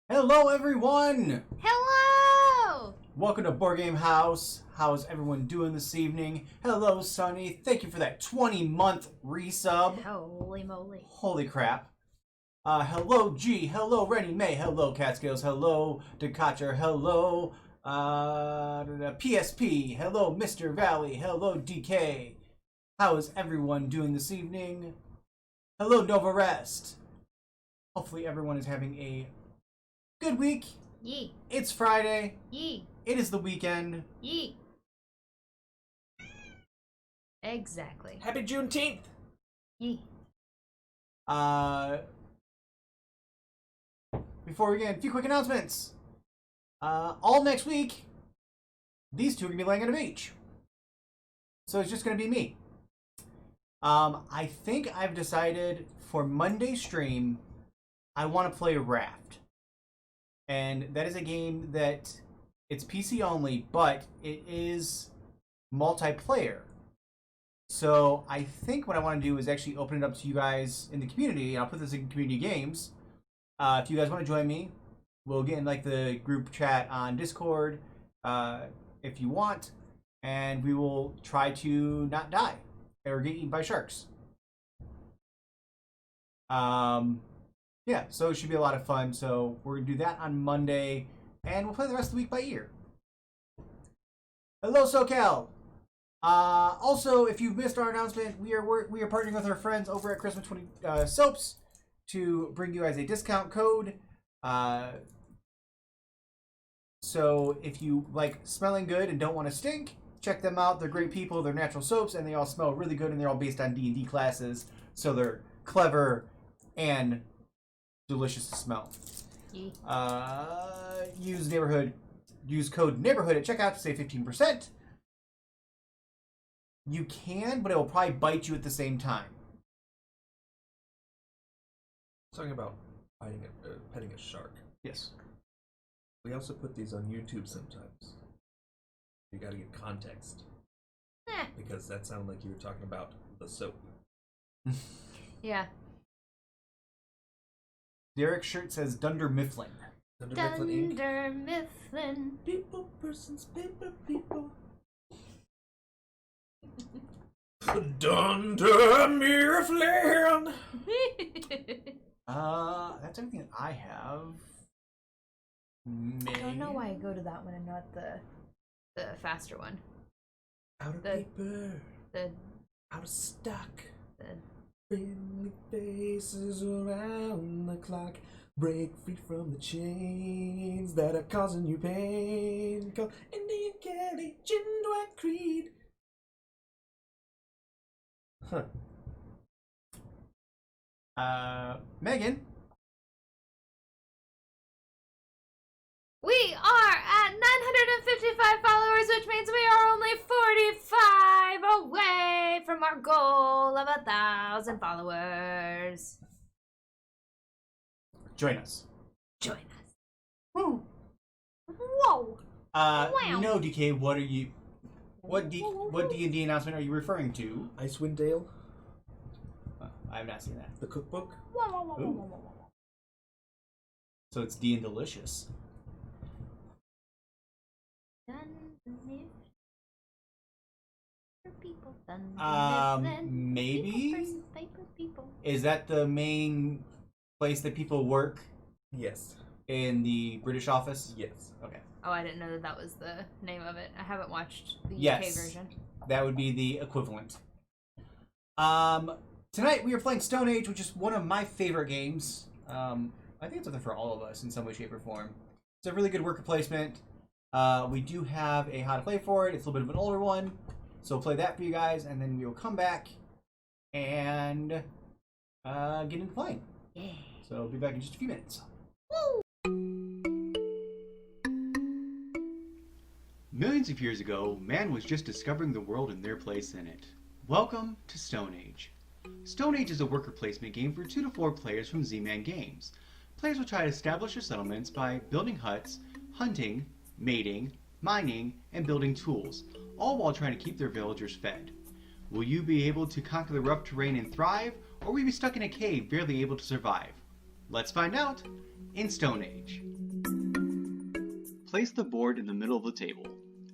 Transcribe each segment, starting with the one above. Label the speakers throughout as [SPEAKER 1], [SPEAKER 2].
[SPEAKER 1] Hello, everyone!
[SPEAKER 2] Hello!
[SPEAKER 1] Welcome to Board Game House. How's everyone doing this evening? Hello, Sunny. Thank you for that 20-month resub.
[SPEAKER 2] Holy moly.
[SPEAKER 1] Holy crap. Hello, G. Hello, Rennie May. Hello, Catskills. Hello, Decatur. Hello, PSP. Hello, Mr. Valley. Hello, DK. How is everyone doing this evening? Hello, Nova Rest. Hopefully everyone is having a good week.
[SPEAKER 2] Yee.
[SPEAKER 1] It's Friday.
[SPEAKER 2] Yee.
[SPEAKER 1] It is the weekend.
[SPEAKER 2] Yee. Exactly.
[SPEAKER 3] Happy Juneteenth!
[SPEAKER 2] Yee.
[SPEAKER 1] Before we begin, a few quick announcements. All next week, these two are going to be laying on a beach. So it's just going to be me. I think I've decided for Monday's stream, I want to play Raft. And that is a game that it's PC only, but it is multiplayer. So I think what I want to do is actually open it up to you guys in the community, and I'll put this in community games. If you guys want to join me, we'll get in like the group chat on Discord if you want, and we will try to not die or get eaten by sharks. Yeah, so it should be a lot of fun. So we're gonna do that on Monday, and we'll play the rest of the week by ear. Hello, SoCal. Also, if you've missed our announcement, we are partnering with our friends over at Christmas 20 Soaps to bring you guys a discount code. So if you like smelling good and don't want to stink, check them out. They're great people. They're natural soaps, and they all smell really good, and they're all based on D&D classes. So they're clever and delicious to smell. Use code neighborhood at checkout to save 15%. You can, but it will probably bite you at the same time.
[SPEAKER 3] Talking about petting a shark.
[SPEAKER 1] Yes.
[SPEAKER 3] We also put these on YouTube sometimes. You gotta get context. Because that sounded like you were talking about the soap.
[SPEAKER 2] Yeah.
[SPEAKER 1] Derek's shirt says Dunder Mifflin.
[SPEAKER 3] Dunder Mifflin Inc.
[SPEAKER 2] Dunder Mifflin.
[SPEAKER 3] People, persons, paper, people. Dunder Mifflin!
[SPEAKER 1] That's everything that I have.
[SPEAKER 2] I don't know why I go to that one and not the faster one.
[SPEAKER 3] Out of
[SPEAKER 2] The-
[SPEAKER 3] paper.
[SPEAKER 2] The
[SPEAKER 3] Out of stock.
[SPEAKER 2] the
[SPEAKER 3] Friendly faces around the clock. Break free from the chains that are causing you pain. Call Indian Kelly, Jim Dwight Creed. Huh.
[SPEAKER 1] Megan.
[SPEAKER 2] We are at 955 followers, which means we are only 45 away from our goal of 1,000 followers.
[SPEAKER 1] Join us.
[SPEAKER 2] Join us.
[SPEAKER 1] Woo.
[SPEAKER 2] Whoa. Wow.
[SPEAKER 1] No, DK, what D&D announcement are you referring to?
[SPEAKER 3] Icewind Dale,
[SPEAKER 1] I have not seen that.
[SPEAKER 3] the cookbook.
[SPEAKER 1] Ooh. So it's D and delicious. Maybe? Is that the main place that people work
[SPEAKER 3] Yes.
[SPEAKER 1] in the British office?
[SPEAKER 3] Yes.
[SPEAKER 1] Okay.
[SPEAKER 2] Oh, I didn't know that was the name of it. I haven't watched the UK
[SPEAKER 1] Yes.
[SPEAKER 2] version.
[SPEAKER 1] That would be the equivalent. Tonight we are playing Stone Age, which is one of my favorite games. I think it's up there for all of us in some way, shape, or form. It's a really good worker placement. We do have a how to play for it. It's a little bit of an older one. So we'll play that for you guys, and then we will come back and get into playing.
[SPEAKER 2] Yeah.
[SPEAKER 1] So I'll be back in just a few minutes. Millions of years ago, man was just discovering the world and their place in it. Welcome to Stone Age. Stone Age is a worker placement game for 2 to 4 players from Z-Man Games. Players will try to establish their settlements by building huts, hunting, mating, mining, and building tools, all while trying to keep their villagers fed. Will you be able to conquer the rough terrain and thrive, or will you be stuck in a cave barely able to survive? Let's find out in Stone Age. Place the board in the middle of the table.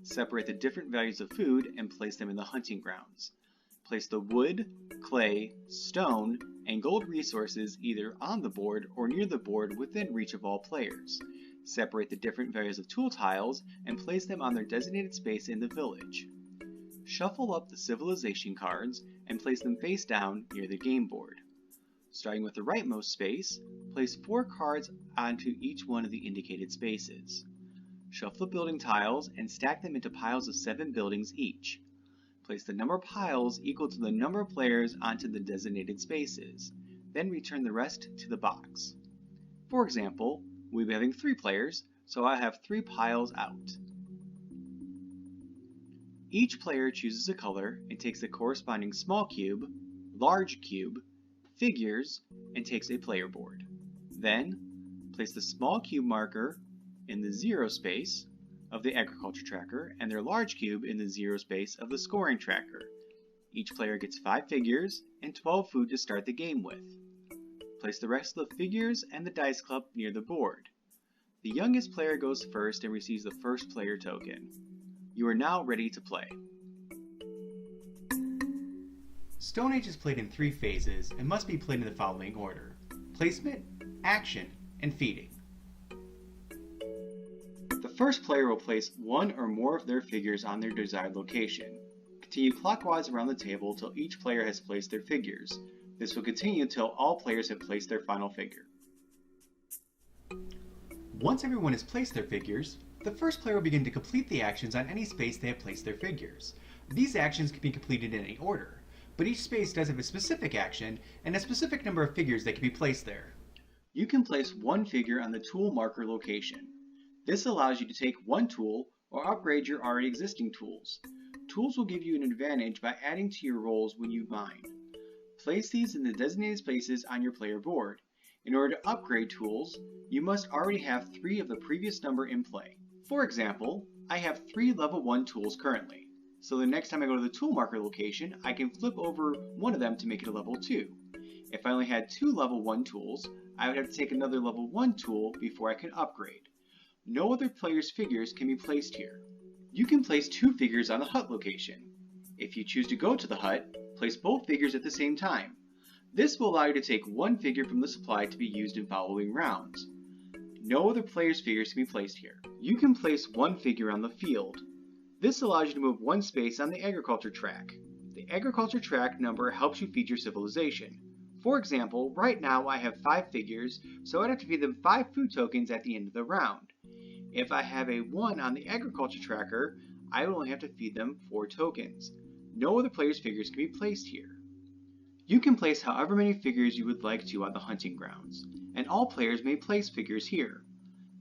[SPEAKER 1] Separate the different values of food and place them in the hunting grounds. Place the wood, clay, stone, and gold resources either on the board or near the board within reach of all players. Separate the different values of tool tiles and place them on their designated space in the village. Shuffle up the civilization cards and place them face down near the game board. Starting with the rightmost space, place 4 cards onto each one of the indicated spaces. Shuffle the building tiles and stack them into piles of 7 buildings each. Place the number of piles equal to the number of players onto the designated spaces. Then return the rest to the box. For example, we'll be having 3 players, so I have 3 piles out. Each player chooses a color and takes the corresponding small cube, large cube, figures, and takes a player board. Then, place the small cube marker in the 0 space of the agriculture tracker and their large cube in the 0 space of the scoring tracker. Each player gets 5 figures and 12 food to start the game with. Place the rest of the figures and the dice club near the board. The youngest player goes first and receives the first player token. You are now ready to play. Stone Age is played in 3 phases and must be played in the following order: placement, action, and feeding. The first player will place 1 or more of their figures on their desired location. Continue clockwise around the table until each player has placed their figures. This will continue until all players have placed their final figure. Once everyone has placed their figures, the first player will begin to complete the actions on any space they have placed their figures. These actions can be completed in any order, but each space does have a specific action and a specific number of figures that can be placed there. You can place 1 figure on the tool marker location. This allows you to take 1 tool or upgrade your already existing tools. Tools will give you an advantage by adding to your rolls when you mine. Place these in the designated spaces on your player board. In order to upgrade tools, you must already have 3 of the previous number in play. For example, I have 3 level 1 tools currently, so the next time I go to the tool marker location, I can flip over one of them to make it a level 2. If I only had 2 level 1 tools, I would have to take another level 1 tool before I can upgrade. No other player's figures can be placed here. You can place 2 figures on the hut location. If you choose to go to the hut, place both figures at the same time. This will allow you to take 1 figure from the supply to be used in following rounds. No other player's figures can be placed here. You can place 1 figure on the field. This allows you to move 1 space on the agriculture track. The agriculture track number helps you feed your civilization. For example, right now I have 5 figures, so I'd have to feed them 5 food tokens at the end of the round. If I have a 1 on the agriculture tracker, I would only have to feed them 4 tokens. No other player's figures can be placed here. You can place however many figures you would like to on the hunting grounds, and all players may place figures here.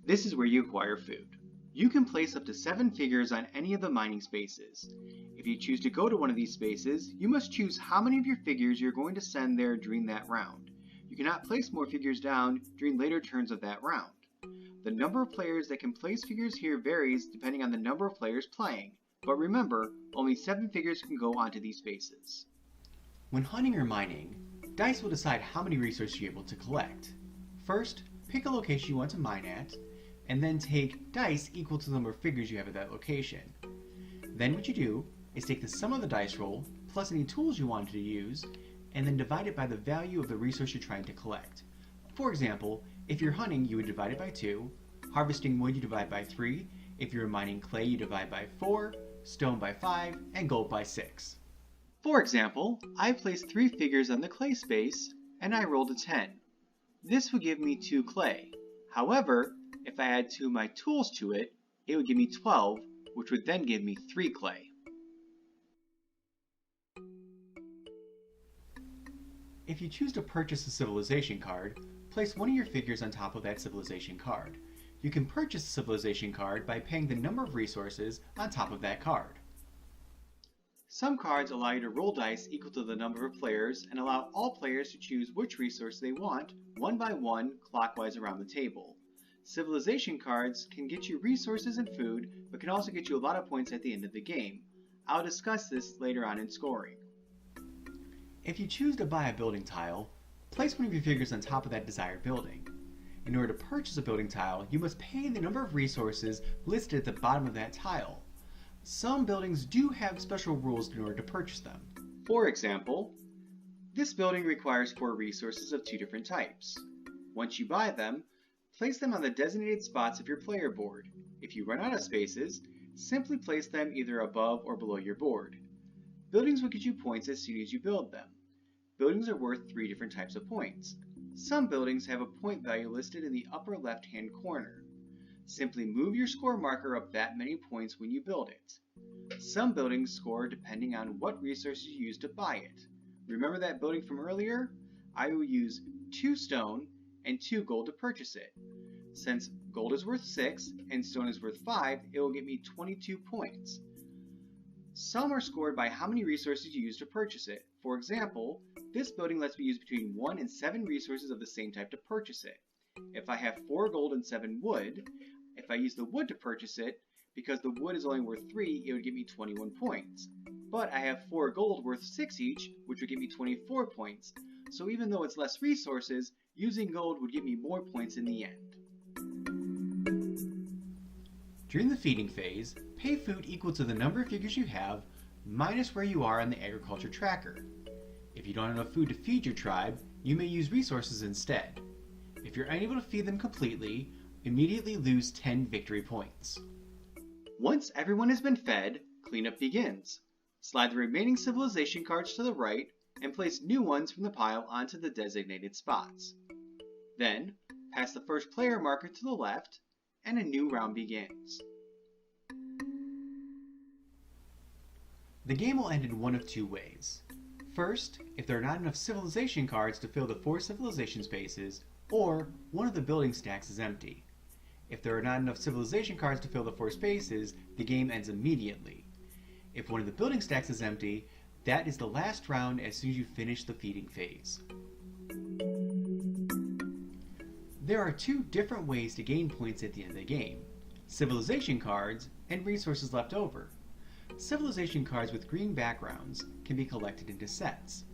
[SPEAKER 1] This is where you acquire food. You can place up to 7 figures on any of the mining spaces. If you choose to go to one of these spaces, you must choose how many of your figures you're going to send there during that round. You cannot place more figures down during later turns of that round. The number of players that can place figures here varies depending on the number of players playing, but remember, only 7 figures can go onto these spaces. When hunting or mining, dice will decide how many resources you're able to collect. First, pick a location you want to mine at, and then take dice equal to the number of figures you have at that location. Then what you do is take the sum of the dice roll, plus any tools you wanted to use, and then divide it by the value of the resource you're trying to collect. For example, if you're hunting, you would divide it by 2, harvesting wood you divide by 3, if you're mining clay you divide by 4, stone by 5, and gold by 6. For example, I placed 3 figures on the clay space, and I rolled a 10. This would give me 2 clay. However, if I add 2 of my tools to it, it would give me 12, which would then give me 3 clay. If you choose to purchase a civilization card, place one of your figures on top of that civilization card. You can purchase a civilization card by paying the number of resources on top of that card. Some cards allow you to roll dice equal to the number of players and allow all players to choose which resource they want, one by one, clockwise around the table. Civilization cards can get you resources and food, but can also get you a lot of points at the end of the game. I'll discuss this later on in scoring. If you choose to buy a building tile,
[SPEAKER 4] Place one of your figures on top of that desired building. In order to purchase a building tile, you must pay the number of resources listed at the bottom of that tile. Some buildings do have special rules in order to purchase them. For example, this building requires 4 resources of 2 different types. Once you buy them, place them on the designated spots of your player board. If you run out of spaces, simply place them either above or below your board. Buildings will get you points as soon as you build them. Buildings are worth 3 different types of points. Some buildings have a point value listed in the upper left-hand corner. Simply move your score marker up that many points when you build it. Some buildings score depending on what resources you use to buy it. Remember that building from earlier? I will use 2 stone and 2 gold to purchase it. Since gold is worth 6 and stone is worth 5, it will get me 22 points. Some are scored by how many resources you use to purchase it. For example, this building lets me use between 1 and 7 resources of the same type to purchase it. If I have 4 gold and 7 wood, if I use the wood to purchase it, because the wood is only worth 3, it would give me 21 points. But I have 4 gold worth 6 each, which would give me 24 points. So even though it's less resources, using gold would give me more points in the end. During the feeding phase, pay food equal to the number of figures you have minus where you are on the agriculture tracker. If you don't have enough food to feed your tribe, you may use resources instead. If you're unable to feed them completely, immediately lose 10 victory points. Once everyone has been fed, cleanup begins. Slide the remaining civilization cards to the right and place new ones from the pile onto the designated spots. Then, pass the first player marker to the left, and a new round begins. The game will end in one of 2 ways. First, if there are not enough civilization cards to fill the 4 civilization spaces, or one of the building stacks is empty. If there are not enough civilization cards to fill the 4 spaces, the game ends immediately. If one of the building stacks is empty, that is the last round as soon as you finish the feeding phase. There are 2 different ways to gain points at the end of the game: civilization cards and resources left over. Civilization cards with green backgrounds can be collected into sets.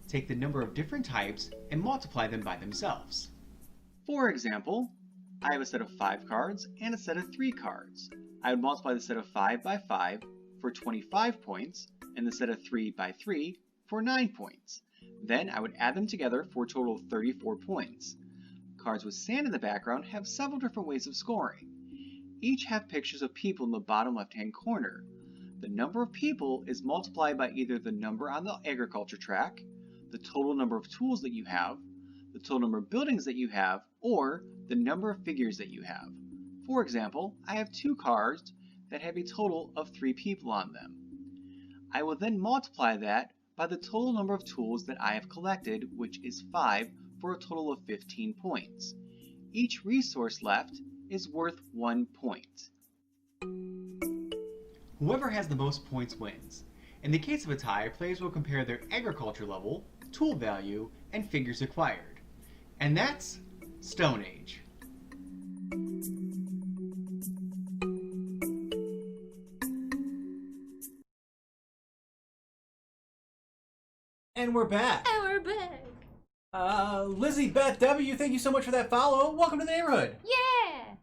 [SPEAKER 4] Take the number of different types and multiply them by themselves. For example, I have a set of 5 cards and a set of 3 cards. I would multiply the set of 5 by 5 for 25 points and the set of 3 by 3 for 9 points. Then I would add them together for a total of 34 points. Cards with sand in the background have several different ways of scoring. Each have pictures of people in the bottom left-hand corner. The number of people is multiplied by either the number on the agriculture track, the total number of tools that you have, the total number of buildings that you have, or the number of figures that you have. For example, I have 2 cards that have a total of 3 people on them. I will then multiply that by the total number of tools that I have collected, which is 5, for a total of 15 points. Each resource left is worth 1 point. Whoever has the most points wins. In the case of a tie, players will compare their agriculture level, tool value, and figures acquired. And that's Stone Age.
[SPEAKER 1] And we're back.
[SPEAKER 2] And we're back.
[SPEAKER 1] Lizzie Beth W, thank you so much for that follow. Welcome to the neighborhood.
[SPEAKER 2] Yeah!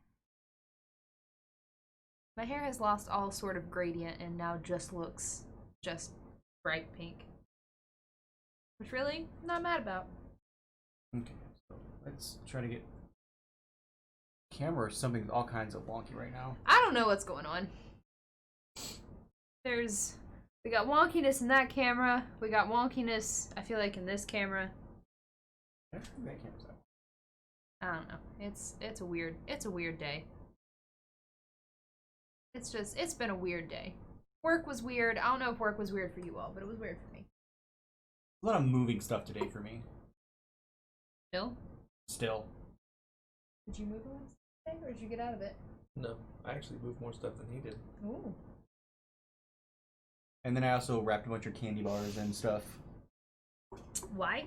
[SPEAKER 2] My hair has lost all sort of gradient and now just looks just bright pink. Which really, I'm not mad about.
[SPEAKER 1] Okay, so let's try to get camera or something all kinds of wonky right now.
[SPEAKER 2] I don't know what's going on. We got wonkiness in that camera. We got wonkiness, I feel like, in this camera.
[SPEAKER 1] I think that camera's out.
[SPEAKER 2] I don't know. It's a weird day. It's been a weird day. Work was weird. I don't know if work was weird for you all, but it was weird for me.
[SPEAKER 1] A lot of moving stuff today for me. Still.
[SPEAKER 2] Did you move a lot today, or did you get out of it?
[SPEAKER 3] No, I actually moved more stuff than he did.
[SPEAKER 2] Ooh.
[SPEAKER 1] And then I also wrapped a bunch of candy bars and stuff.
[SPEAKER 2] Why?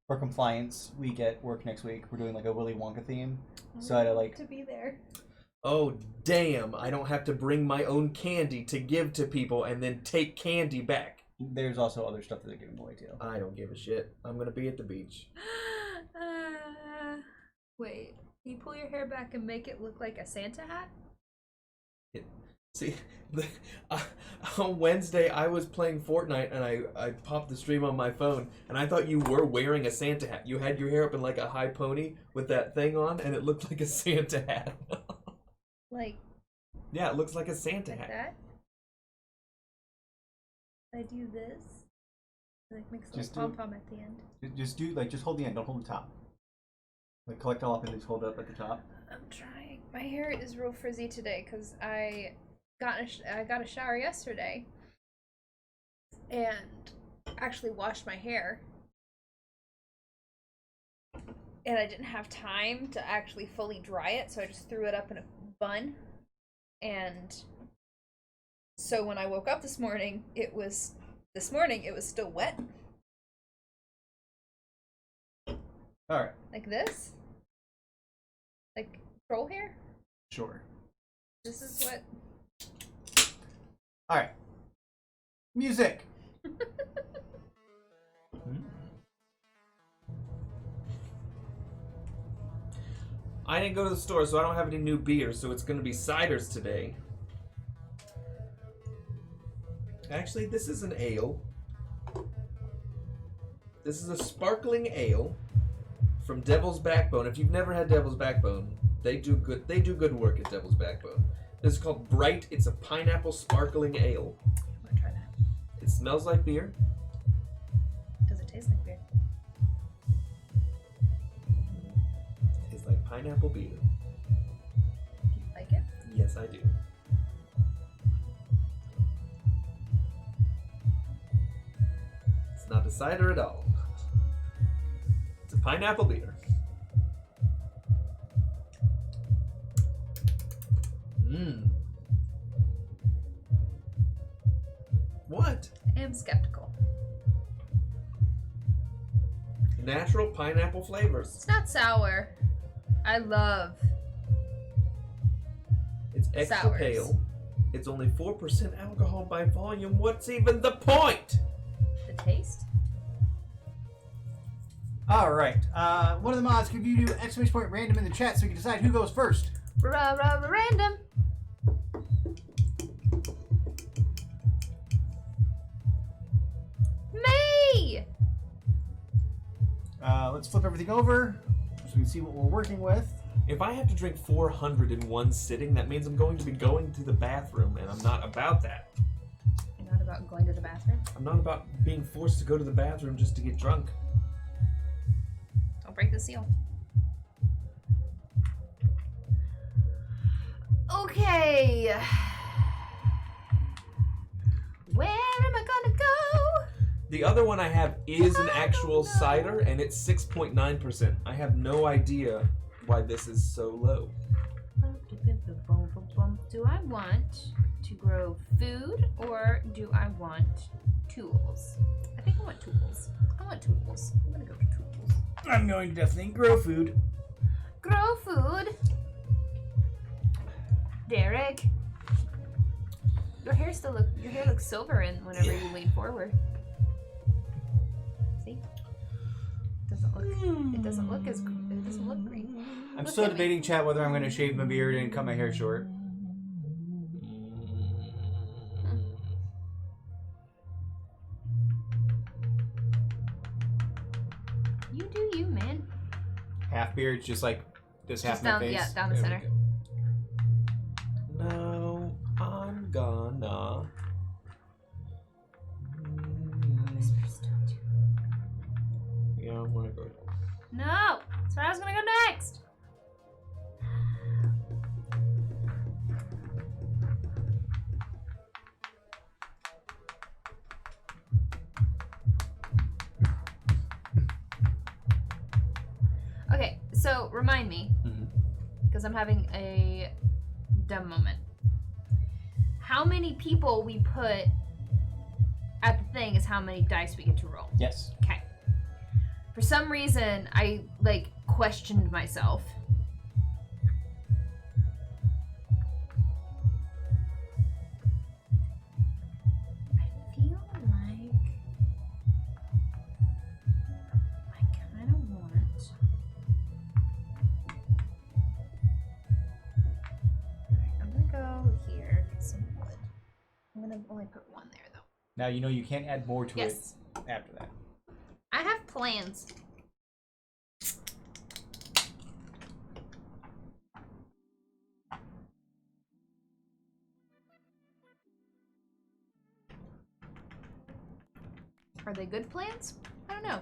[SPEAKER 1] For compliance week at work next week, we're doing like a Willy Wonka theme. So I had to like...
[SPEAKER 2] to be there.
[SPEAKER 3] Oh, damn. I don't have to bring my own candy to give to people and then take candy back.
[SPEAKER 1] There's also other stuff that they're giving away too.
[SPEAKER 3] I don't give a shit. I'm going to be at the beach.
[SPEAKER 2] Wait, can you pull your hair back and make it look like a Santa hat?
[SPEAKER 3] See, on Wednesday I was playing Fortnite and I popped the stream on my phone and I thought you were wearing a Santa hat. You had your hair up in like a high pony with that thing on and it looked like a Santa hat.
[SPEAKER 2] Like...
[SPEAKER 3] Yeah, it looks like a Santa
[SPEAKER 2] like
[SPEAKER 3] hat.
[SPEAKER 2] that? I do this. Like mix a
[SPEAKER 1] Just
[SPEAKER 2] little
[SPEAKER 1] do-
[SPEAKER 2] pom-pom at the end.
[SPEAKER 1] Just hold the end, don't hold the top. Like collect all up and just hold it up at the top.
[SPEAKER 2] I'm trying. My hair is real frizzy today because I got a shower yesterday and actually washed my hair. And I didn't have time to actually fully dry it, so I just threw it up in a bun. And so when I woke up this morning, it was still wet.
[SPEAKER 1] Alright.
[SPEAKER 2] Like this. Like troll hair.
[SPEAKER 1] Sure.
[SPEAKER 2] This is what...
[SPEAKER 1] Alright. Music!
[SPEAKER 3] I didn't go to the store, so I don't have any new beer, so it's going to be ciders today. Actually, this is an ale. This is a sparkling ale from Devil's Backbone. If you've never had Devil's Backbone, they do good work at Devil's Backbone. This is called Bright. It's a pineapple sparkling ale.
[SPEAKER 2] I'm gonna try that.
[SPEAKER 3] It smells like beer.
[SPEAKER 2] Does it taste like beer?
[SPEAKER 3] It tastes like pineapple beer.
[SPEAKER 2] Do you like it?
[SPEAKER 3] Yes, I do. It's not a cider at all. It's a pineapple beer. Mmm. What?
[SPEAKER 2] I am skeptical.
[SPEAKER 3] Natural pineapple flavors.
[SPEAKER 2] It's not sour. I love
[SPEAKER 3] It's extra
[SPEAKER 2] sours.
[SPEAKER 3] pale. It's only 4% alcohol by volume. What's even the point?
[SPEAKER 2] the taste.
[SPEAKER 1] Alright. One of the mods give you exclamation point random in the chat so we can decide who goes first.
[SPEAKER 2] Random. Me!
[SPEAKER 1] Let's flip everything over so we can see what we're working with.
[SPEAKER 3] If I have to drink 400 in one sitting, that means I'm going to be going to the bathroom, and I'm not about that.
[SPEAKER 2] You're not about going to the bathroom?
[SPEAKER 3] I'm not about being forced to go to the bathroom just to get drunk.
[SPEAKER 2] Don't break the seal. Okay. Where am I gonna go?
[SPEAKER 3] The other one I have is an actual cider, and it's 6.9%. I have no idea why this is so low.
[SPEAKER 2] Do I want to grow food or do I want tools? I think I want tools. I'm gonna go to tools.
[SPEAKER 1] I'm going to definitely grow food.
[SPEAKER 2] Grow food. Derek. Your hair looks silver in whenever you lean forward. See? It doesn't look green.
[SPEAKER 1] I'm
[SPEAKER 2] Look
[SPEAKER 1] still
[SPEAKER 2] at me.
[SPEAKER 1] debating, chat, whether I'm going to shave my beard and cut my hair short.
[SPEAKER 2] You do you, man.
[SPEAKER 1] Half beard, just like this half
[SPEAKER 2] Just
[SPEAKER 1] my
[SPEAKER 2] down,
[SPEAKER 1] face.
[SPEAKER 2] yeah, down the
[SPEAKER 3] There we
[SPEAKER 2] center.
[SPEAKER 3] go. Now I'm gonna. Yeah, I'm gonna go.
[SPEAKER 2] No! That's where I was gonna go next! Okay, so remind me, because I'm having a dumb moment. How many people we put at the thing is how many dice we get to roll.
[SPEAKER 1] Yes.
[SPEAKER 2] Okay. For some reason, I, questioned myself. I feel like I kind of want
[SPEAKER 1] Now you know you can't add more to
[SPEAKER 2] Yes.
[SPEAKER 1] it after that.
[SPEAKER 2] I have plans. Are they good plans? I don't know.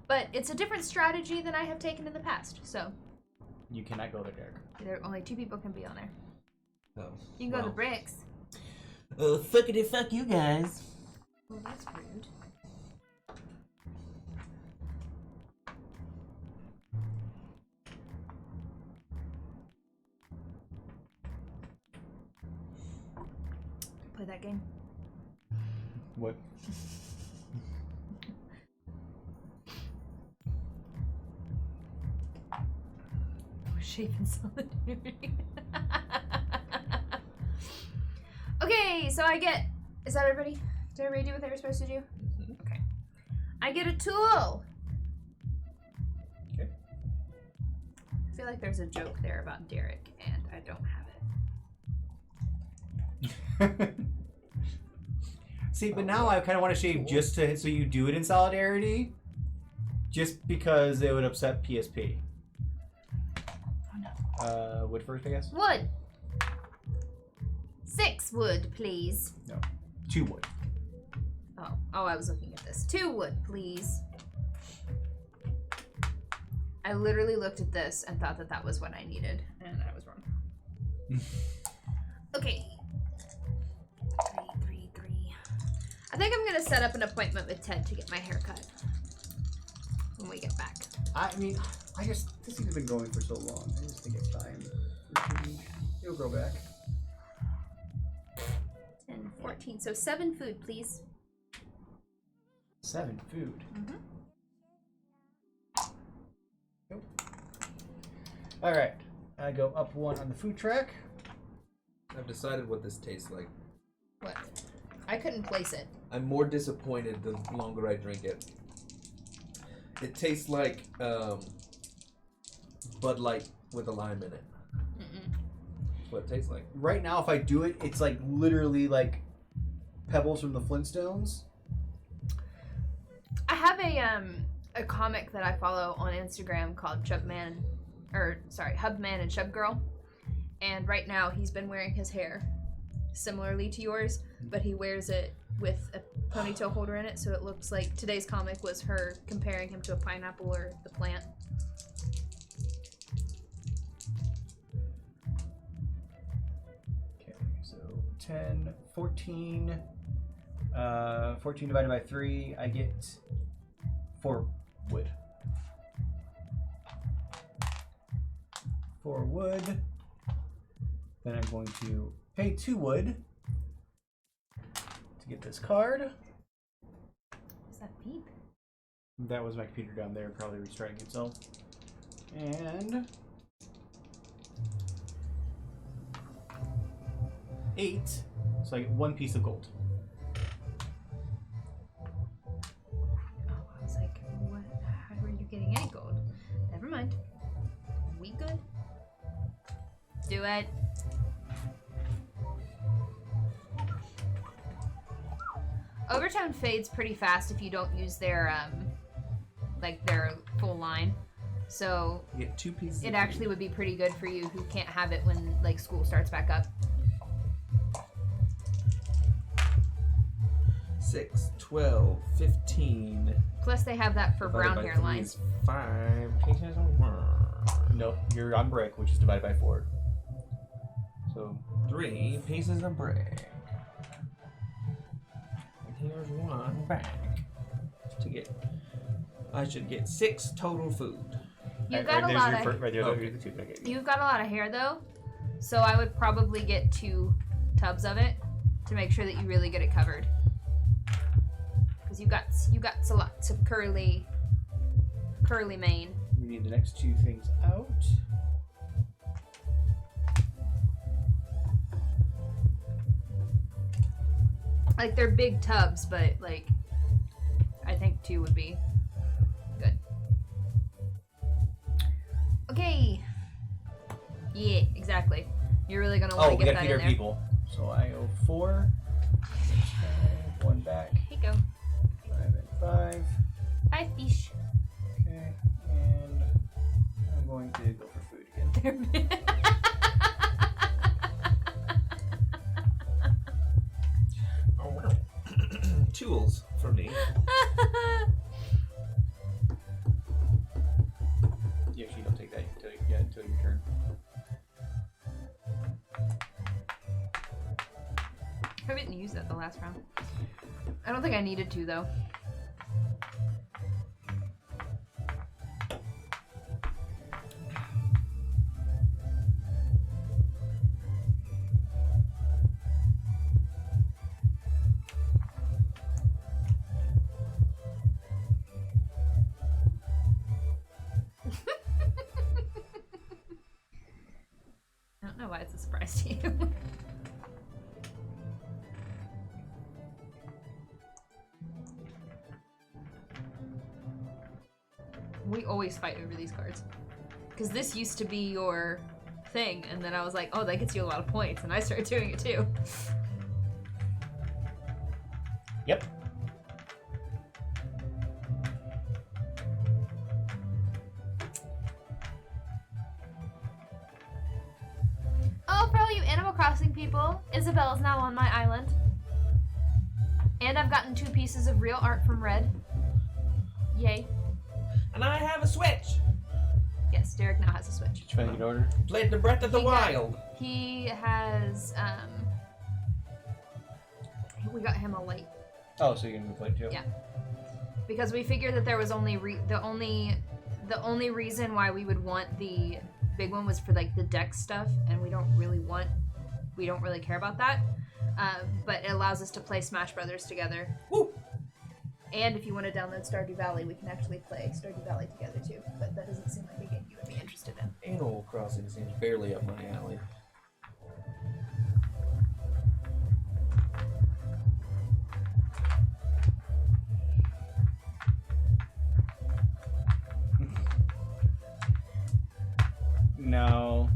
[SPEAKER 2] But it's a different strategy than I have taken in the past, so
[SPEAKER 1] You cannot go there, Derek.
[SPEAKER 2] only 2 people can be on there.
[SPEAKER 3] Oh,
[SPEAKER 2] You can go to the bricks.
[SPEAKER 3] Fuckity fuck you guys.
[SPEAKER 2] Well, that's rude. Play that game.
[SPEAKER 1] What?
[SPEAKER 2] Shape and solidarity. Okay, so I get. Is that everybody? Did everybody do what they were supposed to do?
[SPEAKER 3] Mm-hmm.
[SPEAKER 2] Okay. I get a tool.
[SPEAKER 3] Okay.
[SPEAKER 2] I feel like there's a joke there about Derek, and I don't have it.
[SPEAKER 1] See, but now I kind of want to shave just to so you do it in solidarity, just because it would upset PSP.
[SPEAKER 2] Oh no.
[SPEAKER 1] Wood first, I guess.
[SPEAKER 2] Wood. 6 wood, please.
[SPEAKER 1] No, 2 wood.
[SPEAKER 2] Oh, I was looking at this. 2 wood, please. I literally looked at this and thought that was what I needed, and I was wrong. Okay. 3. I think I'm gonna set up an appointment with Ted to get my hair cut when we get back.
[SPEAKER 1] I mean, this thing's been going for so long. I just think it's time. It'll grow back.
[SPEAKER 2] 10, 14. So 7 food, please.
[SPEAKER 1] 7 food.
[SPEAKER 2] Mm-hmm.
[SPEAKER 1] Nope. All right. I go up 1 on the food track.
[SPEAKER 3] I've decided what this tastes like.
[SPEAKER 2] What? I couldn't place it.
[SPEAKER 3] I'm more disappointed the longer I drink it. It tastes like Bud Light with a lime in it.
[SPEAKER 2] Mm-mm.
[SPEAKER 3] That's what it tastes like.
[SPEAKER 1] Right now, if I do it, it's like literally like pebbles from the Flintstones.
[SPEAKER 2] I have a comic that I follow on Instagram called Hubman and Shubgirl, and right now he's been wearing his hair similarly to yours, but he wears it with a ponytail holder in it, so it looks like today's comic was her comparing him to a pineapple or the plant.
[SPEAKER 1] Okay, so 10, 14. 14 divided by 3, I get 4 wood. 4 wood. Then I'm going to pay 2 wood to get this card.
[SPEAKER 2] Is that beep?
[SPEAKER 1] That was my computer down there, probably restarting itself. And 8, so I get 1 piece of gold.
[SPEAKER 2] I was like, what? How are you getting any gold? Never mind. We good? Do it. Overtone fades pretty fast if you don't use their their full line. So
[SPEAKER 3] You get 2 pieces.
[SPEAKER 2] it actually would be pretty good for you who can't have it when like school starts back up.
[SPEAKER 3] 6, 12, 15.
[SPEAKER 2] Plus they have that for
[SPEAKER 3] Divided
[SPEAKER 2] brown
[SPEAKER 3] by
[SPEAKER 2] hair
[SPEAKER 3] 3
[SPEAKER 2] lines.
[SPEAKER 3] is 5 pieces of worm.
[SPEAKER 1] No, you're on brick, which is divided by 4. So
[SPEAKER 3] 3 pieces of brick. And here's 1 back. I should get 6 total food.
[SPEAKER 2] You've got a lot of
[SPEAKER 1] right there,
[SPEAKER 3] Okay.
[SPEAKER 1] here's the 2 that I gave you.
[SPEAKER 2] you've got a lot of hair though, so I would probably get 2 tubs of it to make sure that you really get it covered. Because you got a lot of curly mane.
[SPEAKER 1] We need the next 2 things out.
[SPEAKER 2] Like they're big tubs, but like I think 2 would be good. Okay. Yeah, exactly. You're really gonna want to
[SPEAKER 1] We
[SPEAKER 2] get
[SPEAKER 1] gotta
[SPEAKER 2] that
[SPEAKER 1] feed
[SPEAKER 2] in
[SPEAKER 1] our
[SPEAKER 2] there.
[SPEAKER 1] people. So I owe 4. one back.
[SPEAKER 2] Here you go.
[SPEAKER 1] 5 and 5.
[SPEAKER 2] Hi, fish.
[SPEAKER 1] Okay, and I'm going to go for food again.
[SPEAKER 3] Oh, wow. Tools for me.
[SPEAKER 1] You actually don't take that until your turn.
[SPEAKER 2] I didn't use that the last round. I don't think I needed to, though. I don't know why it's a surprise to you. We always fight over these cards. Because this used to be your thing, and then I was like, oh, that gets you a lot of points, and I started doing it too.
[SPEAKER 1] Yep.
[SPEAKER 2] Oh, for all you Animal Crossing people, Isabelle is now on my island. And I've gotten 2 pieces of real art from Red. Yay.
[SPEAKER 3] And I have a Switch.
[SPEAKER 2] Yes, Derek now has a Switch.
[SPEAKER 1] Did you find a good order?
[SPEAKER 3] Played the Breath of the Wild.
[SPEAKER 2] He has, we got him a light.
[SPEAKER 1] Oh, so you're gonna play too?
[SPEAKER 2] Yeah. Because we figured that there was only the only reason why we would want the big one was for like the deck stuff, and we don't really care about that. But it allows us to play Smash Brothers together.
[SPEAKER 3] Woo!
[SPEAKER 2] And if you want to download Stardew Valley, we can actually play Stardew Valley together too. But that doesn't seem like a game you would be interested in.
[SPEAKER 3] Animal Crossing seems barely up my alley.
[SPEAKER 1] No.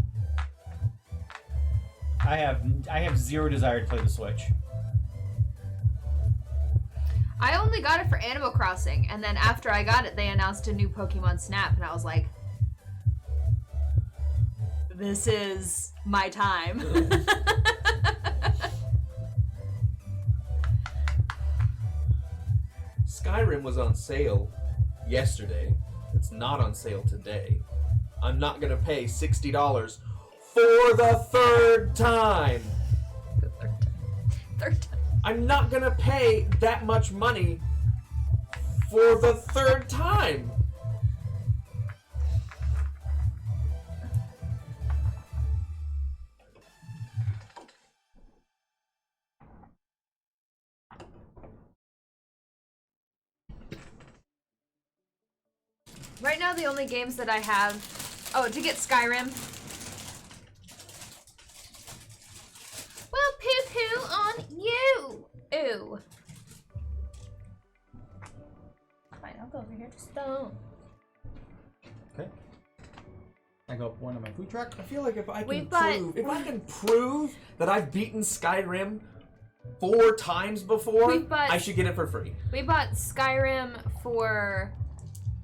[SPEAKER 1] I have zero desire to play the Switch.
[SPEAKER 2] I only got it for Animal Crossing, and then after I got it, they announced a new Pokemon Snap, and I was like, this is my time.
[SPEAKER 3] Skyrim was on sale yesterday. It's not on sale today. I'm not gonna pay $60 for the third time.
[SPEAKER 2] Third time.
[SPEAKER 3] I'm not gonna pay that much money for the third time.
[SPEAKER 2] Right now, the only games that I have... Oh, to get Skyrim. Well, poo-poo on you! Ooh. Fine, I'll go over here to Stone.
[SPEAKER 1] Okay. I go up one on my food truck.
[SPEAKER 3] I feel like if I
[SPEAKER 2] We've
[SPEAKER 3] can prove that I've beaten Skyrim 4 times before, I should get it for free.
[SPEAKER 2] We bought Skyrim for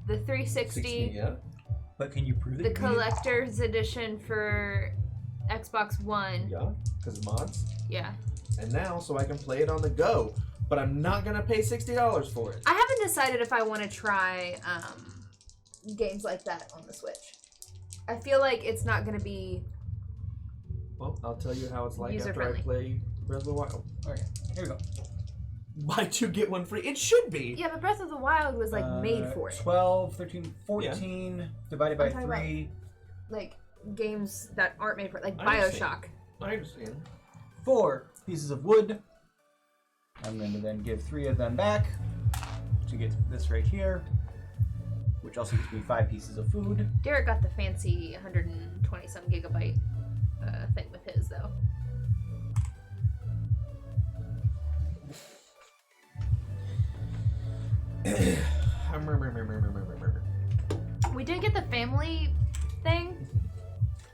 [SPEAKER 2] the 360,
[SPEAKER 3] yeah.
[SPEAKER 1] But can you prove
[SPEAKER 2] the
[SPEAKER 1] it?
[SPEAKER 2] collector's edition for Xbox One.
[SPEAKER 3] Yeah, because of mods.
[SPEAKER 2] Yeah.
[SPEAKER 3] And now, so I can play it on the go. But I'm not gonna pay $60 for it.
[SPEAKER 2] I haven't decided if I want to try games like that on the Switch. I feel like it's not going to be...
[SPEAKER 3] Well, I'll tell you how it's like after
[SPEAKER 2] User-friendly.
[SPEAKER 3] I play Breath of the Wild.
[SPEAKER 1] Okay, here we go.
[SPEAKER 3] Buy 2, get 1 free. It should be.
[SPEAKER 2] Yeah, but Breath of the Wild was like made for it.
[SPEAKER 1] 12, 13, 14 divided by
[SPEAKER 2] I'm talking
[SPEAKER 1] 3.
[SPEAKER 2] Like games that aren't made for it, like
[SPEAKER 3] I understand.
[SPEAKER 2] Bioshock.
[SPEAKER 3] I understand.
[SPEAKER 1] 4 pieces of wood. I'm going to then give 3 of them back to get this right here, which also gives me 5 pieces of food.
[SPEAKER 2] Derek got the fancy 120 some gigabyte thing with his though. We did get the family thing.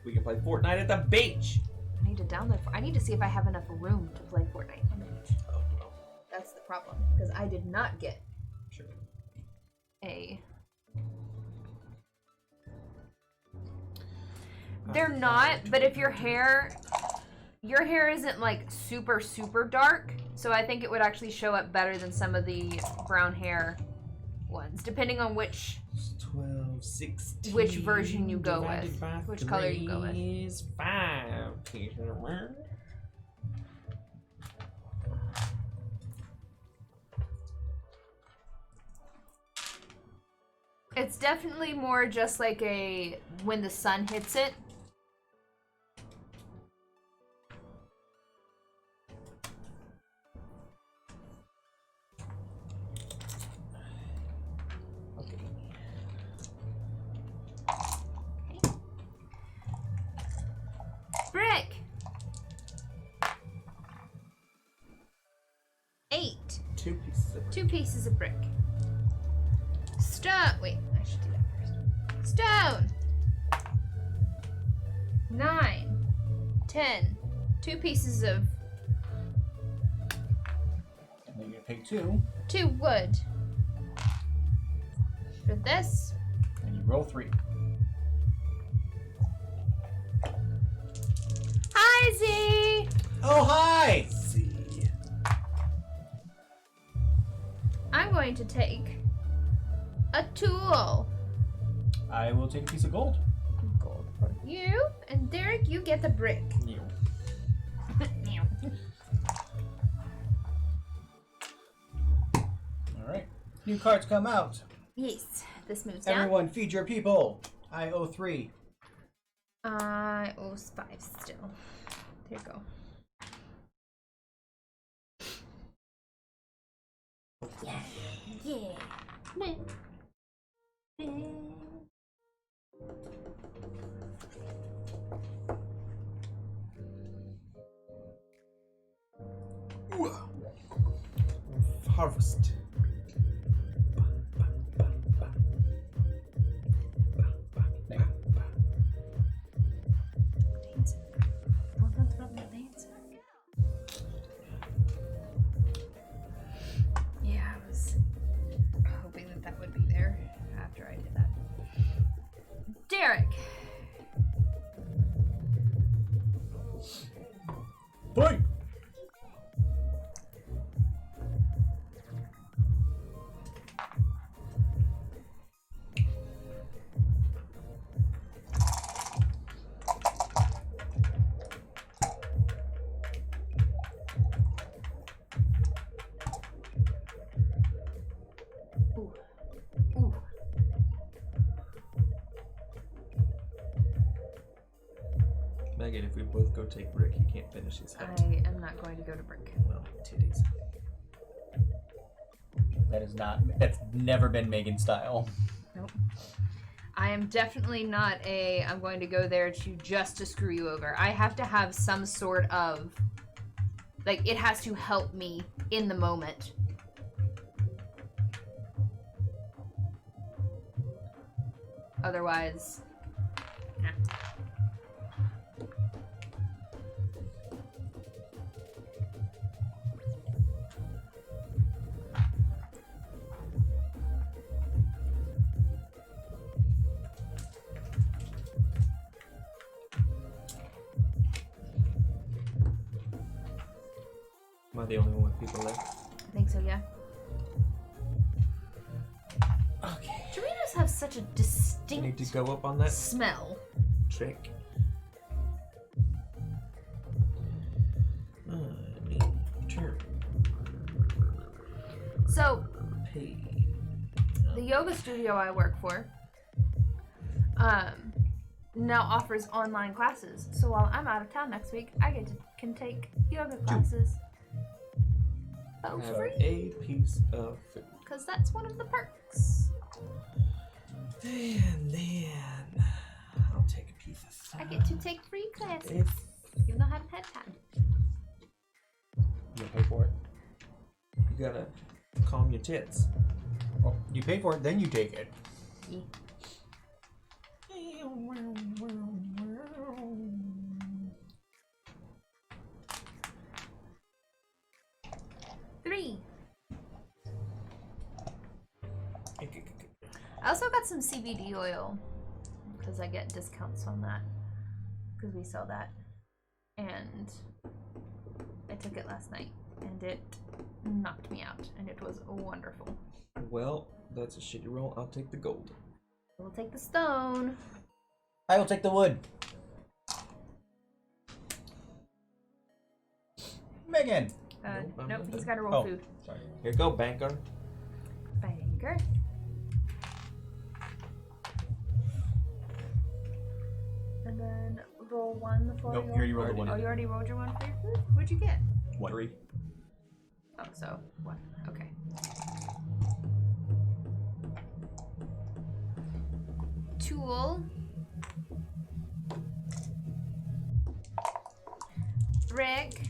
[SPEAKER 3] We can play Fortnite at the beach.
[SPEAKER 2] I need to download. I need to see if I have enough room to play Fortnite on the beach.
[SPEAKER 3] Oh, no.
[SPEAKER 2] That's the problem because I did not get
[SPEAKER 3] Sure.
[SPEAKER 2] a. They're not, but if your hair isn't like super, super dark, so I think it would actually show up better than some of the brown hair ones, depending on which
[SPEAKER 3] 12, 16.
[SPEAKER 2] Which version you go
[SPEAKER 3] divided
[SPEAKER 2] with.
[SPEAKER 3] by
[SPEAKER 2] Which color you go with.
[SPEAKER 3] 3 is 5.
[SPEAKER 2] it's definitely more just like a when the sun hits it. Brick. 8.
[SPEAKER 3] 2 pieces of
[SPEAKER 2] 2 pieces of brick. Stone. Wait, I should do that first. Stone. 9. 10. 2 pieces of
[SPEAKER 1] And then you're gonna pick 2,
[SPEAKER 2] 2 wood. For this.
[SPEAKER 1] and you roll 3.
[SPEAKER 2] Hi, Z.
[SPEAKER 1] Oh, hi!
[SPEAKER 3] Z.
[SPEAKER 2] I'm going to take a tool.
[SPEAKER 1] I will take a piece of gold.
[SPEAKER 2] Gold for you, and Derek, you get the brick.
[SPEAKER 3] You.
[SPEAKER 1] All right. New cards come out.
[SPEAKER 2] Yes, this moves down.
[SPEAKER 1] Everyone, feed your people. I owe 3.
[SPEAKER 2] I owe 5 still. There you go. Yeah.
[SPEAKER 3] Harvest.
[SPEAKER 2] Yeah, I was hoping that would be there after I did that. Derek.
[SPEAKER 1] Fight!
[SPEAKER 2] Ooh. Ooh.
[SPEAKER 3] Megan, if we both go take brick, you can't finish his head.
[SPEAKER 2] I am not going to go to brick.
[SPEAKER 3] Well, titties.
[SPEAKER 1] That's never been Megan's style.
[SPEAKER 2] Nope. I am definitely not I'm going to go there to screw you over. I have to have some sort of, like, it has to help me in the moment. Otherwise, nah.
[SPEAKER 3] Am I the only one with people left?
[SPEAKER 2] I think so, yeah.
[SPEAKER 3] Okay.
[SPEAKER 2] Doritos have such a
[SPEAKER 3] I need
[SPEAKER 2] distinct
[SPEAKER 3] to go up on that
[SPEAKER 2] smell.
[SPEAKER 3] trick. Turn.
[SPEAKER 2] So,
[SPEAKER 3] Hey.
[SPEAKER 2] the yoga studio I work for now offers online classes. So while I'm out of town next week, I can take yoga classes for
[SPEAKER 3] Have
[SPEAKER 2] free.
[SPEAKER 3] a piece of food.
[SPEAKER 2] Because that's one of the perks.
[SPEAKER 3] And then I'll take a piece of
[SPEAKER 2] I get to take free classes,
[SPEAKER 3] If
[SPEAKER 2] even though I haven't had time.
[SPEAKER 1] You pay for it.
[SPEAKER 3] you gotta calm your tits.
[SPEAKER 1] Well, you pay for it, then you take it.
[SPEAKER 2] Yeah. 3. I also got some CBD oil because I get discounts on that because we sell that. And I took it last night and it knocked me out and it was wonderful.
[SPEAKER 3] Well, that's a shitty roll. I'll take the gold.
[SPEAKER 2] We'll take the stone.
[SPEAKER 1] I will take the wood. Megan.
[SPEAKER 3] Nope, I'm
[SPEAKER 2] Nope,
[SPEAKER 3] not
[SPEAKER 2] he's
[SPEAKER 3] done.
[SPEAKER 2] got to roll
[SPEAKER 1] Oh.
[SPEAKER 2] food.
[SPEAKER 3] Sorry. Here you go, banker.
[SPEAKER 2] Banker. And then roll one before
[SPEAKER 1] Nope,
[SPEAKER 2] you
[SPEAKER 1] you already rolled the one.
[SPEAKER 2] Oh, you already rolled your one for your food? What'd you get?
[SPEAKER 3] 3.
[SPEAKER 2] Oh, so what? Okay. Tool. Brick.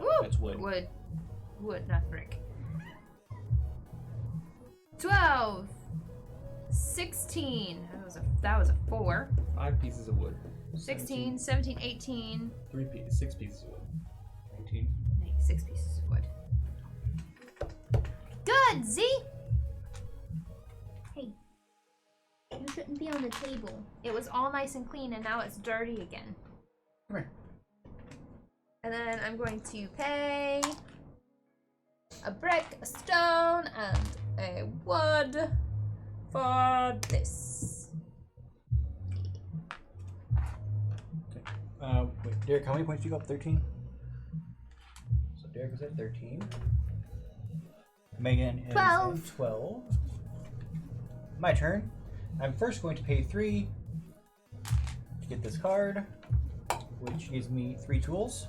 [SPEAKER 2] Ooh,
[SPEAKER 3] That's wood.
[SPEAKER 2] Wood. Wood, not brick. 12. 16. That was a 4.
[SPEAKER 3] 5 pieces of wood.
[SPEAKER 2] 16, 17, 18.
[SPEAKER 3] 6 pieces of wood. 19.
[SPEAKER 2] 6 pieces of wood. Good, Z! Hey. You shouldn't be on the table. It was all nice and clean and now it's dirty again.
[SPEAKER 1] Come here.
[SPEAKER 2] And then I'm going to pay a brick, a stone, and a wood for this.
[SPEAKER 1] Wait, Derek, how many points do you go up? 13? So Derek was at 13. Megan is
[SPEAKER 2] 12.
[SPEAKER 1] at 12. My turn. I'm first going to pay 3 to get this card, which gives me 3 tools.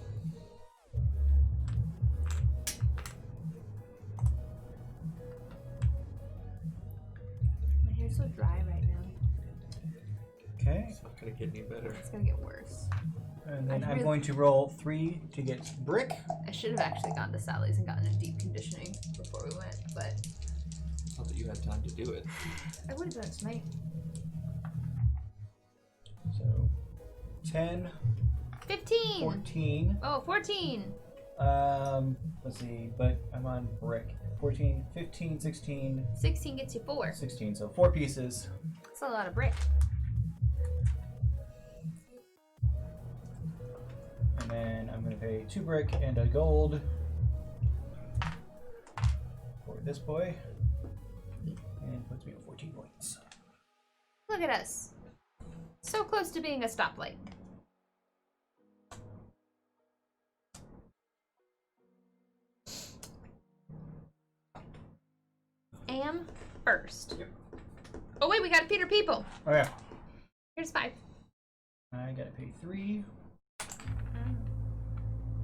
[SPEAKER 2] My hair's so dry right now.
[SPEAKER 1] Okay.
[SPEAKER 3] It's not gonna get any better.
[SPEAKER 2] It's gonna get worse.
[SPEAKER 1] And then
[SPEAKER 2] I
[SPEAKER 1] I'm
[SPEAKER 2] really-
[SPEAKER 1] going to roll 3 to get brick.
[SPEAKER 2] I should have actually gone to Sally's and gotten a deep conditioning before we went, but
[SPEAKER 3] Not that you had time to do it.
[SPEAKER 2] I would have done it tonight.
[SPEAKER 1] So 10,
[SPEAKER 2] 15!
[SPEAKER 1] 14.
[SPEAKER 2] Oh, 14!
[SPEAKER 1] Let's see, but I'm on brick. 14, 15, 16,
[SPEAKER 2] 16 gets you 4.
[SPEAKER 1] 16. So 4 pieces.
[SPEAKER 2] That's a lot of brick.
[SPEAKER 1] And then I'm going to pay 2 brick and a gold for this boy. And puts me at 14 points.
[SPEAKER 2] Look at us. So close to being a stoplight. Am first.
[SPEAKER 1] Yep.
[SPEAKER 2] Oh wait, we got Peter People.
[SPEAKER 1] Oh yeah.
[SPEAKER 2] Here's 5.
[SPEAKER 1] I gotta pay 3.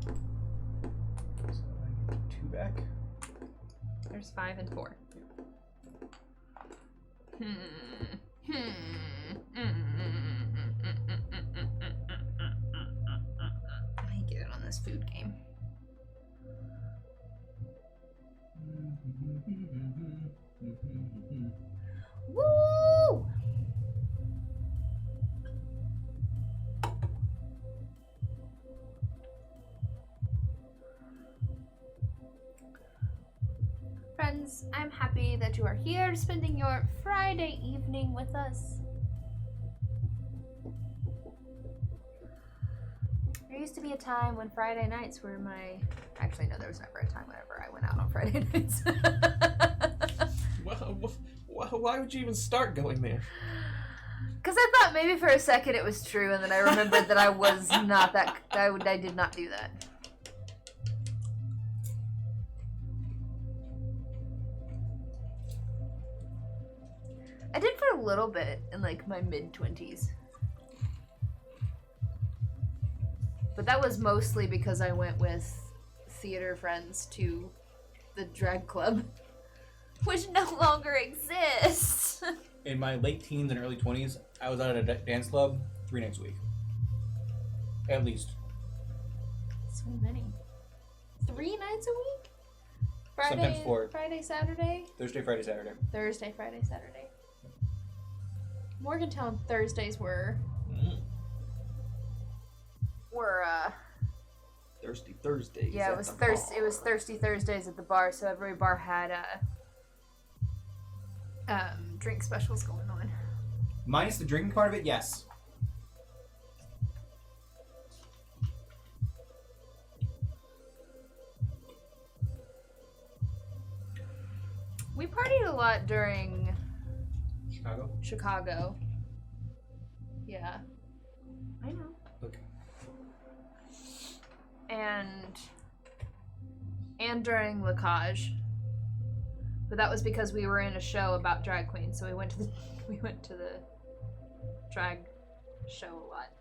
[SPEAKER 1] So I get 2 back.
[SPEAKER 2] There's 5 and 4. I get it on this food game. Woo! Friends, I'm happy that you are here spending your Friday evening with us. There used to be a time when Friday nights were my... Actually, no, there was never a time whenever I went out on Friday nights.
[SPEAKER 3] Why would you even start going there?
[SPEAKER 2] Because I thought maybe for a second it was true, and then I remembered that I was not that... I did not do that. I did for a little bit in like my mid-20s. But that was mostly because I went with theater friends to the drag club, which no longer exists.
[SPEAKER 1] In my late teens and early 20s, I was out at a dance club 3 nights a week. At least.
[SPEAKER 2] So many. 3 nights a week? Friday,
[SPEAKER 1] Sometimes 4.
[SPEAKER 2] Friday, Saturday?
[SPEAKER 1] Thursday, Friday, Saturday.
[SPEAKER 2] Thursday, Friday, Saturday. Morgantown Thursdays were
[SPEAKER 3] Thirsty Thursdays.
[SPEAKER 2] yeah, it was Thirsty Thursdays at the bar, so every bar had drink specials going on.
[SPEAKER 1] Minus the drinking part of it, yes.
[SPEAKER 2] We partied a lot during
[SPEAKER 3] Chicago?
[SPEAKER 2] Yeah. I know.
[SPEAKER 3] Okay.
[SPEAKER 2] And during Lacage. But that was because we were in a show about drag queens, so we went to the drag show a lot.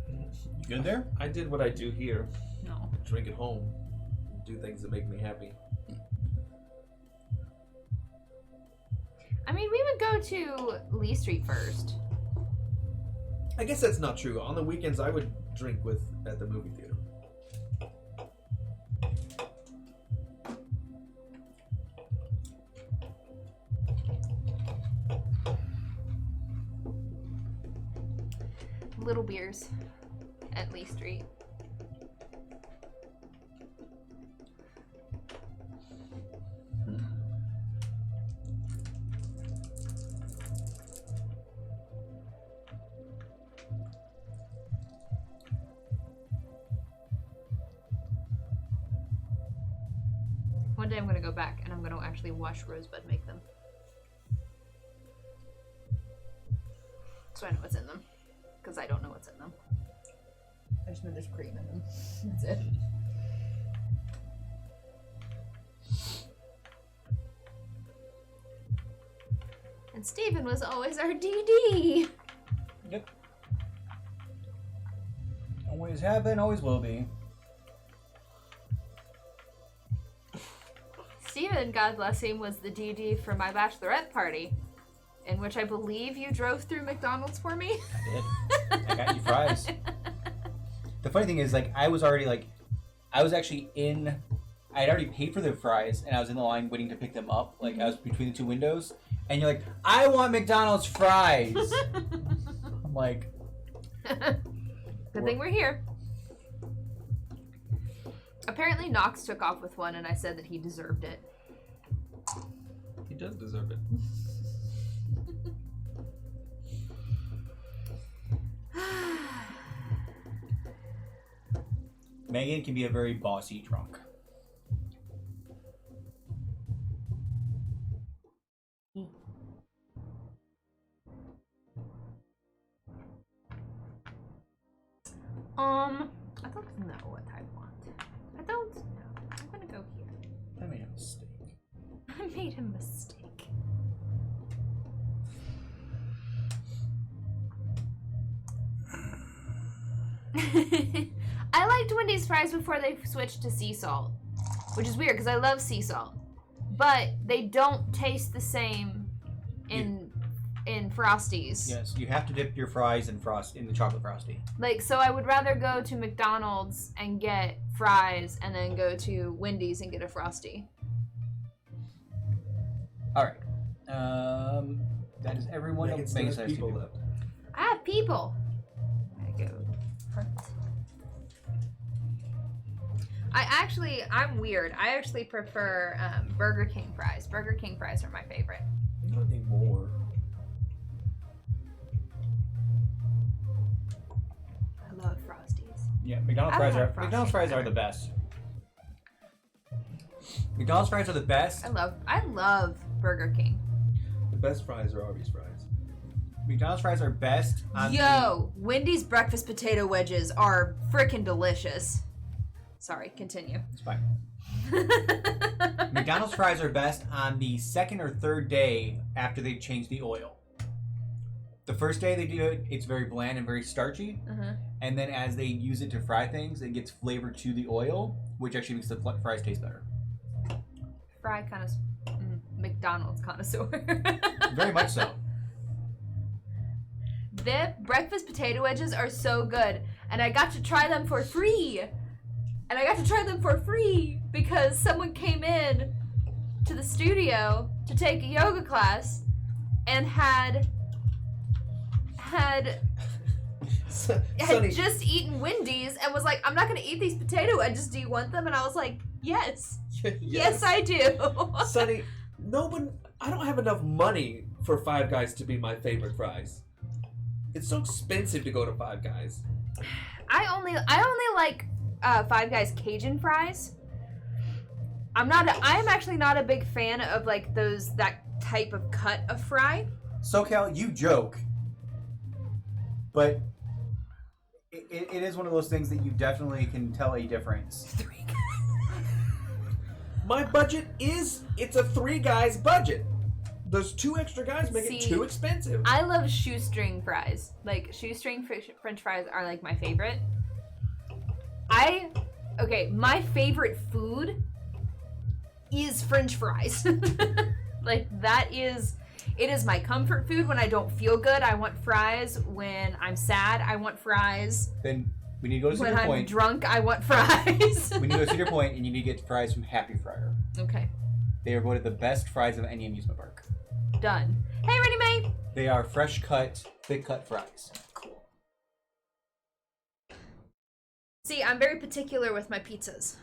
[SPEAKER 1] You good there?
[SPEAKER 3] I did what I do here.
[SPEAKER 2] No.
[SPEAKER 3] Drink at home. Do things that make me happy.
[SPEAKER 2] I mean, we would go to Lee Street first.
[SPEAKER 3] I guess that's not true. On the weekends, I would drink at the movie theater.
[SPEAKER 2] Little beers at Lee Street. One day I'm gonna go back and I'm gonna actually watch Rosebud make them. So I know what's in them. Because I don't know what's in them. I just know there's cream in them. That's it. And Steven was always our DD.
[SPEAKER 1] Yep. Always have been, always will be.
[SPEAKER 2] Steven, God bless him, was the DD for my bachelorette party, in which I believe you drove through McDonald's for me.
[SPEAKER 1] I did. I got you fries. The funny thing is, like, I was actually I'd already paid for the fries, and I was in the line waiting to pick them up. Like, I was between the two windows, and you're like, I want McDonald's fries. I'm like...
[SPEAKER 2] Good thing we're here. Apparently Knox took off with one, and I said that he deserved it.
[SPEAKER 3] He does deserve it.
[SPEAKER 1] Megan can be a very bossy drunk.
[SPEAKER 2] I don't know what I want. I don't know. I'm gonna go here.
[SPEAKER 1] I made a mistake.
[SPEAKER 2] I made a mistake. I liked Wendy's fries before they switched to sea salt, which is weird because I love sea salt, but they don't taste the same in Frosties.
[SPEAKER 1] Yes, you have to dip your fries in the chocolate Frosty.
[SPEAKER 2] Like, so I would rather go to McDonald's and get fries and then go to Wendy's and get a Frosty.
[SPEAKER 1] All right. That is everyone.
[SPEAKER 3] Megan still has people left.
[SPEAKER 2] I have people. I go front. I'm weird. I actually prefer Burger King fries. Burger King fries are my favorite.
[SPEAKER 3] Not anymore.
[SPEAKER 2] I love Frosties.
[SPEAKER 1] Yeah, McDonald's fries are the best. McDonald's fries are the best.
[SPEAKER 2] I love Burger King.
[SPEAKER 3] The best fries are Arby's fries.
[SPEAKER 1] McDonald's fries are best.
[SPEAKER 2] Wendy's breakfast potato wedges are freaking delicious. Sorry, continue.
[SPEAKER 1] It's fine. McDonald's fries are best on the second or third day after they change the oil. The first day they do it, it's very bland and very starchy.
[SPEAKER 2] Uh-huh.
[SPEAKER 1] And then as they use it to fry things, it gets flavor to the oil, which actually makes the fries taste better.
[SPEAKER 2] Fry kind of McDonald's connoisseur.
[SPEAKER 1] Very much so.
[SPEAKER 2] The breakfast potato wedges are so good, and I got to try them for free. Because someone came in to the studio to take a yoga class and had had just eaten Wendy's and was like, I'm not gonna eat these potato wedges. Do you want them? And I was like, yes. Yes, I do.
[SPEAKER 3] Sonny, I don't have enough money for Five Guys to be my favorite fries. It's so expensive to go to Five Guys.
[SPEAKER 2] I only like Five Guys Cajun fries. I am actually not a big fan of like that type of cut of fry.
[SPEAKER 1] SoCal, you joke, but it is one of those things that you definitely can tell a difference.
[SPEAKER 3] My budget it's a 3 guys budget. Those 2 extra guys make it too expensive.
[SPEAKER 2] I love shoestring fries. Like, shoestring French fries are like my favorite. My favorite food is French fries. Like, it is my comfort food when I don't feel good. I want fries. When I'm sad, I want fries.
[SPEAKER 1] Then we need to go to Cedar
[SPEAKER 2] Point. When I'm drunk, I want fries.
[SPEAKER 1] We need to go to Cedar Point, and you need to get fries from Happy Fryer.
[SPEAKER 2] Okay.
[SPEAKER 1] They are voted the best fries of any amusement park.
[SPEAKER 2] Done. Hey, Ready May!
[SPEAKER 1] They are fresh cut, thick cut fries.
[SPEAKER 2] Cool. See, I'm very particular with my pizzas.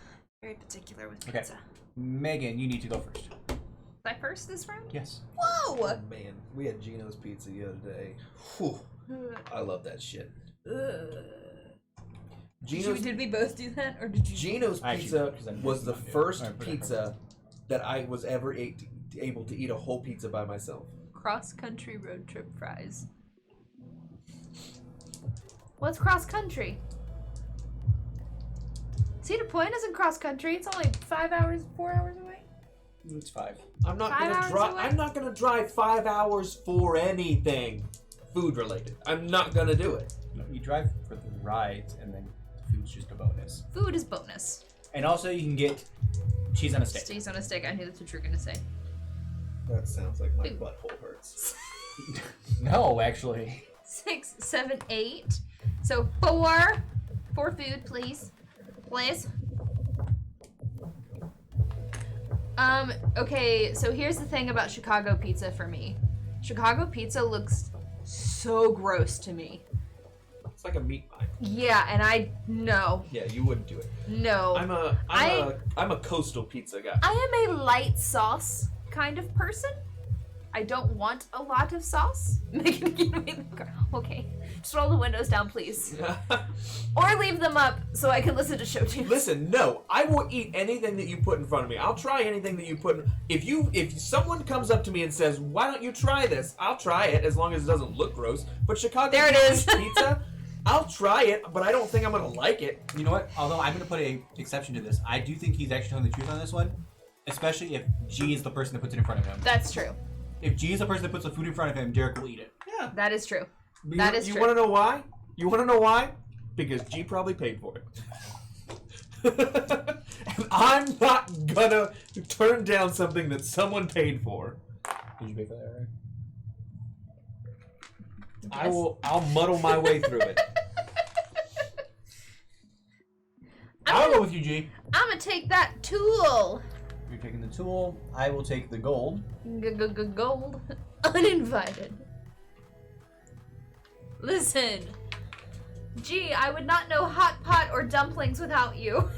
[SPEAKER 2] Very particular with pizza.
[SPEAKER 1] Okay. Megan, you need to go first.
[SPEAKER 2] Was I first this round?
[SPEAKER 1] Yes.
[SPEAKER 2] Whoa!
[SPEAKER 3] Oh, man, we had Gino's pizza the other day. Whew. I love that shit.
[SPEAKER 2] Did we both do that, or did you?
[SPEAKER 3] Gino's pizza was the first pizza that I was ever able to eat a whole pizza by myself.
[SPEAKER 2] Cross-country road trip fries. What's cross-country? Cedar Point isn't cross-country. It's only 4 hours away.
[SPEAKER 1] It's 5.
[SPEAKER 3] I'm not gonna drive 5 hours for anything food related. I'm not gonna do it.
[SPEAKER 1] No, you drive for the rides, and then food's just a bonus.
[SPEAKER 2] Food is bonus.
[SPEAKER 1] And also, you can get cheese on a stick.
[SPEAKER 2] Cheese on a stick. I knew that's what you were gonna say.
[SPEAKER 3] That sounds like my butthole hurts.
[SPEAKER 1] No, actually.
[SPEAKER 2] 6, 7, 8. So 4 food, please. Please. Okay, so here's the thing about Chicago pizza for me. Chicago pizza looks so gross to me.
[SPEAKER 3] It's like a meat pie.
[SPEAKER 2] Yeah, no.
[SPEAKER 3] Yeah, you wouldn't do it.
[SPEAKER 2] No.
[SPEAKER 3] I'm a coastal pizza guy.
[SPEAKER 2] I am a light sauce kind of person. I don't want a lot of sauce. Okay. Just roll the windows down, please. Or leave them up so I can listen to show tunes.
[SPEAKER 3] Listen, no. I will eat anything that you put in front of me. I'll try anything that you put in. If someone comes up to me and says, why don't you try this? I'll try it as long as it doesn't look gross. But Chicago pizza, I'll try it, but I don't think I'm going to like it.
[SPEAKER 1] You know what? Although I'm going to put an exception to this. I do think he's actually telling the truth on this one. Especially if G is the person that puts it in front of him.
[SPEAKER 2] That's true.
[SPEAKER 1] If G is the person that puts the food in front of him, Derek will eat it.
[SPEAKER 3] Yeah.
[SPEAKER 2] That is true.
[SPEAKER 3] You
[SPEAKER 2] true.
[SPEAKER 3] want to know why? You want to know why? Because G probably paid for it. And I'm not gonna turn down something that someone paid for.
[SPEAKER 1] Did you pay for that, right?
[SPEAKER 2] Yes.
[SPEAKER 3] I'll muddle my way through it.
[SPEAKER 1] I'll go with you, G.
[SPEAKER 2] I'm gonna take that tool.
[SPEAKER 1] You're taking the tool. I will take the gold.
[SPEAKER 2] Gold. Uninvited. Listen. Gee, I would not know hot pot or dumplings without you.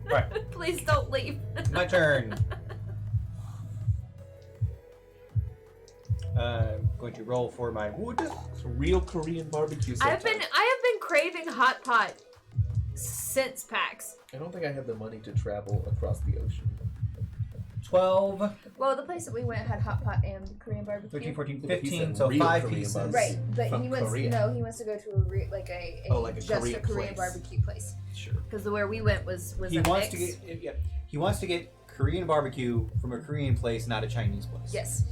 [SPEAKER 1] Right.
[SPEAKER 2] Please don't leave.
[SPEAKER 1] My turn. Going to roll for my wood.
[SPEAKER 3] It's real Korean barbecue.
[SPEAKER 2] I have been craving hot pot since PAX.
[SPEAKER 3] I don't think I have the money to travel across the ocean.
[SPEAKER 1] 12,
[SPEAKER 2] Well, the place that we went had hot pot and Korean barbecue.
[SPEAKER 1] 13, 14,
[SPEAKER 3] But he
[SPEAKER 1] 15,
[SPEAKER 3] said
[SPEAKER 1] so
[SPEAKER 3] real
[SPEAKER 1] 5
[SPEAKER 3] Korean
[SPEAKER 1] pieces.
[SPEAKER 3] barbecue.
[SPEAKER 2] Right, but
[SPEAKER 3] From
[SPEAKER 2] he wants
[SPEAKER 3] Korea.
[SPEAKER 2] he wants to go to a
[SPEAKER 3] Korean
[SPEAKER 2] Korean
[SPEAKER 3] place.
[SPEAKER 2] barbecue place.
[SPEAKER 3] Sure.
[SPEAKER 2] Because where we went was
[SPEAKER 1] He
[SPEAKER 2] a
[SPEAKER 1] wants
[SPEAKER 2] mix.
[SPEAKER 1] to get he wants to get Korean barbecue from a Korean place, not a Chinese place.
[SPEAKER 2] Yes.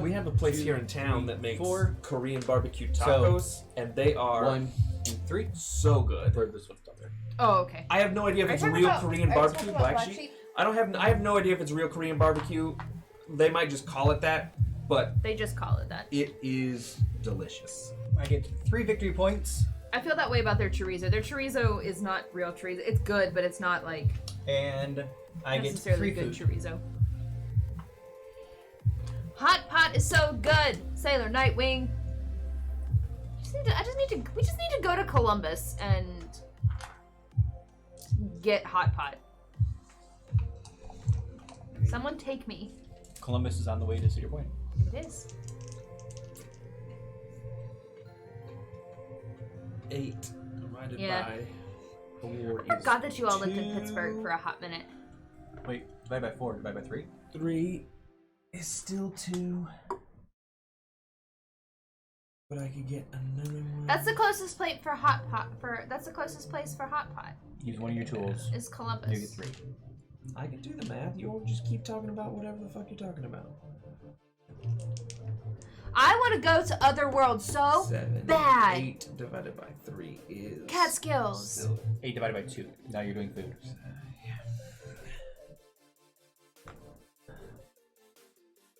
[SPEAKER 3] We have a place
[SPEAKER 1] 2,
[SPEAKER 3] here in town
[SPEAKER 1] 3,
[SPEAKER 3] that makes
[SPEAKER 1] 4.
[SPEAKER 3] Korean barbecue tacos, and they are
[SPEAKER 1] 1 and 3.
[SPEAKER 3] so good.
[SPEAKER 1] For this one's up there.
[SPEAKER 2] Oh, okay.
[SPEAKER 3] I have no idea if it's real Korean barbecue, Black Sheep. I have no idea if it's real Korean barbecue. They might just call it that, but
[SPEAKER 2] They just call it that.
[SPEAKER 3] it is delicious.
[SPEAKER 1] I get 3 victory points,
[SPEAKER 2] I feel that way about their chorizo. Their chorizo is not real chorizo. It's good, but it's not like
[SPEAKER 1] and I get
[SPEAKER 2] necessarily
[SPEAKER 1] 3
[SPEAKER 2] good
[SPEAKER 1] food.
[SPEAKER 2] chorizo. Hot pot is so good. Sailor Nightwing. We just need to go to Columbus and get hot pot. Someone take me.
[SPEAKER 1] Columbus is on the way to Cedar Point.
[SPEAKER 2] It is.
[SPEAKER 3] 8 divided
[SPEAKER 2] Yeah.
[SPEAKER 3] by 4
[SPEAKER 2] I forgot that you all lived in Pittsburgh for a hot minute.
[SPEAKER 1] Wait, divide by 4, divide by 3?
[SPEAKER 3] 3 is still 2. But I could get another one.
[SPEAKER 2] That's the closest plate for hot pot. That's the closest place for hot pot.
[SPEAKER 1] Use one of your tools.
[SPEAKER 2] Is Columbus.
[SPEAKER 1] You get 3.
[SPEAKER 3] I can do the math. You all just keep talking about whatever the fuck you're talking about.
[SPEAKER 2] I want to go to other worlds so
[SPEAKER 3] 7,
[SPEAKER 2] bad.
[SPEAKER 3] 8 divided by 3 is...
[SPEAKER 2] Catskills.
[SPEAKER 3] Still
[SPEAKER 1] 8 divided by 2. Now you're doing food.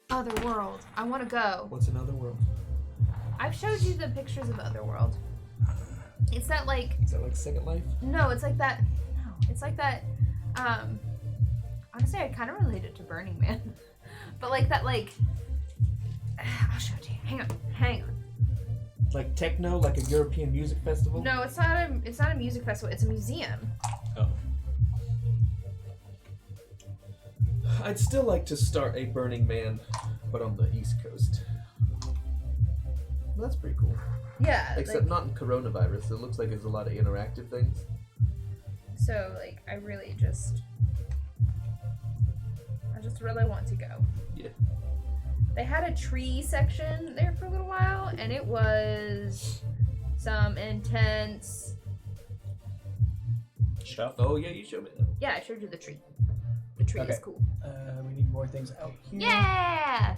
[SPEAKER 2] Other world. I want to go.
[SPEAKER 3] What's another world?
[SPEAKER 2] I've showed you the pictures of Otherworld. It's that like
[SPEAKER 3] Is that like Second Life?
[SPEAKER 2] no, it's like that. No, it's like that. Honestly, I kind of relate it to Burning Man, but like that. Like I'll show it to you. Hang on.
[SPEAKER 3] Like techno, like a European music festival?
[SPEAKER 2] No, it's not a. It's not a music festival. It's a museum.
[SPEAKER 1] Oh.
[SPEAKER 3] I'd still like to start a Burning Man, but on the East Coast. Well, that's pretty cool.
[SPEAKER 2] Yeah.
[SPEAKER 3] Except not in coronavirus. It looks like there's a lot of interactive things.
[SPEAKER 2] So like, I just really want to go.
[SPEAKER 3] Yeah.
[SPEAKER 2] They had a tree section there for a little while, and it was some intense.
[SPEAKER 1] Stuff.
[SPEAKER 3] Oh yeah, you showed me that.
[SPEAKER 2] Yeah, I showed you the tree. The tree is
[SPEAKER 1] Okay.
[SPEAKER 2] cool.
[SPEAKER 1] We need more things out here.
[SPEAKER 2] Yeah.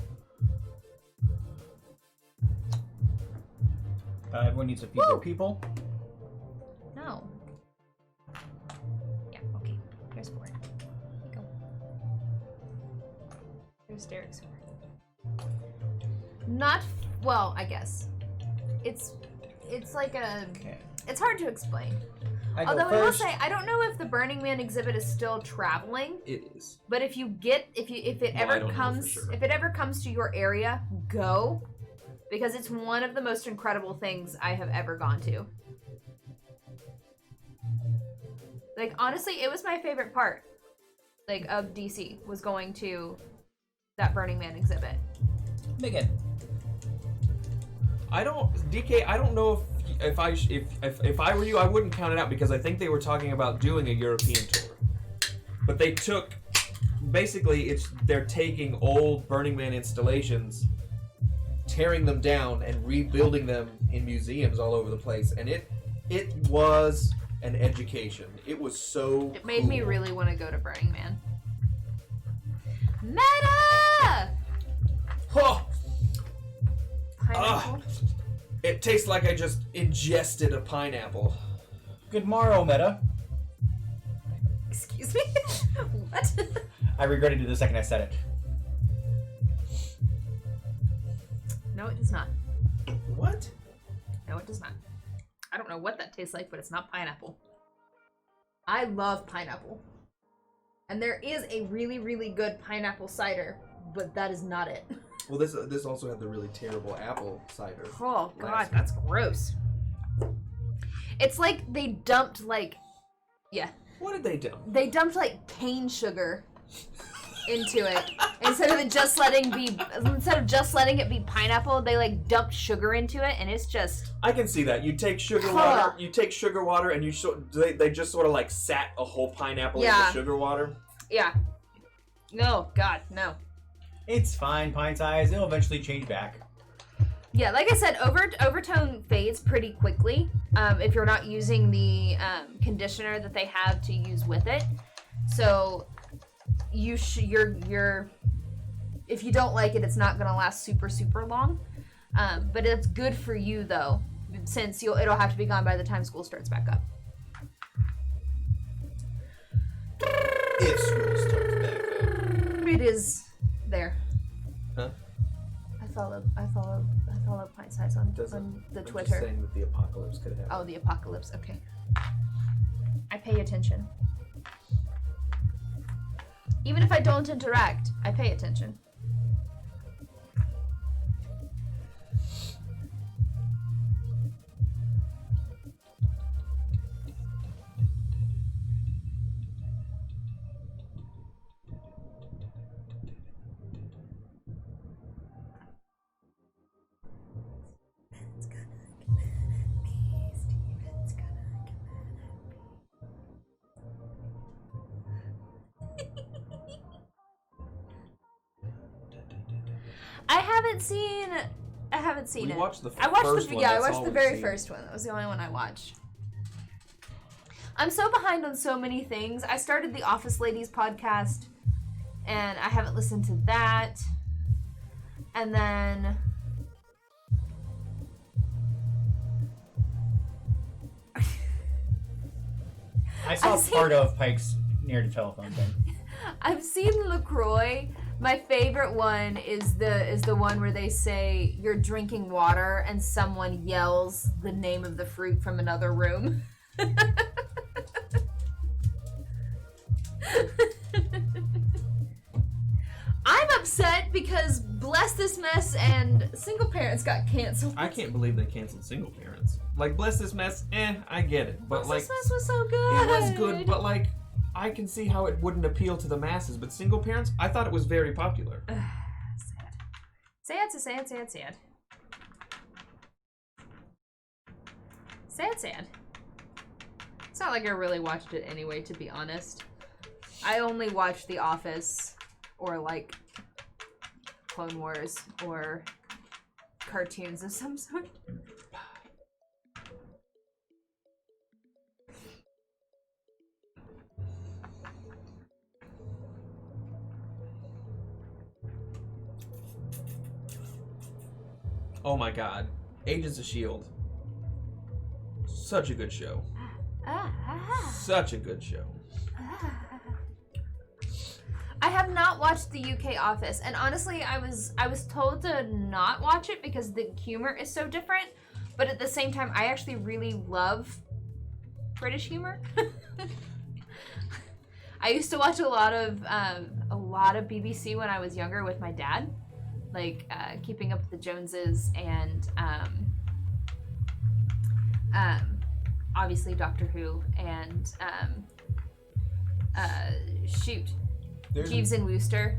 [SPEAKER 1] Everyone needs to feed their people.
[SPEAKER 2] No. Yeah. Okay. Here's 4. Here you go. There's Derek's 4. Not well, I guess. It's like a.
[SPEAKER 1] Okay.
[SPEAKER 2] It's hard to explain.
[SPEAKER 1] I go
[SPEAKER 2] Although I will
[SPEAKER 1] first.
[SPEAKER 2] say, I don't know if the Burning Man exhibit is still traveling.
[SPEAKER 3] It is.
[SPEAKER 2] But if it
[SPEAKER 3] I
[SPEAKER 2] ever
[SPEAKER 3] don't know for
[SPEAKER 2] comes
[SPEAKER 3] sure.
[SPEAKER 2] if it ever comes to your area, go, because it's one of the most incredible things I have ever gone to. Like honestly, it was my favorite part, like of DC, was going to that Burning Man exhibit.
[SPEAKER 1] Megan.
[SPEAKER 3] I don't know if I were you, I wouldn't count it out because I think they were talking about doing a European tour. But they took basically they're taking old Burning Man installations, tearing them down and rebuilding them in museums all over the place, and it was an education. It was so
[SPEAKER 2] It made me
[SPEAKER 3] cool.
[SPEAKER 2] really want to go to Burning Man. Meta!
[SPEAKER 3] Oh,
[SPEAKER 2] Pineapple.
[SPEAKER 3] it tastes like I just ingested a pineapple.
[SPEAKER 1] Good morrow, Meta.
[SPEAKER 2] Excuse me? What?
[SPEAKER 1] I regretted it the second I said it.
[SPEAKER 2] No, it does not.
[SPEAKER 3] What?
[SPEAKER 2] No, it does not. I don't know what that tastes like, but it's not pineapple. I love pineapple. And there is a really, really good pineapple cider, but that is not it.
[SPEAKER 3] Well, this also had the really terrible apple cider.
[SPEAKER 2] Oh, God,
[SPEAKER 3] Last
[SPEAKER 2] that's gross. It's like they dumped, like... Yeah.
[SPEAKER 3] What did they do?
[SPEAKER 2] They dumped, like, cane sugar into it. Instead of just letting it be pineapple, they, like, dumped sugar into it, and it's just...
[SPEAKER 3] I can see that. You take sugar
[SPEAKER 2] Huh.
[SPEAKER 3] water, and they just sort of like sat a whole pineapple in
[SPEAKER 2] Yeah.
[SPEAKER 3] the sugar water.
[SPEAKER 2] Yeah. No, God, no.
[SPEAKER 1] It's fine, pint size. It'll eventually change back.
[SPEAKER 2] Yeah, like I said, overtone fades pretty quickly if you're not using the conditioner that they have to use with it. So you're if you don't like it, it's not gonna last super long. But it's good for you though, since it'll have to be gone by the time school starts back up.
[SPEAKER 3] If school starts back up.
[SPEAKER 2] It is there.
[SPEAKER 3] Huh?
[SPEAKER 2] I follow Pint Size on the
[SPEAKER 3] I'm
[SPEAKER 2] Twitter.
[SPEAKER 3] just saying that the apocalypse could happen.
[SPEAKER 2] Oh, the apocalypse. Okay. I pay attention. Even if I don't interact, I pay attention. I haven't seen
[SPEAKER 3] We
[SPEAKER 2] it.
[SPEAKER 3] watched the
[SPEAKER 2] I watched
[SPEAKER 3] first
[SPEAKER 2] the
[SPEAKER 3] one,
[SPEAKER 2] I
[SPEAKER 3] that's
[SPEAKER 2] watched
[SPEAKER 3] all
[SPEAKER 2] the
[SPEAKER 3] we've
[SPEAKER 2] very
[SPEAKER 3] seen.
[SPEAKER 2] first one. That was the only one I watched. I'm so behind on so many things. I started the Office Ladies podcast, and I haven't listened to that. And then
[SPEAKER 5] I saw
[SPEAKER 2] I've seen-
[SPEAKER 5] part of Pike's near the telephone thing.
[SPEAKER 2] I've seen LaCroix. My favorite one is the one where they say you're drinking water and someone yells the name of the fruit from another room. I'm upset because Bless This Mess and Single Parents got canceled.
[SPEAKER 3] I can't believe they canceled Single Parents. Like, Bless This Mess, I get it. But,
[SPEAKER 2] Bless
[SPEAKER 3] like,
[SPEAKER 2] This Mess was so good.
[SPEAKER 3] it was good, but, like, I can see how it wouldn't appeal to the masses. But Single Parents, I thought it was very popular.
[SPEAKER 2] Sad. Sad. It's not like I really watched it anyway, to be honest. I only watched The Office or like Clone Wars or cartoons of some sort.
[SPEAKER 3] Oh my god. Agents of S.H.I.E.L.D. Such a good show. Such a good show.
[SPEAKER 2] I have not watched the UK Office, and honestly, I was told to not watch it because the humor is so different. But at the same time, I actually really love British humor. I used to watch a lot of BBC when I was younger with my dad, like Keeping Up with the Joneses and obviously Doctor Who and Jeeves and Wooster.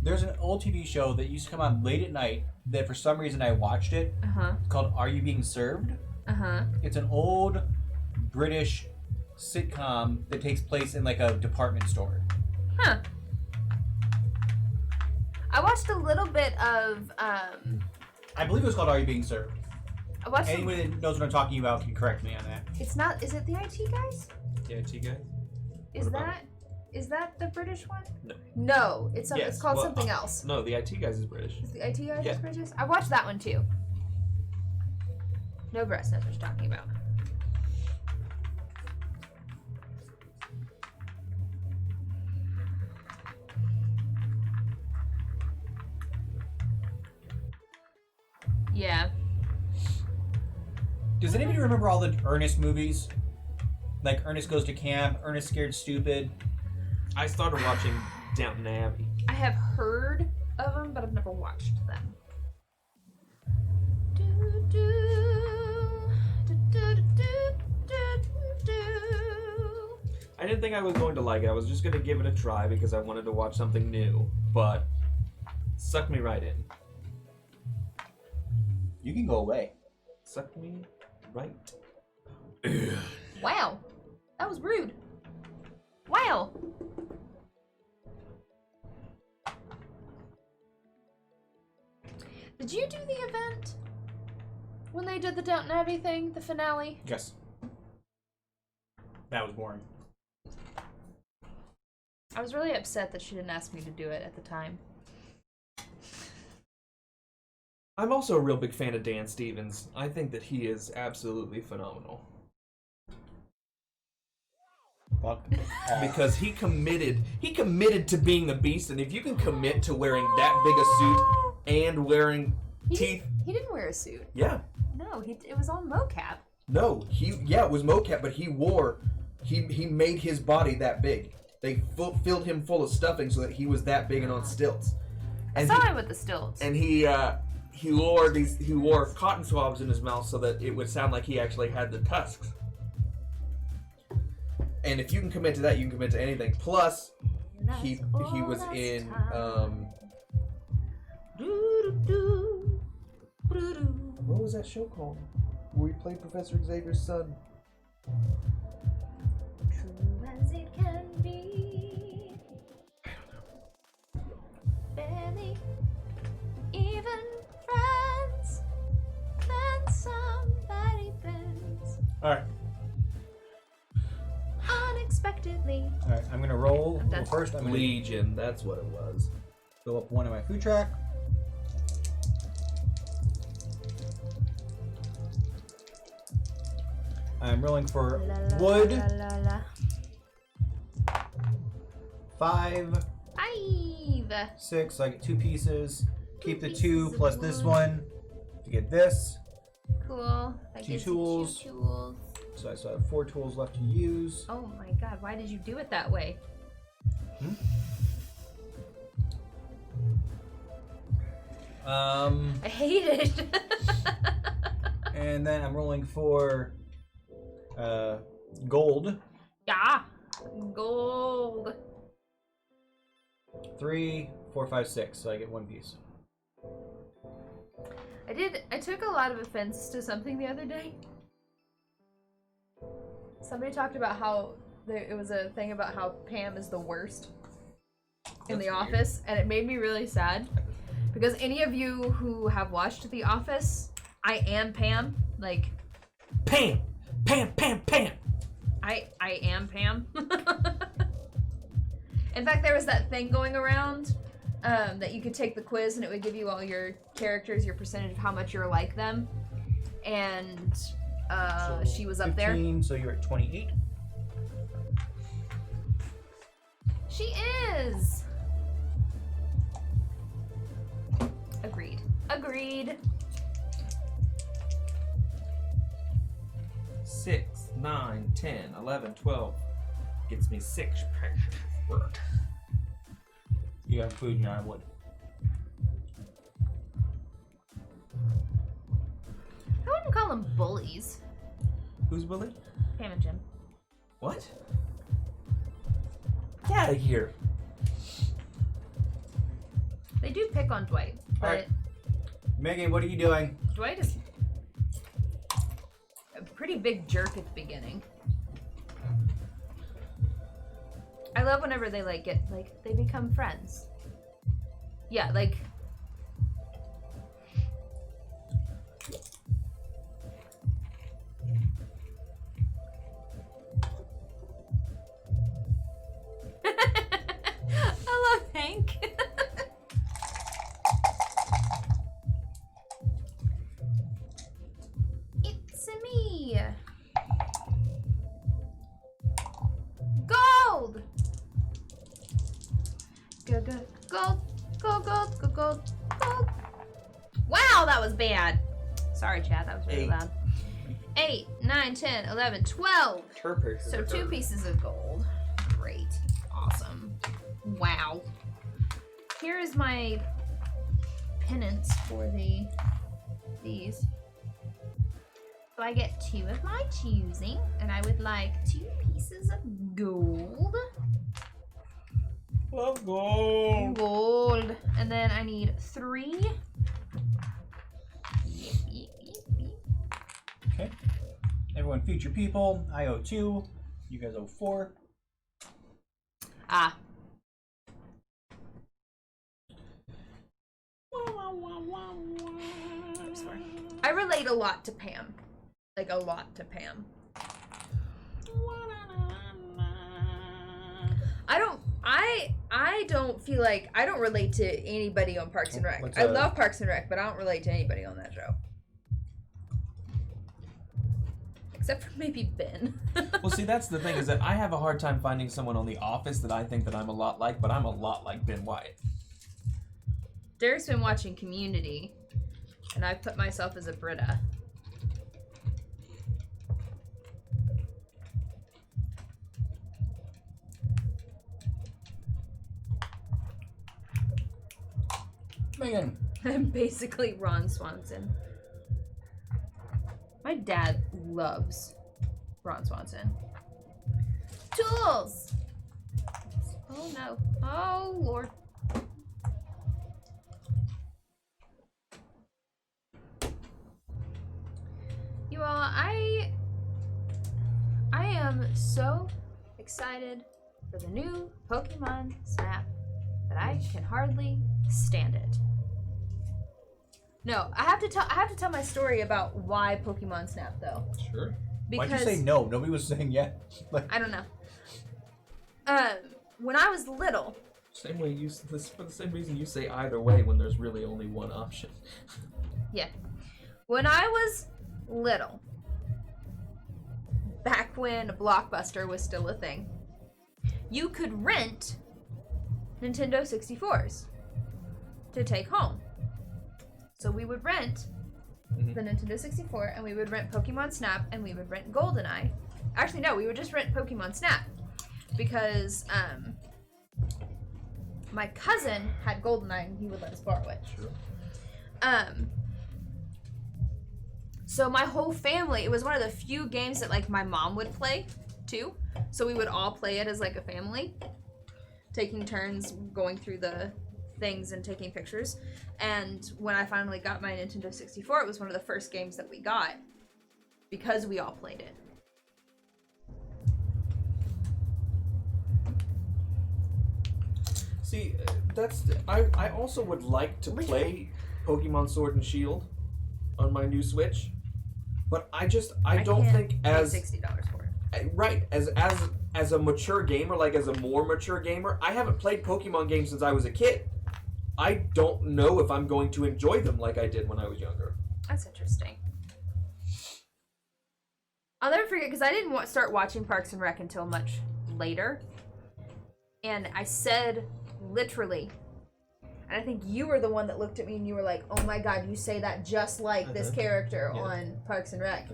[SPEAKER 1] There's an old TV show that used to come on late at night that for some reason I watched it. It's called Are You Being Served? It's an old British sitcom that takes place in like a department store.
[SPEAKER 2] Huh. I watched a little bit of
[SPEAKER 1] I believe it was called Are You Being Served?
[SPEAKER 2] I watched
[SPEAKER 1] Anyone that knows what I'm talking about can correct me on that.
[SPEAKER 2] It's not, is it the IT guys?
[SPEAKER 3] The IT guy?
[SPEAKER 2] Is that the British one?
[SPEAKER 3] No.
[SPEAKER 2] No, it's
[SPEAKER 3] Yes,
[SPEAKER 2] it's called
[SPEAKER 3] well,
[SPEAKER 2] something else.
[SPEAKER 3] No, the IT guys is British.
[SPEAKER 2] Is the IT guys
[SPEAKER 3] Yeah.
[SPEAKER 2] British? I watched that one too. No breast knows what you're talking about. Yeah.
[SPEAKER 1] Does anybody remember all the Ernest movies? Like Ernest Goes to Camp, Ernest Scared Stupid.
[SPEAKER 3] I started watching Downton Abbey.
[SPEAKER 2] I have heard of them, but I've never watched them.
[SPEAKER 3] I didn't think I was going to like it. I was just going to give it a try because I wanted to watch something new, but sucked me right in.
[SPEAKER 1] You can go away.
[SPEAKER 3] Sucked me right.
[SPEAKER 2] Wow. That was rude. Wow. Did you do the event? When they did the Downton Abbey thing? The finale?
[SPEAKER 1] Yes. That was boring.
[SPEAKER 2] I was really upset that she didn't ask me to do it at the time.
[SPEAKER 3] I'm also a real big fan of Dan Stevens. I think that he is absolutely phenomenal.
[SPEAKER 1] Fuck.
[SPEAKER 3] Because he committed to being the Beast, and if you can commit to wearing that big a suit and wearing teeth...
[SPEAKER 2] He didn't wear a suit.
[SPEAKER 3] Yeah.
[SPEAKER 2] No, it was all mocap.
[SPEAKER 3] No, it was mocap, but he made his body that big. They filled him full of stuffing so that he was that big and on stilts. And
[SPEAKER 2] I saw him with the stilts.
[SPEAKER 3] And he wore cotton swabs in his mouth so that it would sound like he actually had the tusks. And if you can commit to that, you can commit to anything. Plus, he was in what was that show called? Where he played Professor Xavier's son.
[SPEAKER 2] True as it can be.
[SPEAKER 3] I don't know.
[SPEAKER 2] Barely even
[SPEAKER 5] Alright.
[SPEAKER 2] Unexpectedly.
[SPEAKER 5] Alright, I'm gonna roll.
[SPEAKER 2] I'm done.
[SPEAKER 5] Well, first, I'm gonna
[SPEAKER 3] Legion, that's what it was.
[SPEAKER 5] go up one of my food track. I'm rolling for
[SPEAKER 2] La, la,
[SPEAKER 5] wood.
[SPEAKER 2] La, la, la.
[SPEAKER 5] 5,
[SPEAKER 2] 5.
[SPEAKER 5] 6, so I get 2 pieces. Keep the
[SPEAKER 2] pieces
[SPEAKER 5] 2
[SPEAKER 2] of
[SPEAKER 5] plus this
[SPEAKER 2] wood.
[SPEAKER 5] one to get this.
[SPEAKER 2] Cool. That
[SPEAKER 5] 2
[SPEAKER 2] gives you
[SPEAKER 5] tools.
[SPEAKER 2] 2 tools.
[SPEAKER 5] So I still have 4 tools left to use.
[SPEAKER 2] Oh my god, why did you do it that way? I hate it.
[SPEAKER 5] And then I'm rolling for gold.
[SPEAKER 2] Yeah. Gold.
[SPEAKER 5] 3, 4, 5, 6. So I get 1 piece.
[SPEAKER 2] I took a lot of offense to something the other day. Somebody talked about how it was a thing about how Pam is the worst in The Office, and it made me really sad. Because any of you who have watched The Office, I am Pam. Like,
[SPEAKER 3] Pam! Pam, Pam, Pam!
[SPEAKER 2] I am Pam. In fact, there was that thing going around that you could take the quiz and it would give you all your characters, your percentage of how much you're like them. And
[SPEAKER 5] So
[SPEAKER 2] she was up there.
[SPEAKER 5] 15, so you're at 28.
[SPEAKER 2] She is! Agreed. Agreed.
[SPEAKER 3] 6, 9, 10, 11, 12. Gets me 6 precious work.
[SPEAKER 5] You got food and I wood.
[SPEAKER 2] I wouldn't call them bullies.
[SPEAKER 3] Who's bully?
[SPEAKER 2] Pam and Jim.
[SPEAKER 3] What? Get out of here.
[SPEAKER 2] They do pick on Dwight, but
[SPEAKER 5] Alright. Megan, what are you doing?
[SPEAKER 2] Dwight is a pretty big jerk at the beginning. I love whenever they they become friends. Yeah, like I love Hank. It's me. Gold. Gold, gold, gold, gold, gold, gold, gold. Wow, that was bad. Sorry, Chad, that was really
[SPEAKER 3] 8.
[SPEAKER 2] loud. 8, 9, 10, 11, 12.
[SPEAKER 3] Turper.
[SPEAKER 2] So 2 pieces of gold. Great. Awesome. Wow. Here is my penance for these. So I get 2 of my choosing, and I would like 2 pieces of gold.
[SPEAKER 3] Love gold.
[SPEAKER 2] Gold. And then I need 3. Yep, yep, yep, yep.
[SPEAKER 5] Okay. Everyone feed your people. I owe 2. You guys owe 4.
[SPEAKER 2] Ah. I'm sorry. I relate a lot to Pam. Like, a lot to Pam. I don't feel like I don't relate to anybody on Parks and Rec.
[SPEAKER 5] What's
[SPEAKER 2] I
[SPEAKER 5] up?
[SPEAKER 2] love Parks and Rec, but I don't relate to anybody on that show. Except for maybe Ben.
[SPEAKER 3] Well, see, that's the thing, is that I have a hard time finding someone on The Office that I think that I'm a lot like, but I'm a lot like Ben Wyatt.
[SPEAKER 2] Derek's been watching Community, and I've put myself as a Britta.
[SPEAKER 5] Megan.
[SPEAKER 2] I'm basically Ron Swanson. My dad loves Ron Swanson. Tools! Oh no. Oh Lord. You all, I am so excited for the new Pokemon Snap that I can hardly stand it. No, I have to tell my story about why Pokemon Snap though.
[SPEAKER 3] Sure.
[SPEAKER 2] Because
[SPEAKER 5] Why'd you say no? Nobody was saying yeah. Like,
[SPEAKER 2] I don't know. When I was little,
[SPEAKER 3] Same way you for the same reason you say either way when there's really only one option.
[SPEAKER 2] yeah. When I was little, back when Blockbuster was still a thing, you could rent Nintendo 64s to take home. So we would rent the Nintendo 64, and we would rent Pokemon Snap, and we would rent GoldenEye. Actually, no, we would just rent Pokemon Snap because my cousin had GoldenEye, and he would let us borrow it.
[SPEAKER 3] Sure.
[SPEAKER 2] So my whole family, it was one of the few games that like my mom would play too. So we would all play it as like a family, taking turns going through the things and taking pictures. And when I finally got my Nintendo 64, it was one of the first games that we got because we all played it.
[SPEAKER 3] See, I also would like to play Pokemon Sword and Shield on my new Switch, but I don't
[SPEAKER 2] can't
[SPEAKER 3] think
[SPEAKER 2] pay
[SPEAKER 3] as
[SPEAKER 2] $60 for it.
[SPEAKER 3] right as a mature gamer, like as a more mature gamer, I haven't played Pokemon games since I was a kid. I don't know if I'm going to enjoy them like I did when I was younger.
[SPEAKER 2] That's interesting. I'll never forget because I didn't start watching Parks and Rec until much later, and I said literally. And I think you were the one that looked at me and you were like, oh my god, you say that just like this character on Parks and Rec.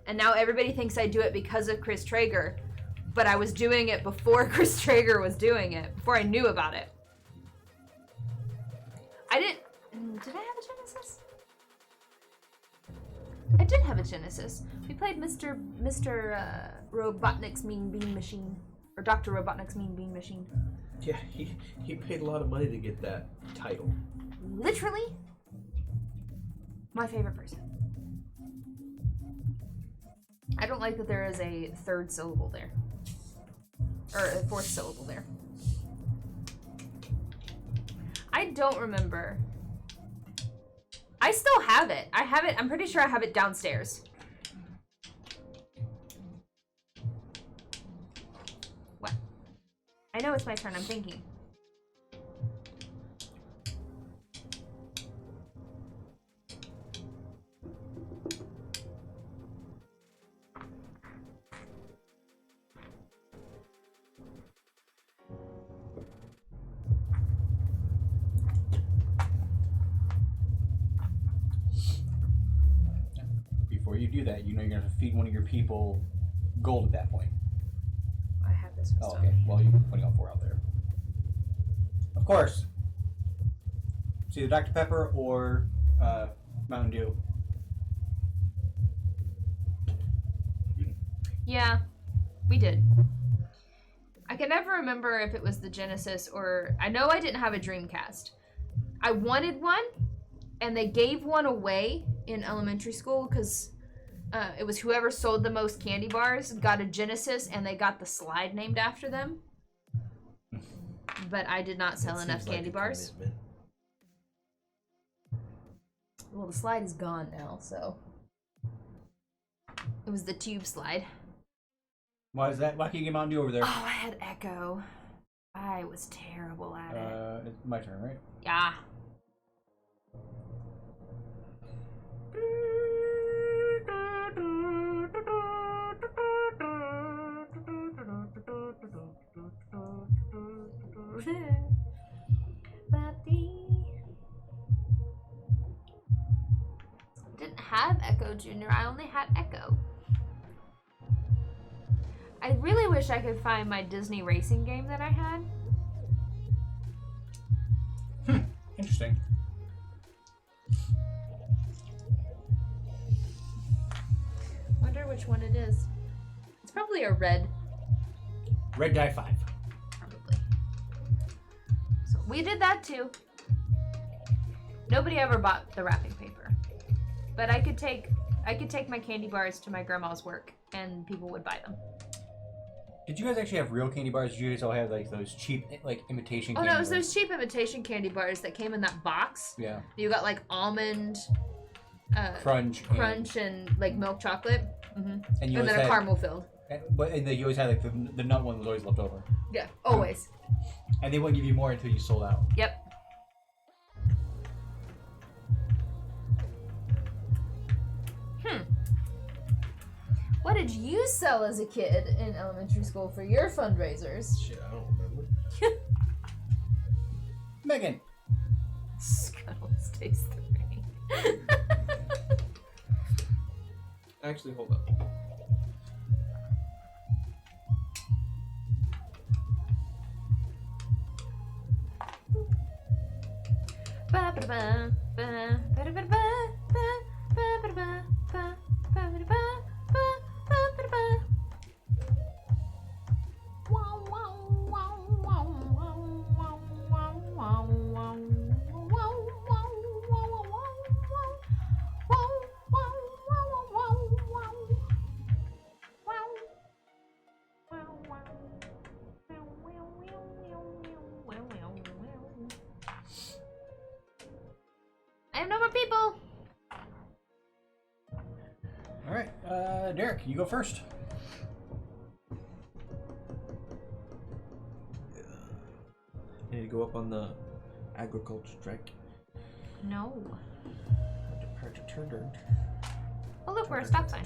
[SPEAKER 2] And now everybody thinks I do it because of Chris Traeger, but I was doing it before Chris Traeger was doing it, before I knew about it. Did I have a Genesis? I did have a Genesis. We played Mr. Robotnik's Mean Bean Machine, or Dr. Robotnik's Mean Bean Machine.
[SPEAKER 3] Yeah, he paid a lot of money to get that title.
[SPEAKER 2] Literally, my favorite person. I don't like that there is a third syllable there. Or a fourth syllable there. I don't remember. I still have it. I have it. I'm pretty sure I have it downstairs. What? I know it's my turn. I'm thinking.
[SPEAKER 5] before you do that, you know you're gonna have to feed one of your people gold at that point.
[SPEAKER 2] I have this.
[SPEAKER 5] Oh, okay. Well, you're putting all 4 out there. Of course. It's either Dr. Pepper or Mountain Dew.
[SPEAKER 2] Yeah, we did. I can never remember if it was the Genesis or... I know I didn't have a Dreamcast. I wanted one, and they gave one away in elementary school because it was whoever sold the most candy bars got a Genesis, and they got the slide named after them. But I did not sell enough candy bars.
[SPEAKER 3] Commitment.
[SPEAKER 2] Well, the slide is gone now, so... It was the tube slide.
[SPEAKER 5] Why is that? Why can't you get Mountain Dew over there?
[SPEAKER 2] Oh, I had Echo. I was terrible at it.
[SPEAKER 5] It's my turn, right?
[SPEAKER 2] Yeah. Didn't have Echo Jr. I only had Echo. I really wish I could find my Disney racing game that I had.
[SPEAKER 5] Interesting.
[SPEAKER 2] Wonder which one it is. It's probably a red.
[SPEAKER 5] Red Guy 5.
[SPEAKER 2] Probably. So we did that too. Nobody ever bought the wrapping paper. But I could take my candy bars to my grandma's work and people would buy them.
[SPEAKER 5] Did you guys actually have real candy bars? Did you guys all have like those cheap, like imitation?
[SPEAKER 2] Oh
[SPEAKER 5] candy
[SPEAKER 2] no, it was
[SPEAKER 5] bars?
[SPEAKER 2] those cheap imitation candy bars that came in that box.
[SPEAKER 5] Yeah.
[SPEAKER 2] You got like almond,
[SPEAKER 5] Crunch
[SPEAKER 2] and like milk chocolate.
[SPEAKER 5] And you
[SPEAKER 2] And
[SPEAKER 5] always
[SPEAKER 2] then a
[SPEAKER 5] had,
[SPEAKER 2] caramel filled.
[SPEAKER 5] and then you always had like the nut one was always left over,
[SPEAKER 2] Yeah, always.
[SPEAKER 5] and they wouldn't give you more until you sold out.
[SPEAKER 2] Yep. What did you sell as a kid in elementary school for your fundraisers?
[SPEAKER 3] Shit, I don't remember.
[SPEAKER 5] Megan,
[SPEAKER 2] Scuttles taste the rain.
[SPEAKER 3] Actually, hold up.
[SPEAKER 2] I have no more people.
[SPEAKER 5] all right, Derek, you go first.
[SPEAKER 3] I need to go up on the agriculture track.
[SPEAKER 2] No.
[SPEAKER 3] Turn.
[SPEAKER 2] Oh look, we're a stop sign.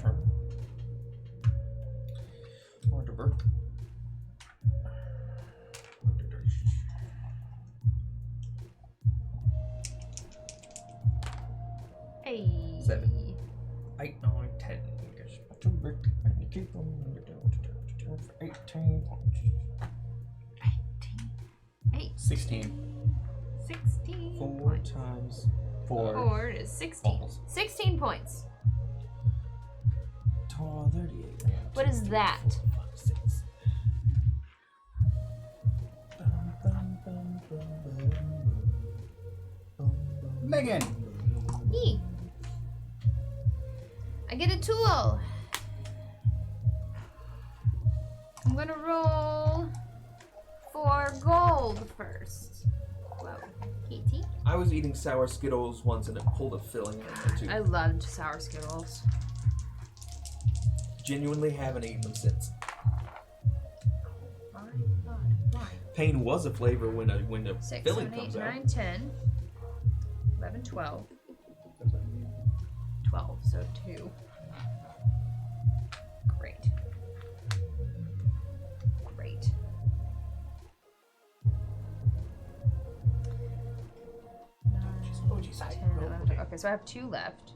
[SPEAKER 3] Or divert.
[SPEAKER 2] Hey.
[SPEAKER 3] 7, 8, 9, 10. Keep on for 18 points.
[SPEAKER 2] 8.
[SPEAKER 5] 16.
[SPEAKER 2] 16.
[SPEAKER 3] 4 times
[SPEAKER 5] 4.
[SPEAKER 2] 4 is 16.
[SPEAKER 3] Balls.
[SPEAKER 2] 16 points.
[SPEAKER 3] 38.
[SPEAKER 2] What is that?
[SPEAKER 3] 6.
[SPEAKER 5] Megan,
[SPEAKER 2] Yee. I get a tool. I'm gonna roll for gold first. Whoa, Katie.
[SPEAKER 3] I was eating sour Skittles once and it pulled a filling in there too.
[SPEAKER 2] I loved sour Skittles.
[SPEAKER 3] Genuinely haven't eaten them since.
[SPEAKER 2] My God, why?
[SPEAKER 3] Pain was a flavor when the
[SPEAKER 2] 6,
[SPEAKER 3] filling
[SPEAKER 2] 7, 8,
[SPEAKER 3] comes out.
[SPEAKER 2] 9, 10, 11, 12. 12, so 2. Great. Great.
[SPEAKER 5] Oh, geez,
[SPEAKER 2] 10,
[SPEAKER 5] oh,
[SPEAKER 2] 11,
[SPEAKER 5] okay.
[SPEAKER 2] okay, so I have 2 left.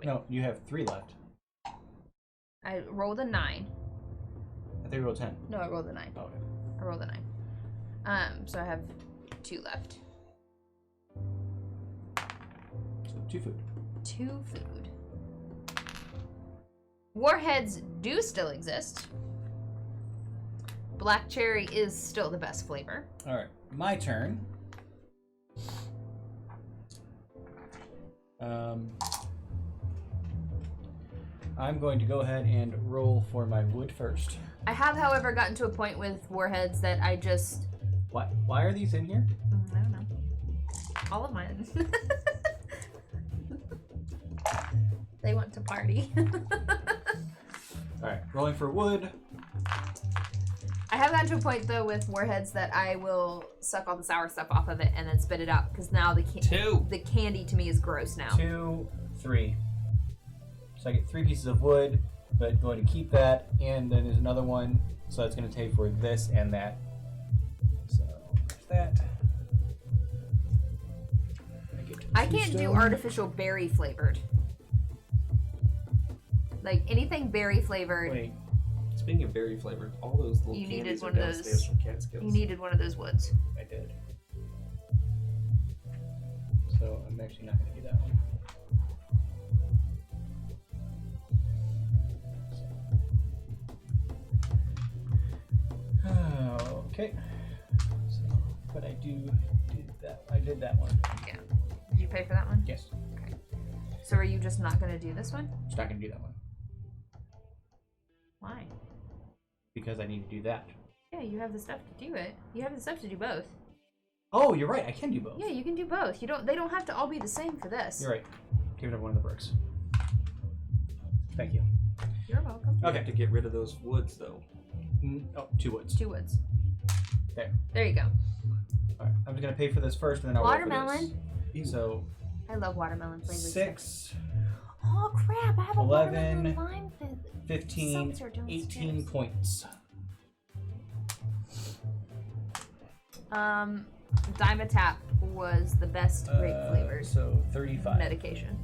[SPEAKER 5] No, you have 3 left.
[SPEAKER 2] I rolled a 9.
[SPEAKER 5] I think you rolled 10.
[SPEAKER 2] No, I rolled a 9.
[SPEAKER 5] Oh, okay.
[SPEAKER 2] I rolled a 9. So I have 2 left.
[SPEAKER 5] So 2 food.
[SPEAKER 2] 2 food. Warheads do still exist. Black cherry is still the best flavor.
[SPEAKER 5] All right, my turn. I'm going to go ahead and roll for my wood first.
[SPEAKER 2] I have, however, gotten to a point with warheads that I just...
[SPEAKER 5] Why are these in here?
[SPEAKER 2] I don't know. All of mine. They want to party.
[SPEAKER 5] All right, rolling for wood.
[SPEAKER 2] I have gotten to a point, though, with warheads that I will suck all the sour stuff off of it and then spit it out, because now the
[SPEAKER 3] 2.
[SPEAKER 2] the candy to me is gross now.
[SPEAKER 5] 2, 3. So I get 3 pieces of wood, but going to keep that, and then there's another one, so it's going to take for this and that. So there's that.
[SPEAKER 2] I can't do artificial berry flavored. Like anything berry flavored.
[SPEAKER 5] Wait,
[SPEAKER 3] Speaking of berry flavored, all those little
[SPEAKER 2] You needed
[SPEAKER 3] candies are
[SPEAKER 2] one of
[SPEAKER 3] downstairs
[SPEAKER 2] those.
[SPEAKER 3] from Catskills.
[SPEAKER 2] You needed one of those woods.
[SPEAKER 5] I did. So I'm actually not going to do that one. Okay. So, but I did that. I did that one.
[SPEAKER 2] Yeah. Did you pay for that one?
[SPEAKER 5] Yes.
[SPEAKER 2] Okay. So are you just not going to do this one?
[SPEAKER 5] Just not going to do that one
[SPEAKER 2] Why?
[SPEAKER 5] because I need to do that.
[SPEAKER 2] Yeah, you have the stuff to do it. You have the stuff to do both.
[SPEAKER 5] Oh, you're right. I can do both.
[SPEAKER 2] Yeah, you can do both. They don't have to all be the same for this.
[SPEAKER 5] You're right. Give it one of the bricks. Thank you.
[SPEAKER 2] You're welcome.
[SPEAKER 3] You have to get rid of those woods, though.
[SPEAKER 5] Oh, 2 woods.
[SPEAKER 2] 2 woods.
[SPEAKER 5] There.
[SPEAKER 2] There you go.
[SPEAKER 5] All right. I'm just gonna pay for this first, and then I'll roll for
[SPEAKER 2] Watermelon.
[SPEAKER 5] this. So
[SPEAKER 2] I love watermelon flavored stuff.
[SPEAKER 5] 6,
[SPEAKER 2] Oh crap! I have a
[SPEAKER 5] 11,
[SPEAKER 2] watermelon lime
[SPEAKER 5] 15,
[SPEAKER 2] seltzer downstairs.
[SPEAKER 5] 18 points.
[SPEAKER 2] Dimetap was the best grape flavored
[SPEAKER 5] So 35.
[SPEAKER 2] medication.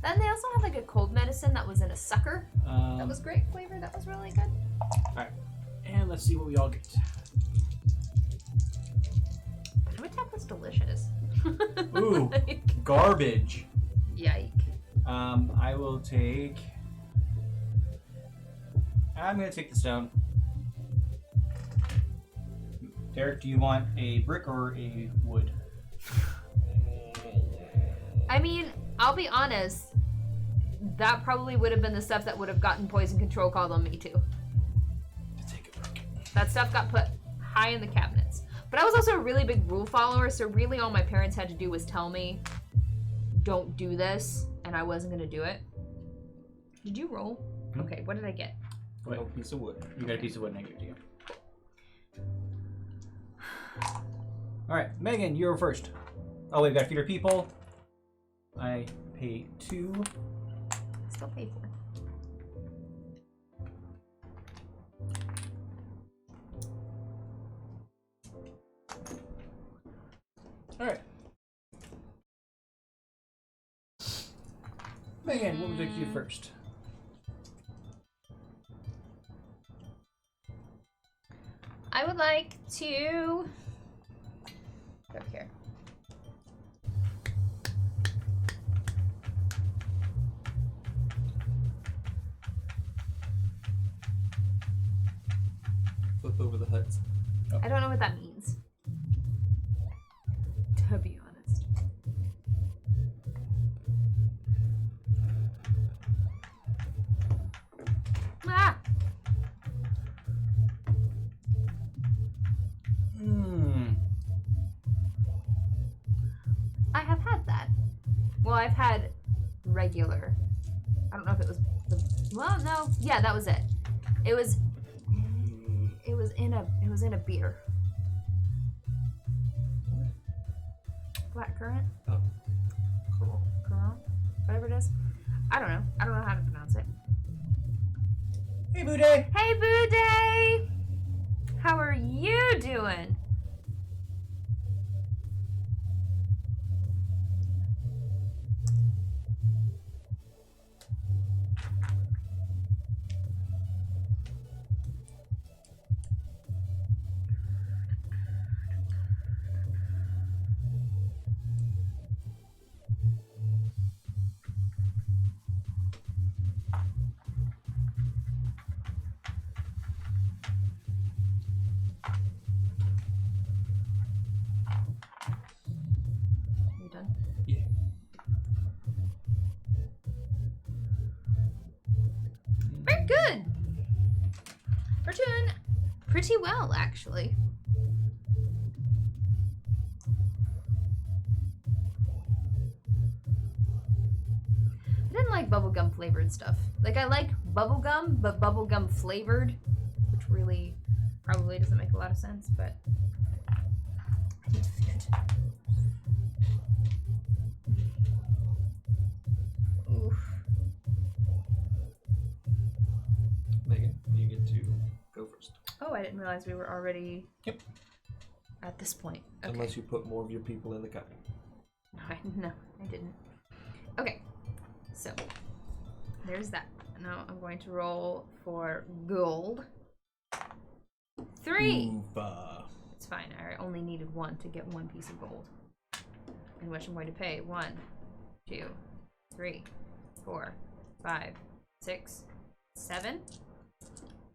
[SPEAKER 2] Then they also had like a cold medicine that was in a sucker. That was grape flavored. That was really good.
[SPEAKER 5] Alright. And let's see what we all get.
[SPEAKER 2] Dimetap was delicious.
[SPEAKER 5] Ooh,
[SPEAKER 2] Like,
[SPEAKER 5] garbage.
[SPEAKER 2] yike.
[SPEAKER 5] I will take... I'm gonna take the stone. Derek, do you want a brick or a wood?
[SPEAKER 2] I mean, I'll be honest. That probably would have been the stuff that would have gotten poison control called on me too.
[SPEAKER 5] Take a brick.
[SPEAKER 2] That stuff got put high in the cabinets. But I was also a really big rule follower, so really all my parents had to do was tell me, don't do this, and I wasn't gonna do it. Did you roll? Okay, what did I get?
[SPEAKER 5] Wait,
[SPEAKER 3] A piece of wood.
[SPEAKER 5] you got a piece of wood and I give it to you. Alright, Megan, you're first. Oh, we've got to feed our people. I pay 2.
[SPEAKER 2] Still pay for it.
[SPEAKER 5] Alright. Megan, what would you like to do first?
[SPEAKER 2] I would like to go over here.
[SPEAKER 3] Flip over the huts.
[SPEAKER 2] I don't know what that means. To be honest. Ah! I have had that. Well, I've had regular. I don't know if it was the. Well, no. Yeah, that was it. It was in a beer. Blackcurrant?
[SPEAKER 3] Oh. Cool.
[SPEAKER 2] Currant? Whatever it is. I don't know. I don't know how to pronounce it.
[SPEAKER 5] Hey, Boo Day!
[SPEAKER 2] Hey, Boo Day! How are you doing? You done?
[SPEAKER 3] Yeah.
[SPEAKER 2] Very good. We're doing pretty well, actually. I didn't like bubblegum flavored stuff. Like, I like bubblegum, but bubblegum flavored, which really probably doesn't make a lot of sense, but I didn't fit. Oof.
[SPEAKER 3] Megan, you get to go first.
[SPEAKER 2] Oh, I didn't realize we were already at this point. Okay.
[SPEAKER 3] Unless you put more of your people in the cup.
[SPEAKER 2] No, I didn't. Okay, so there's that. Now I'm going to roll for gold. 3!
[SPEAKER 3] Oompa.
[SPEAKER 2] It's fine. I only needed 1 to get 1 piece of gold. In which I'm going to pay 1, 2, 3, 4, 5, 6, 7.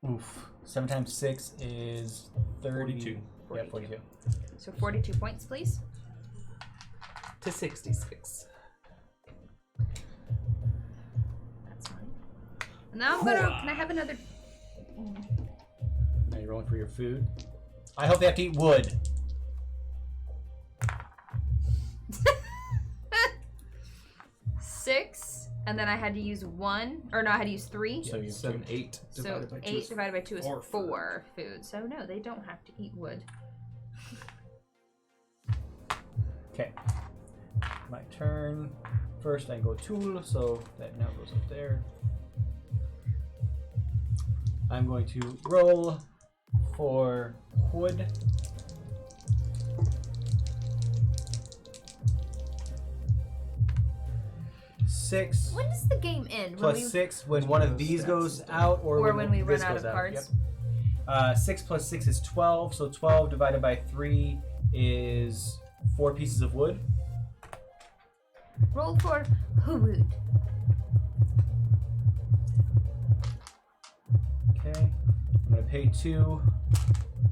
[SPEAKER 5] Oof. 7 times 6 is 30.
[SPEAKER 3] 42.
[SPEAKER 5] Yeah, 42.
[SPEAKER 2] So 42 points, please.
[SPEAKER 3] To 66.
[SPEAKER 2] That's fine. Now I'm gonna. Can I have another?
[SPEAKER 5] Now you're rolling for your food. I hope they have to eat wood.
[SPEAKER 2] 6, and then I had to use 1, or no, I had to use 3.
[SPEAKER 5] So you
[SPEAKER 3] 7, 8
[SPEAKER 2] So
[SPEAKER 3] divided by 2
[SPEAKER 2] 8
[SPEAKER 3] is
[SPEAKER 2] divided by 2 is
[SPEAKER 3] 4
[SPEAKER 2] 4 food. So no, they don't have to eat wood.
[SPEAKER 5] Okay. My turn. First, I go tool, so that now goes up there. I'm going to roll for wood. Six
[SPEAKER 2] When does the game end?
[SPEAKER 5] plus 6 when one of these goes out, or
[SPEAKER 2] when we run
[SPEAKER 5] this
[SPEAKER 2] out
[SPEAKER 5] goes
[SPEAKER 2] of cards?
[SPEAKER 5] Yep. 6 plus 6 is 12, so 12 divided by 3 is 4 pieces of wood.
[SPEAKER 2] Roll for wood.
[SPEAKER 5] Okay, I'm gonna pay 2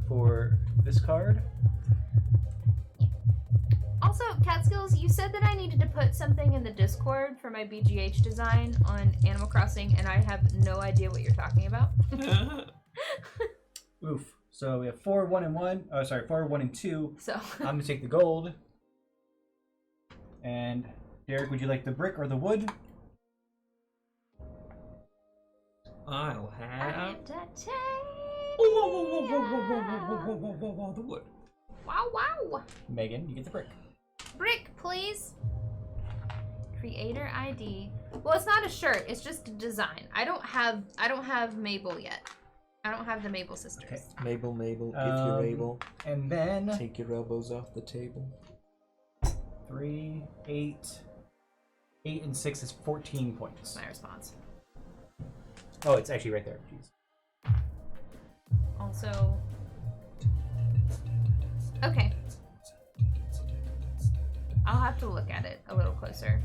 [SPEAKER 5] for this card.
[SPEAKER 2] Also, Catskills, you said that I needed to put something in the Discord for my BGH design on Animal Crossing, and I have no idea what you're talking about.
[SPEAKER 5] Oof. So we have 4, 1, and 1. Oh, sorry, 4, 1, and 2.
[SPEAKER 2] So
[SPEAKER 5] I'm gonna take the gold. And Derek, would you like the brick or the wood?
[SPEAKER 3] I'll have
[SPEAKER 2] entertain.
[SPEAKER 3] The wood.
[SPEAKER 2] Wow, wow.
[SPEAKER 5] Megan, you get the brick.
[SPEAKER 2] Brick, please. Creator ID. Well, it's not a shirt. It's just a design. I don't have Mabel yet. I don't have the Mabel sisters.
[SPEAKER 5] Okay.
[SPEAKER 3] Mabel, if you're able,
[SPEAKER 5] And then
[SPEAKER 3] take your elbows off the table.
[SPEAKER 5] 3, 8. 8 and 6 is 14 points.
[SPEAKER 2] That's my response.
[SPEAKER 5] Oh, it's actually right there. Jeez.
[SPEAKER 2] Also, okay. I'll have to look at it a little closer.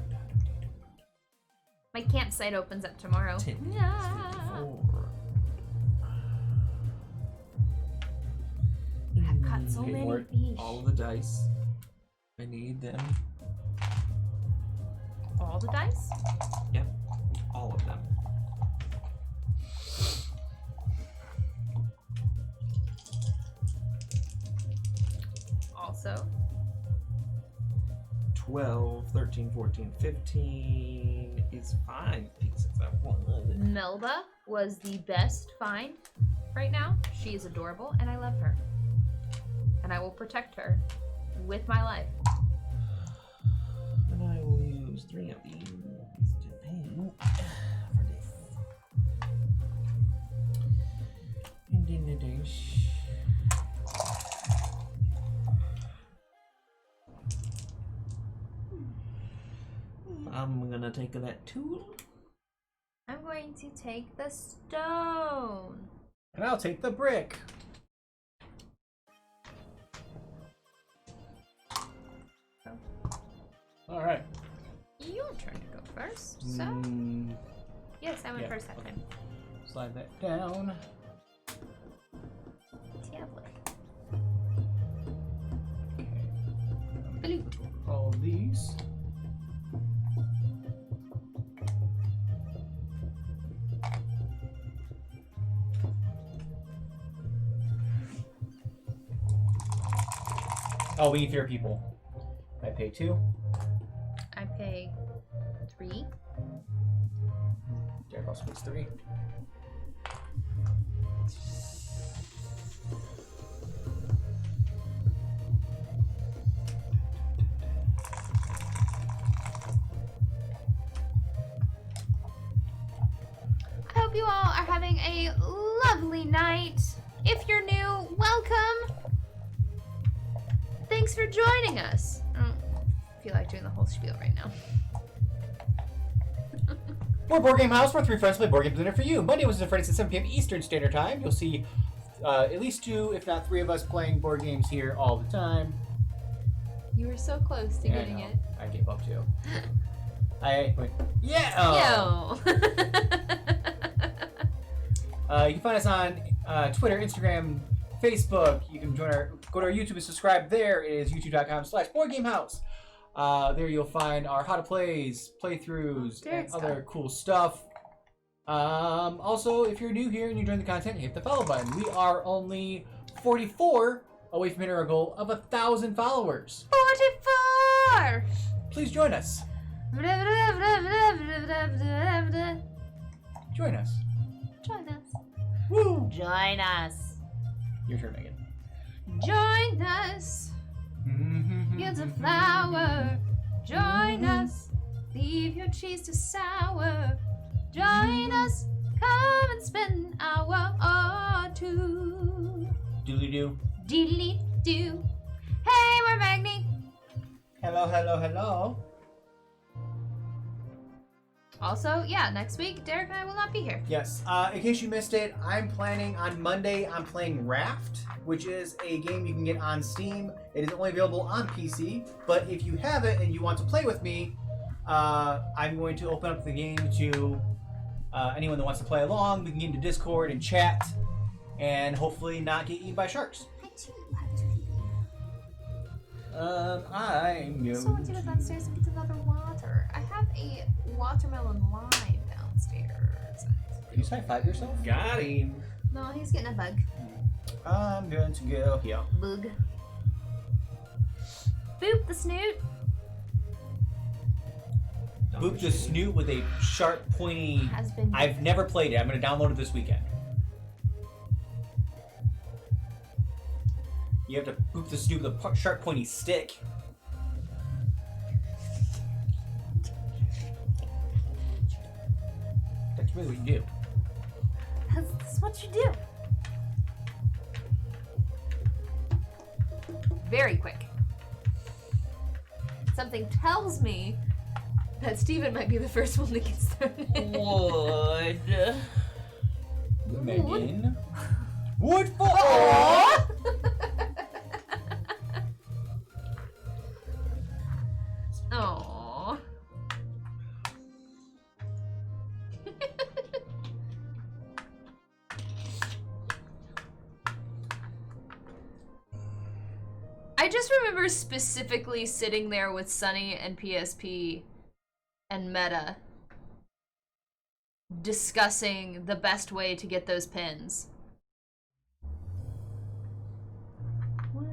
[SPEAKER 2] My campsite opens up tomorrow.
[SPEAKER 3] 10,
[SPEAKER 2] Yeah.
[SPEAKER 3] 54.
[SPEAKER 2] I've caught so
[SPEAKER 3] Okay,
[SPEAKER 2] many
[SPEAKER 3] Lord,
[SPEAKER 2] fish.
[SPEAKER 3] all of the dice. I need them.
[SPEAKER 2] All the dice?
[SPEAKER 3] Yep, all of them.
[SPEAKER 2] Also,
[SPEAKER 3] 12, 13, 14, 15 is 5 pieces of wood.
[SPEAKER 2] Melba was the best find right now. She is adorable, and I love her. And I will protect her with my life.
[SPEAKER 3] And I will use 3 of these to pay for this. I'm gonna take that tool.
[SPEAKER 2] I'm going to take the stone.
[SPEAKER 5] And I'll take the brick. All right.
[SPEAKER 2] Your turn to go first. So, yes, I went
[SPEAKER 5] yeah,
[SPEAKER 2] first that
[SPEAKER 5] okay.
[SPEAKER 2] time.
[SPEAKER 5] Slide that down.
[SPEAKER 2] Tablet.
[SPEAKER 5] Okay. All of these. Oh, we need fewer people. I pay 2.
[SPEAKER 2] I pay 3.
[SPEAKER 5] Derek also pays 3.
[SPEAKER 2] I hope you all are having a lovely night. If you're new, welcome. Thanks for joining us. I don't feel like doing the whole spiel right now.
[SPEAKER 1] We're Board Game House, where 3 friends play board games dinner for you. Monday, Wednesdays, and Fridays at 7 p.m. Eastern Standard Time. You'll see at least 2, if not 3 of us playing board games here all the time.
[SPEAKER 2] You were so close to
[SPEAKER 5] Yeah,
[SPEAKER 2] getting
[SPEAKER 5] I know.
[SPEAKER 2] it.
[SPEAKER 5] I gave up too. I went, yeah! Oh.
[SPEAKER 2] Yo!
[SPEAKER 5] You can find us on Twitter, Instagram, Facebook. You can go to our YouTube and subscribe there. It is youtube.com/boardgamehouse. There you'll find our how to plays, playthroughs, and other cool stuff. Also, if you're new here and you're enjoying the content, hit the follow button. We are only 44 away from hitting our goal of 1,000 followers.
[SPEAKER 2] 44!
[SPEAKER 5] Please join us. Join us.
[SPEAKER 2] Join us.
[SPEAKER 5] Woo!
[SPEAKER 2] Join us.
[SPEAKER 5] Your turn, Megan.
[SPEAKER 2] Join us. Fields of flower. Join us. Leave your cheese to sour. Join us. Come and spend an hour or two.
[SPEAKER 5] Doodly-doo.
[SPEAKER 2] Diddly-doo. Hey, we're Magni.
[SPEAKER 5] Hello, hello, hello.
[SPEAKER 2] Also, yeah, next week, Derek and I will not be here.
[SPEAKER 1] Yes. In case you missed it, I'm planning on Monday. I'm playing Raft, which is a game you can get on Steam. It is only available on PC, but if you have it and you want to play with me, I'm going to open up the game to anyone that wants to play along. We can get into Discord and chat, and hopefully not get eaten by sharks. I'm going
[SPEAKER 2] So I want to go downstairs and get another water. I have a watermelon lime downstairs.
[SPEAKER 5] Can you high-five yourself?
[SPEAKER 3] Got him.
[SPEAKER 2] No, he's getting a bug.
[SPEAKER 1] I'm going to go here.
[SPEAKER 2] Bug. Boop the snoot.
[SPEAKER 5] Boop the snoot with a sharp, pointy...
[SPEAKER 2] Has been.
[SPEAKER 5] I've never played it. I'm going to download it this weekend. You have to boop the snoot with a sharp, pointy stick. That's really what you do.
[SPEAKER 2] That's what you do. Very quick. Something tells me that Steven might be the first one to get started.
[SPEAKER 3] Wood.
[SPEAKER 5] Megan. Wood for
[SPEAKER 2] Aww. Aww. I just remember specifically sitting there with Sunny and PSP and Meta discussing the best way to get those pins. What?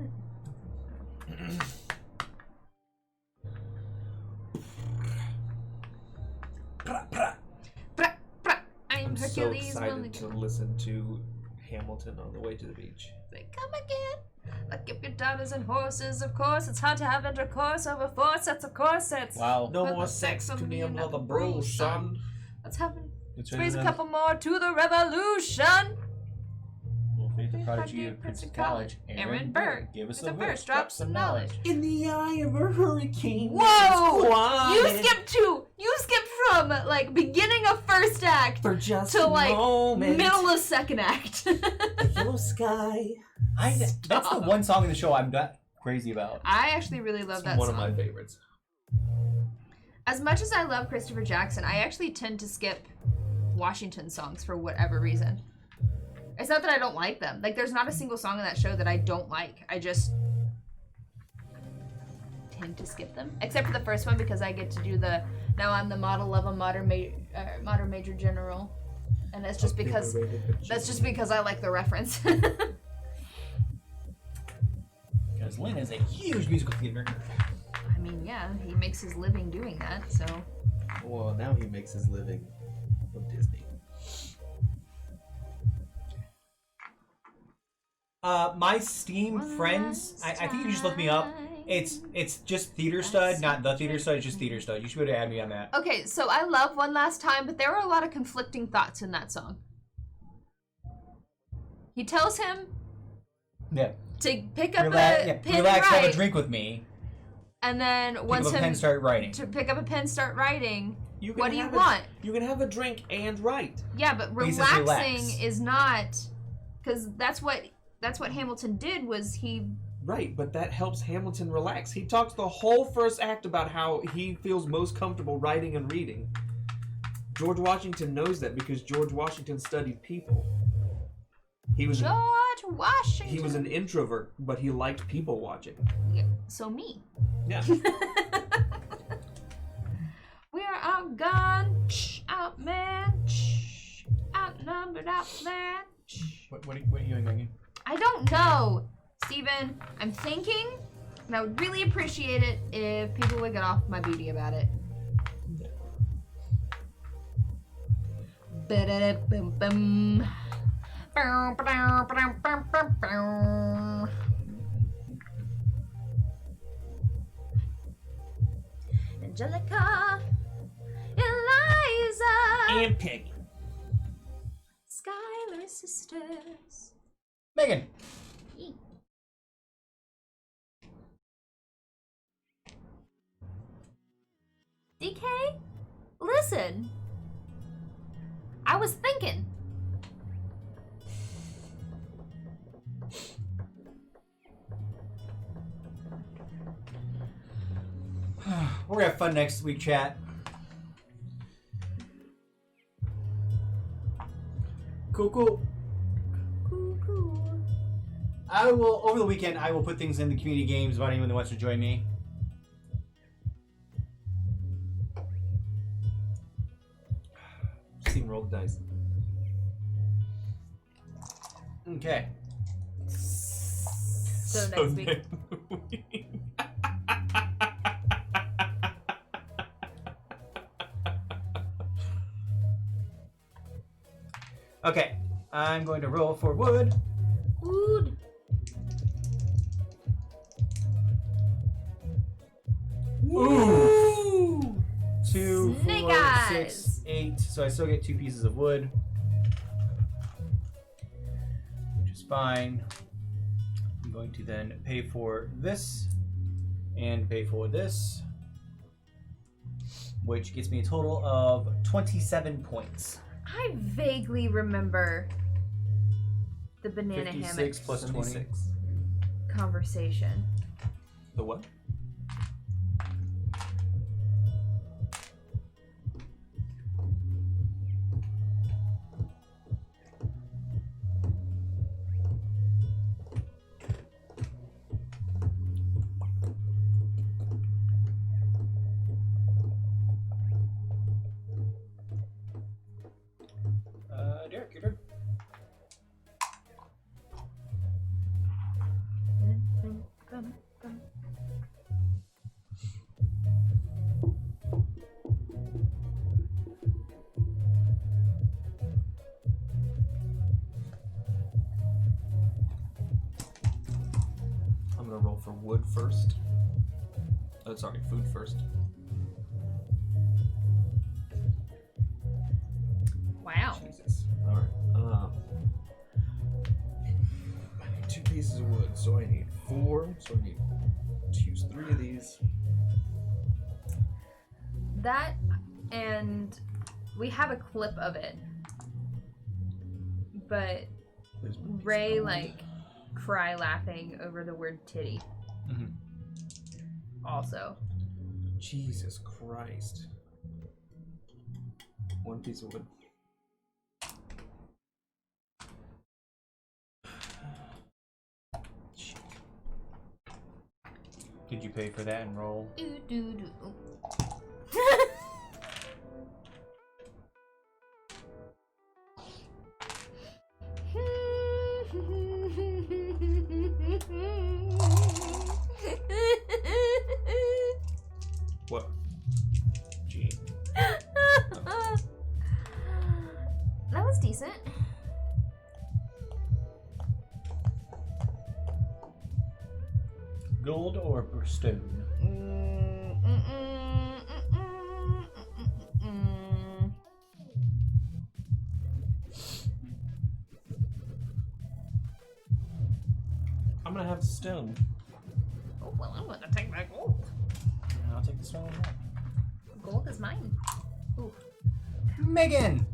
[SPEAKER 2] I'm
[SPEAKER 3] I'm so
[SPEAKER 2] Hercules.
[SPEAKER 3] excited to listen to Hamilton on the way to the beach.
[SPEAKER 2] Say, come again. Like if your daughters and horses, of course. It's hard to have intercourse over 4 sets of corsets.
[SPEAKER 5] Wow.
[SPEAKER 3] No
[SPEAKER 2] Put
[SPEAKER 3] more
[SPEAKER 2] the
[SPEAKER 3] sex
[SPEAKER 2] sex
[SPEAKER 3] to
[SPEAKER 2] on
[SPEAKER 3] me
[SPEAKER 2] me
[SPEAKER 3] and
[SPEAKER 2] and
[SPEAKER 3] another
[SPEAKER 2] the
[SPEAKER 3] brew,
[SPEAKER 2] brew,
[SPEAKER 3] son.
[SPEAKER 2] Let's have it.
[SPEAKER 5] Let's
[SPEAKER 2] Raise a couple more to the revolution.
[SPEAKER 5] We'll feed the prodigy of Princeton College.
[SPEAKER 2] Aaron Burr.
[SPEAKER 5] Give us
[SPEAKER 2] With
[SPEAKER 5] a
[SPEAKER 2] the
[SPEAKER 5] verse,
[SPEAKER 2] verse,
[SPEAKER 5] drop some knowledge.
[SPEAKER 3] In the eye of a hurricane.
[SPEAKER 2] Whoa!
[SPEAKER 3] Quiet
[SPEAKER 2] You skipped from like beginning of first act
[SPEAKER 3] for just
[SPEAKER 2] to
[SPEAKER 3] a
[SPEAKER 2] like
[SPEAKER 3] moment.
[SPEAKER 2] middle of second act.
[SPEAKER 3] The yellow sky.
[SPEAKER 1] That's the one song in the show I'm not crazy about.
[SPEAKER 2] I actually really love
[SPEAKER 3] It's
[SPEAKER 2] that
[SPEAKER 3] one
[SPEAKER 2] song.
[SPEAKER 3] of my favorites.
[SPEAKER 2] As much as I love Christopher Jackson, I actually tend to skip Washington songs for whatever reason. It's not that I don't like them. Like, there's not a single song in that show that I don't like. I just tend to skip them. Except for the first one, because I get to do the, now I'm the model of a modern major general. And that's just because, I like the reference.
[SPEAKER 5] Because Lynn is a huge musical theater.
[SPEAKER 2] I mean, yeah, he makes his living doing that, so.
[SPEAKER 3] Well, now he makes his living from Disney.
[SPEAKER 1] My Steam friends, I think you can just look me up. It's just Theater Stud, not the Theater Stud, it's just Theater Stud. You should be able to add me on that.
[SPEAKER 2] Okay, so I love One Last Time, but there were a lot of conflicting thoughts in that song. He tells him
[SPEAKER 1] Yeah.
[SPEAKER 2] to pick up
[SPEAKER 1] Relax,
[SPEAKER 2] a pen and
[SPEAKER 1] relax, have a
[SPEAKER 2] write,
[SPEAKER 1] drink with me.
[SPEAKER 2] and then
[SPEAKER 1] Pick
[SPEAKER 2] wants
[SPEAKER 1] up a
[SPEAKER 2] him
[SPEAKER 1] pen, start writing.
[SPEAKER 2] to pick up a pen, start writing.
[SPEAKER 3] You
[SPEAKER 2] What do you
[SPEAKER 3] have
[SPEAKER 2] want?
[SPEAKER 3] You can have a drink and write.
[SPEAKER 2] Yeah, but
[SPEAKER 1] He says
[SPEAKER 2] relaxing
[SPEAKER 1] relax.
[SPEAKER 2] is not, because that's what Hamilton did. Was he?
[SPEAKER 3] Right, but that helps Hamilton relax. He talks the whole first act about how he feels most comfortable writing and reading. George Washington knows that because George Washington studied people. He was
[SPEAKER 2] George Washington.
[SPEAKER 3] he was an introvert, but he liked people watching.
[SPEAKER 2] Yeah, so me.
[SPEAKER 3] Yeah.
[SPEAKER 2] We are outgunned, outmatched, outnumbered, outmatched.
[SPEAKER 5] What are you doing, Megan?
[SPEAKER 2] I don't know. Steven, I'm thinking, and I would really appreciate it if people would get off my booty about it. Ba-da-da-bum-bum. Angelica, Eliza,
[SPEAKER 3] And Peggy.
[SPEAKER 2] Skylar sisters.
[SPEAKER 5] Megan.
[SPEAKER 2] DK, listen. I was thinking.
[SPEAKER 5] We're gonna have fun next week, chat. Cool.
[SPEAKER 2] Cool.
[SPEAKER 5] I will, over the weekend, I will put things in the community games about anyone that wants to join me.
[SPEAKER 3] Just even roll the dice.
[SPEAKER 5] Okay.
[SPEAKER 2] So next week.
[SPEAKER 5] Okay. I'm going to roll for wood.
[SPEAKER 2] Wood.
[SPEAKER 5] Ooh! 2,
[SPEAKER 2] Snake
[SPEAKER 5] 4,
[SPEAKER 2] eyes.
[SPEAKER 5] 6, 8. So I still get 2 pieces of wood, which is fine. I'm going to then pay for this and pay for this, which gets me a total of 27 points.
[SPEAKER 2] I vaguely remember the banana
[SPEAKER 5] 56
[SPEAKER 2] hammock
[SPEAKER 5] plus 20.
[SPEAKER 3] 76.
[SPEAKER 2] conversation.
[SPEAKER 3] The what?
[SPEAKER 5] Derek, your turn.
[SPEAKER 3] I'm gonna roll for wood first. Oh, sorry, food first.
[SPEAKER 2] Wow.
[SPEAKER 3] Jesus. Alright. I need 2 pieces of wood, so I need 4. So I need to use 3 of these.
[SPEAKER 2] That, and we have a clip of it, but
[SPEAKER 3] There's one piece of
[SPEAKER 2] Ray
[SPEAKER 3] gold.
[SPEAKER 2] like cry laughing over the word titty.
[SPEAKER 5] Mhm.
[SPEAKER 2] Also,
[SPEAKER 3] Jesus Christ. 1 piece of wood. Shit.
[SPEAKER 5] Did you pay for that and roll?
[SPEAKER 2] do.
[SPEAKER 3] What? Gee.
[SPEAKER 2] That was decent.
[SPEAKER 5] Gold or stone?
[SPEAKER 3] I'm gonna have stone.
[SPEAKER 2] Oh, well, I'm gonna take my gold.
[SPEAKER 5] I'll take the stone as well.
[SPEAKER 2] Gold is mine. Ooh,
[SPEAKER 5] Megan!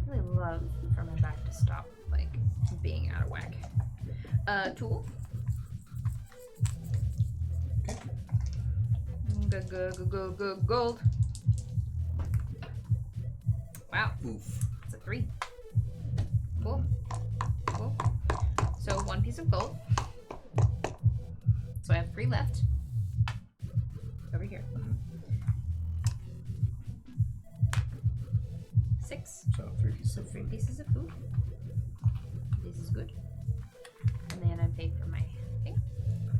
[SPEAKER 2] I really love for my back to stop, like, being out of whack. Tool.
[SPEAKER 5] Okay.
[SPEAKER 2] Gold. Wow,
[SPEAKER 3] Oof.
[SPEAKER 2] it's a 3. Cool. So 1 piece of gold. So I have 3 left. Over here. 6.
[SPEAKER 5] So 3 pieces
[SPEAKER 2] So
[SPEAKER 5] of
[SPEAKER 2] 3
[SPEAKER 5] food.
[SPEAKER 2] pieces of food. This is good. And then I'm pay for my thing.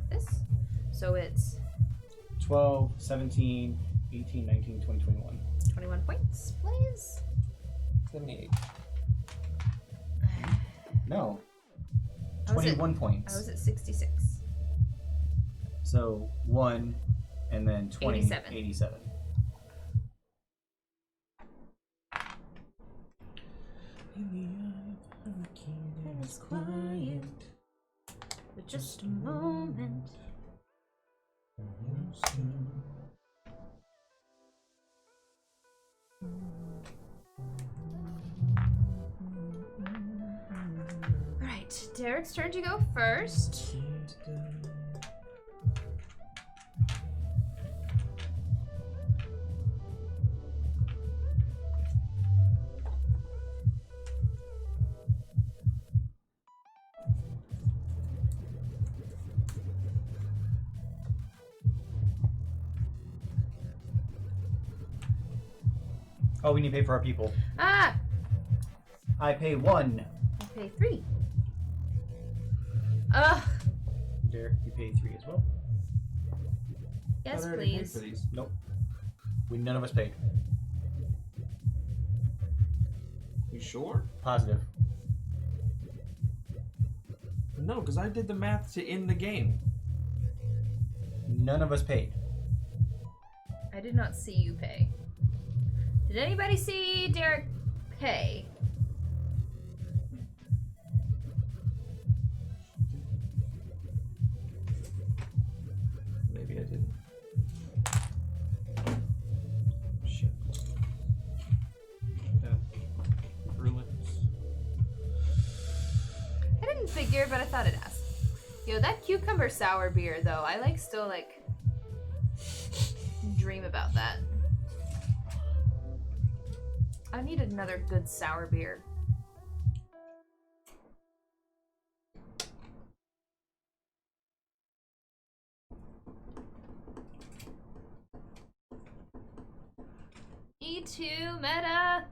[SPEAKER 2] This. So it's
[SPEAKER 5] 12, 17, 18, 19, 20, 21.
[SPEAKER 2] 21 points, please.
[SPEAKER 3] 78.
[SPEAKER 5] No.
[SPEAKER 2] I was at-
[SPEAKER 5] 21 points.
[SPEAKER 2] I was at 66.
[SPEAKER 5] So 1 and then 20.
[SPEAKER 2] 87.
[SPEAKER 5] 87.
[SPEAKER 3] In the eye of the hurricane,
[SPEAKER 2] It is quiet. But just a moment. Alright, Derek's turn to go first.
[SPEAKER 5] Oh, we need to pay for our people.
[SPEAKER 2] Ah!
[SPEAKER 5] I pay 1.
[SPEAKER 2] I pay 3. Ugh!
[SPEAKER 5] Derek, you pay 3 as well.
[SPEAKER 2] Yes,
[SPEAKER 3] I already paid
[SPEAKER 2] please.
[SPEAKER 3] for these.
[SPEAKER 5] Nope. None of us paid.
[SPEAKER 3] You sure?
[SPEAKER 5] Positive.
[SPEAKER 3] No, because I did the math to end the game.
[SPEAKER 5] None of us paid.
[SPEAKER 2] I did not see you pay. Did anybody see Derek pay?
[SPEAKER 3] Maybe I didn't. Shit. Yeah. Ruins.
[SPEAKER 2] I didn't figure, but I thought I'd ask. Yo, that cucumber sour beer though, I still dream about that. I need another good sour beer. E2 meta.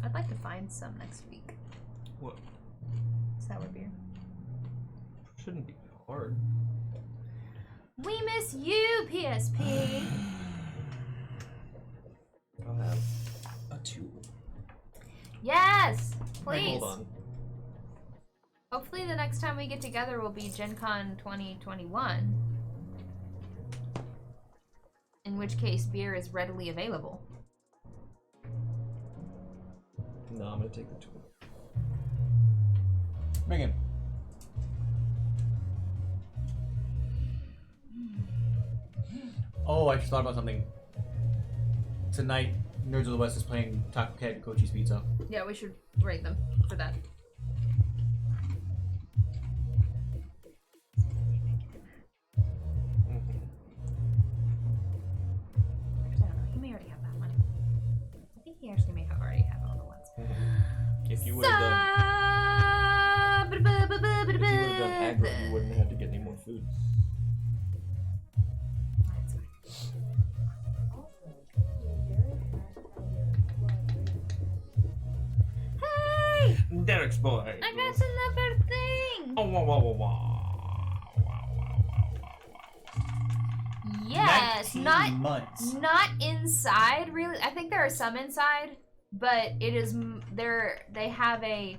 [SPEAKER 2] I'd like to find some next week.
[SPEAKER 3] What?
[SPEAKER 2] Sour beer.
[SPEAKER 3] Shouldn't be hard.
[SPEAKER 2] We miss you, PSP.
[SPEAKER 3] I'll have a 2.
[SPEAKER 2] Yes,
[SPEAKER 3] Wait,
[SPEAKER 2] please.
[SPEAKER 3] hold on.
[SPEAKER 2] Hopefully the next time we get together will be Gen Con 2021. In which case beer is readily available.
[SPEAKER 3] No, I'm gonna take the 2.
[SPEAKER 5] Megan. Oh, I just thought about something. Tonight, Nerds of the West is playing Taco Cat and Cochise Pizza.
[SPEAKER 2] Yeah, we should rate them for that. I don't know, he may already have that one. I think he actually may already have all the ones.
[SPEAKER 3] If you would have done, if you would have done aggro, you wouldn't have had to get any more food.
[SPEAKER 2] That's fine. Hey!
[SPEAKER 3] Derek's boy.
[SPEAKER 2] I got another thing!
[SPEAKER 3] Oh, wow, wow, wow, wow. Wow, wow, wow, wow, wow.
[SPEAKER 2] Yes,
[SPEAKER 5] 19 months.
[SPEAKER 2] not inside really. I think there are some inside, but it is they have an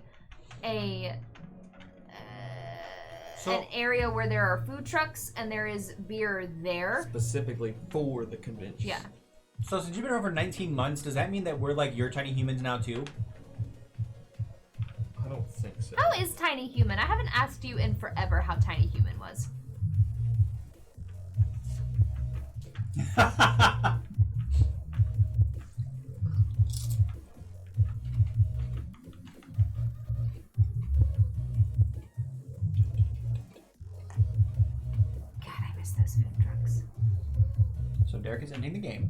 [SPEAKER 2] area where there are food trucks and there is beer there.
[SPEAKER 3] Specifically for the convention.
[SPEAKER 2] Yeah.
[SPEAKER 5] So since you've been over 19 months, does that mean that we're like your tiny humans now too?
[SPEAKER 3] I don't think so.
[SPEAKER 2] How is Tiny Human? I haven't asked you in forever how Tiny Human was. God, I miss those food trucks.
[SPEAKER 5] So Derek is ending the game.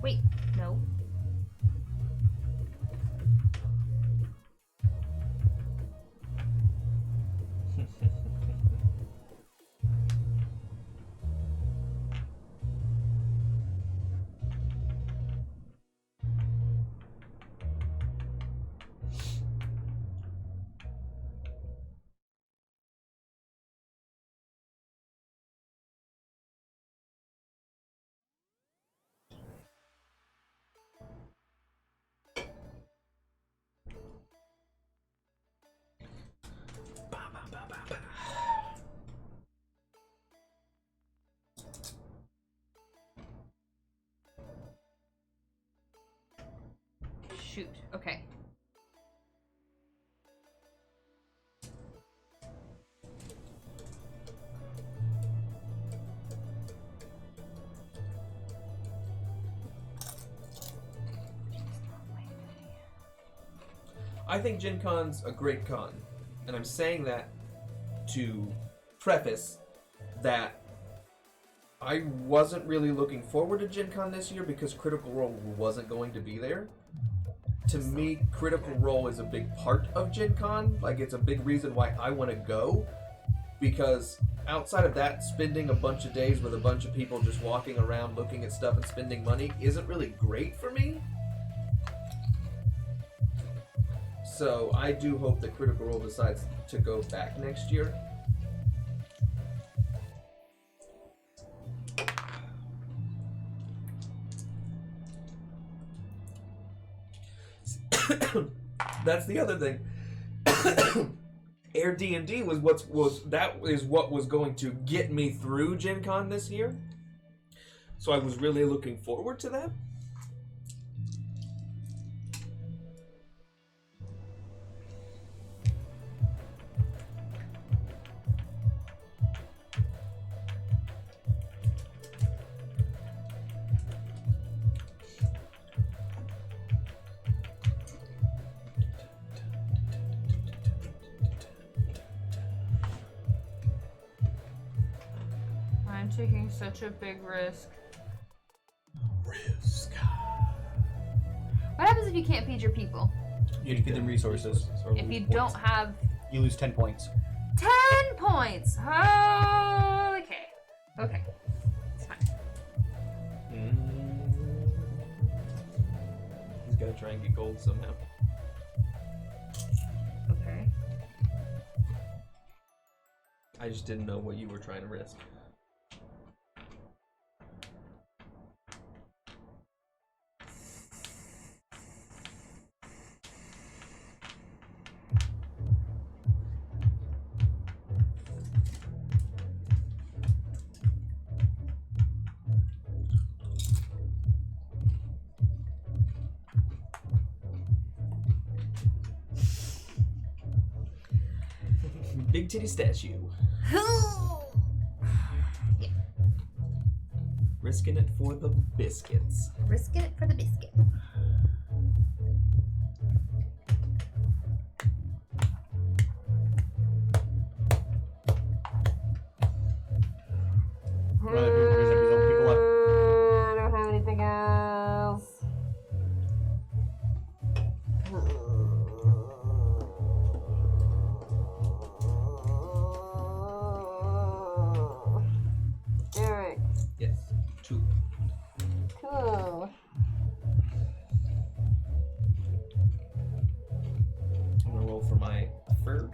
[SPEAKER 2] Wait, no. shoot. Okay.
[SPEAKER 3] I think Gen Con's a great con, and I'm saying that to preface that I wasn't really looking forward to Gen Con this year because Critical Role wasn't going to be there. To me, Critical Role is a big part of Gen Con. Like, it's a big reason why I want to go, because outside of that, spending a bunch of days with a bunch of people just walking around looking at stuff and spending money isn't really great for me. So I do hope that Critical Role decides to go back next year. That's the other thing. Air D&D was what was going to get me through Gen Con this year. So I was really looking forward to that.
[SPEAKER 2] I'm taking such a big risk.
[SPEAKER 3] Risk.
[SPEAKER 2] What happens if you can't feed your people?
[SPEAKER 5] You have to feed them resources. Or
[SPEAKER 2] If
[SPEAKER 5] lose
[SPEAKER 2] you
[SPEAKER 5] points.
[SPEAKER 2] don't have
[SPEAKER 5] You lose 10 points.
[SPEAKER 2] 10 points! Oh, okay. Okay. It's fine.
[SPEAKER 3] He's gotta try and get gold somehow.
[SPEAKER 2] Okay.
[SPEAKER 3] I just didn't know what you were trying to risk. Big titty statue.
[SPEAKER 2] Yeah.
[SPEAKER 3] Risking it for the biscuits.
[SPEAKER 2] Risking it for the biscuit. I don't have anything else. Eric.
[SPEAKER 3] Yes. 2.
[SPEAKER 2] Cool.
[SPEAKER 3] I'm gonna roll for my third.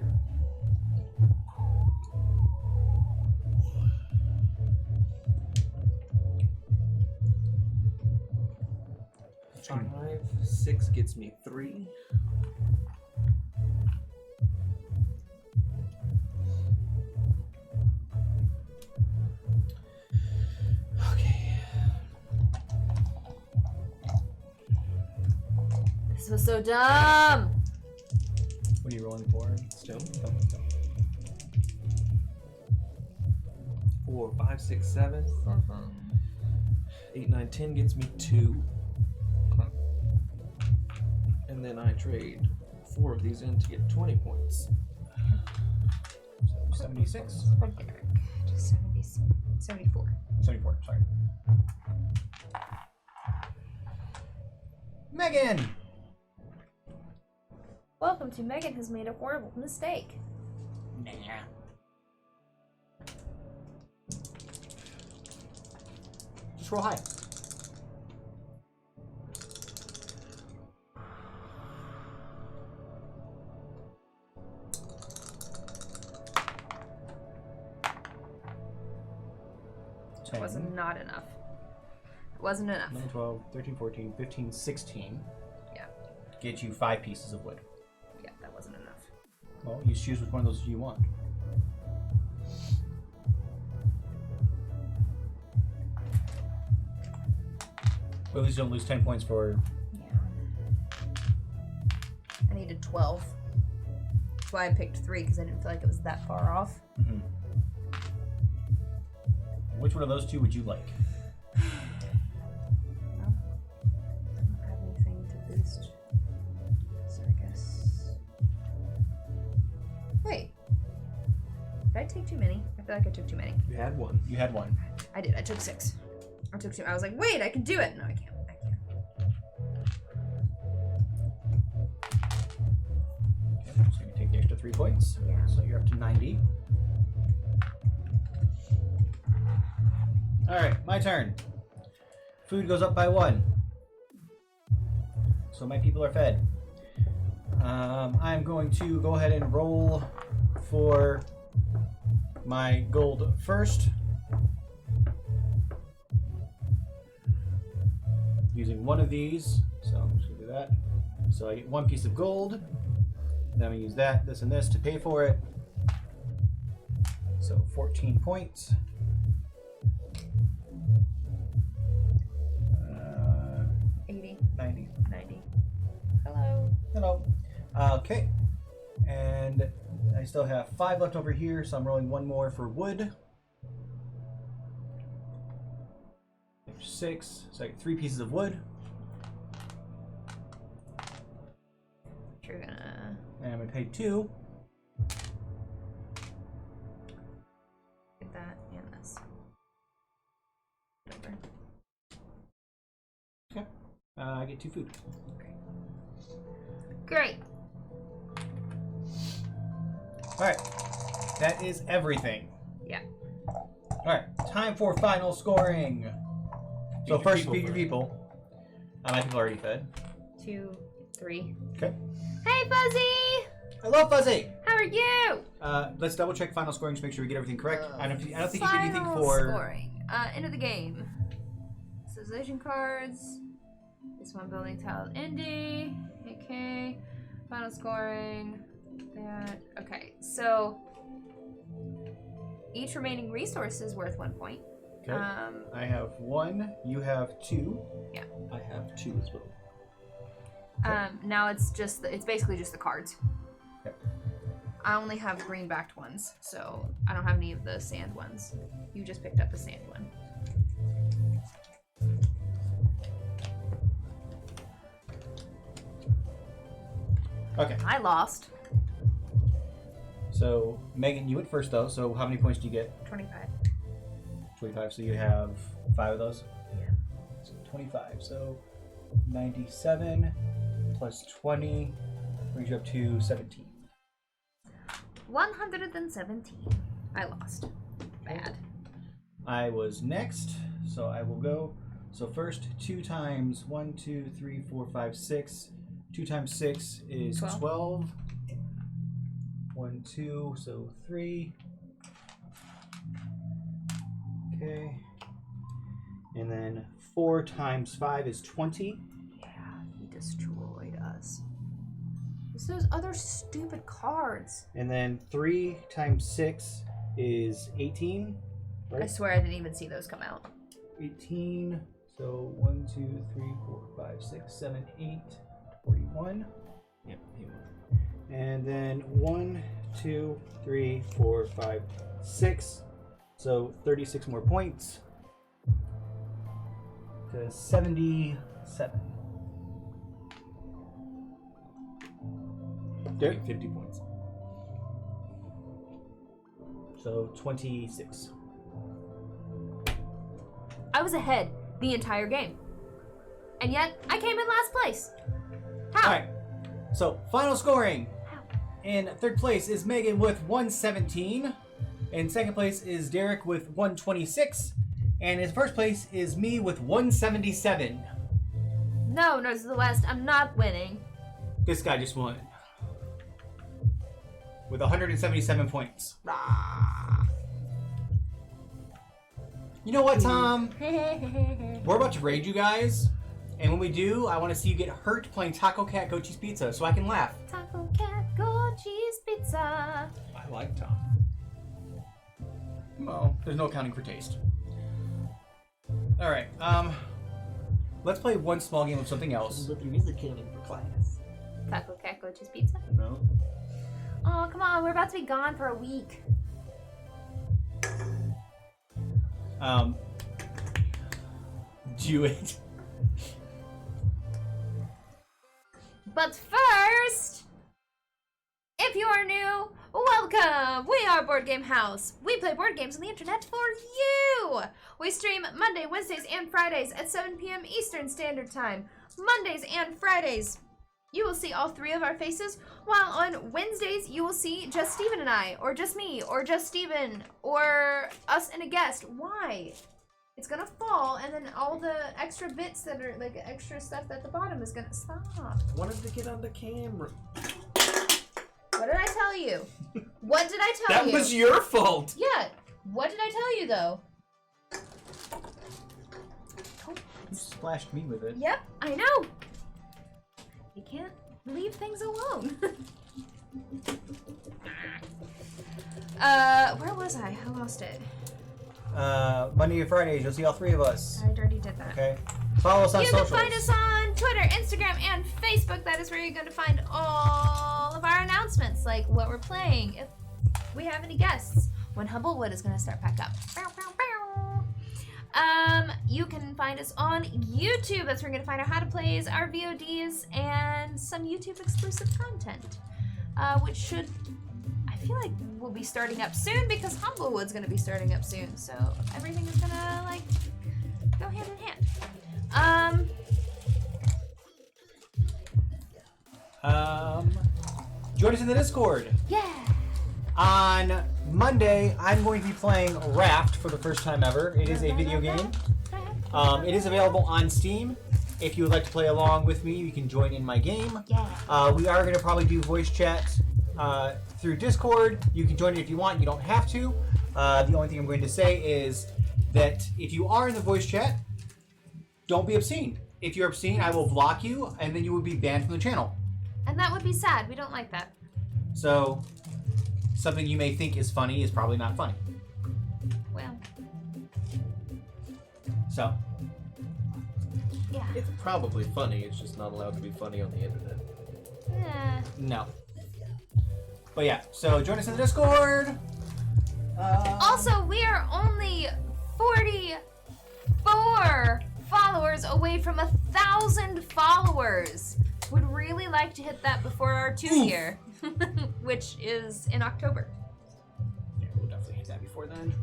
[SPEAKER 3] Five, 6 gets me 3. Okay.
[SPEAKER 2] This was so dumb.
[SPEAKER 5] What are you rolling for?
[SPEAKER 3] Stone. 4, 5, 6, 7. 8, 9, 10 gets me 2. And then I trade 4 of these in to get 20 points.
[SPEAKER 5] 76.
[SPEAKER 2] For Derek. Just 74.
[SPEAKER 5] 74, sorry. Megan!
[SPEAKER 2] Welcome to Megan has made a horrible mistake.
[SPEAKER 5] Nah. Just roll high.
[SPEAKER 2] It was not enough. It wasn't enough.
[SPEAKER 5] 9, 12, 13, 14, 15, 16.
[SPEAKER 2] Yeah.
[SPEAKER 5] Get you 5 pieces of wood.
[SPEAKER 2] Yeah, that wasn't enough.
[SPEAKER 5] Well, you choose which one of those you want. Well, at least you don't lose 10 points for...
[SPEAKER 2] Yeah. 12. That's why I picked 3, because I didn't feel like it was that far off.
[SPEAKER 5] Mm-hmm. Which one of those two would you like?
[SPEAKER 2] Well, I don't have anything to boost. So I guess... Wait. Did I take too many? I feel like I took too many.
[SPEAKER 3] You had one.
[SPEAKER 5] You had one.
[SPEAKER 2] I did. I took 6. I took 2. I was like, wait, I can do it. No, I can't. I can't.
[SPEAKER 5] Okay, so you take the extra 3 points.
[SPEAKER 2] Yeah.
[SPEAKER 5] So you're up to 90. Alright, my turn. Food goes up by 1. So my people are fed. I'm going to go ahead and roll for my gold first. Using one of these. So I'm just going to do that. So I get 1 piece of gold. And then I'm going to use that, this, and this to pay for it. So 14 points.
[SPEAKER 2] 80.
[SPEAKER 5] 90.
[SPEAKER 2] 90. Hello.
[SPEAKER 5] Hello. Okay. And I still have 5 left over here, so I'm rolling 1 more for wood. There's 6. So I get 3 pieces of wood.
[SPEAKER 2] You're gonna...
[SPEAKER 5] And I'm going to pay 2.
[SPEAKER 2] Get that and this. Whatever.
[SPEAKER 5] Okay. I get 2 food.
[SPEAKER 2] Great.
[SPEAKER 5] Alright. That is everything.
[SPEAKER 2] Yeah.
[SPEAKER 5] Alright. Time for final scoring. So
[SPEAKER 3] Feed your
[SPEAKER 5] first,
[SPEAKER 3] people
[SPEAKER 5] feed your
[SPEAKER 3] first.
[SPEAKER 5] people. My people are already fed.
[SPEAKER 2] 2, 3.
[SPEAKER 5] Okay.
[SPEAKER 2] Hey, Fuzzy!
[SPEAKER 5] Hello, Fuzzy!
[SPEAKER 2] How are you?
[SPEAKER 5] Let's double check final scoring to make sure we get everything correct. I don't think you get anything
[SPEAKER 2] Final
[SPEAKER 5] for...
[SPEAKER 2] scoring. End of the game. Civilization cards. This one building tile indie. Okay. Final scoring. That. Okay. So each remaining resource is worth 1 point.
[SPEAKER 5] Okay. I have 1. You have 2.
[SPEAKER 2] Yeah.
[SPEAKER 3] I have 2 as well.
[SPEAKER 2] Now it's basically just the cards.
[SPEAKER 5] Okay.
[SPEAKER 2] I only have green backed ones, so I don't have any of the sand ones. You just picked up a sand one.
[SPEAKER 5] Okay.
[SPEAKER 2] I lost.
[SPEAKER 5] So, Megan, you went first, though. So, how many points do you get?
[SPEAKER 2] 25.
[SPEAKER 5] 25. So, you have 5 of those?
[SPEAKER 2] Yeah.
[SPEAKER 5] So, 25. So, 97 plus 20 brings you up to 17.
[SPEAKER 2] 117. I lost. Bad.
[SPEAKER 5] I was next, so I will go. So, first, 2 times 1, 2, 3, 4, 5, 6. 2 times 6 is 12. 1, 2, so 3. Okay. And then 4 times 5 is 20.
[SPEAKER 2] Yeah, he destroyed us. It's those other stupid cards.
[SPEAKER 5] And then 3 times 6 is 18.
[SPEAKER 2] I
[SPEAKER 5] Right?
[SPEAKER 2] swear I didn't even see those come out.
[SPEAKER 5] 18. So 1, 2, 3, 4, 5, 6, 7, 8. 41.
[SPEAKER 3] Yep, he won.
[SPEAKER 5] And then 1, 2, 3, 4, 5, 6. So 36 more points. To 77.
[SPEAKER 3] Okay. 50 points.
[SPEAKER 5] So 26.
[SPEAKER 2] I was ahead the entire game. And yet, I came in last place. How?
[SPEAKER 5] Alright. So final scoring.
[SPEAKER 2] How?
[SPEAKER 5] In 3rd place is Megan with 117. In 2nd place is Derek with 126. And in 1st place is me with 177.
[SPEAKER 2] No, Nerds of the West, I'm not winning.
[SPEAKER 5] This guy just won. With 177 points. You know what, Tom? We're about to raid you guys. And when we do, I want to see you get hurt playing Taco Cat Goat Cheese Pizza so I can laugh.
[SPEAKER 2] Taco Cat Gold Cheese Pizza.
[SPEAKER 3] I like Tom.
[SPEAKER 5] Well, there's no accounting for taste. Alright, let's play one small game of something else.
[SPEAKER 3] But there is accounting for class.
[SPEAKER 2] Taco Cat Coach's Pizza?
[SPEAKER 1] No.
[SPEAKER 2] Oh, come on. We're about to be gone for a week.
[SPEAKER 1] Do it.
[SPEAKER 2] But first, if you are new, welcome! We are Board Game House. We play board games on the internet for you! We stream Monday, Wednesdays, and Fridays at 7 p.m. Eastern Standard Time. Mondays and Fridays, you will see all three of our faces, while on Wednesdays, you will see just Steven and I, or just me, or just Steven, or us and a guest. Why? It's gonna fall, and then all the extra bits that are, like, extra stuff at the bottom is gonna stop.
[SPEAKER 3] I wanted to get on the camera.
[SPEAKER 2] What did I tell you? What did I tell you?
[SPEAKER 3] That was your fault.
[SPEAKER 2] Yeah. What did I tell you, though?
[SPEAKER 1] You splashed me with it.
[SPEAKER 2] Yep, I know. You can't leave things alone. Where was I? I lost it.
[SPEAKER 1] Monday and Fridays, you'll see all three of us.
[SPEAKER 2] I already did that.
[SPEAKER 1] Okay. Follow us on
[SPEAKER 2] You
[SPEAKER 1] socials.
[SPEAKER 2] can find us on Twitter, Instagram, and Facebook. That is where you're going to find all of our announcements, like what we're playing, if we have any guests, when Humblewood is going to start back up. You can find us on YouTube. That's where you're going to find our how to plays, our VODs, and some YouTube exclusive content, which should, I feel like, will be starting up soon because Humblewood's going to be starting up soon. So everything is going to, like, go hand in hand.
[SPEAKER 1] Join us in the Discord.
[SPEAKER 2] Yeah.
[SPEAKER 1] On Monday, I'm going to be playing Raft for the first time ever. It is a video game. It is available on Steam. If you would like to play along with me, you can join in my game.
[SPEAKER 2] Yeah.
[SPEAKER 1] We are going to probably do voice chat through Discord. You can join it if you want. You don't have to. The only thing I'm going to say is that if you are in the voice chat, don't be obscene. If you're obscene, I will block you, and then you will be banned from the channel.
[SPEAKER 2] And that would be sad. We don't like that.
[SPEAKER 1] So, something you may think is funny is probably not funny.
[SPEAKER 2] Well,
[SPEAKER 1] So,
[SPEAKER 2] yeah.
[SPEAKER 3] It's probably funny. It's just not allowed to be funny on the internet.
[SPEAKER 1] no. But yeah, so join us in the Discord.
[SPEAKER 2] Also, we are only 44 followers away from 1,000 followers. Would really like to hit that before our 2-year, which is in October.
[SPEAKER 1] Yeah, we'll definitely hit that before then.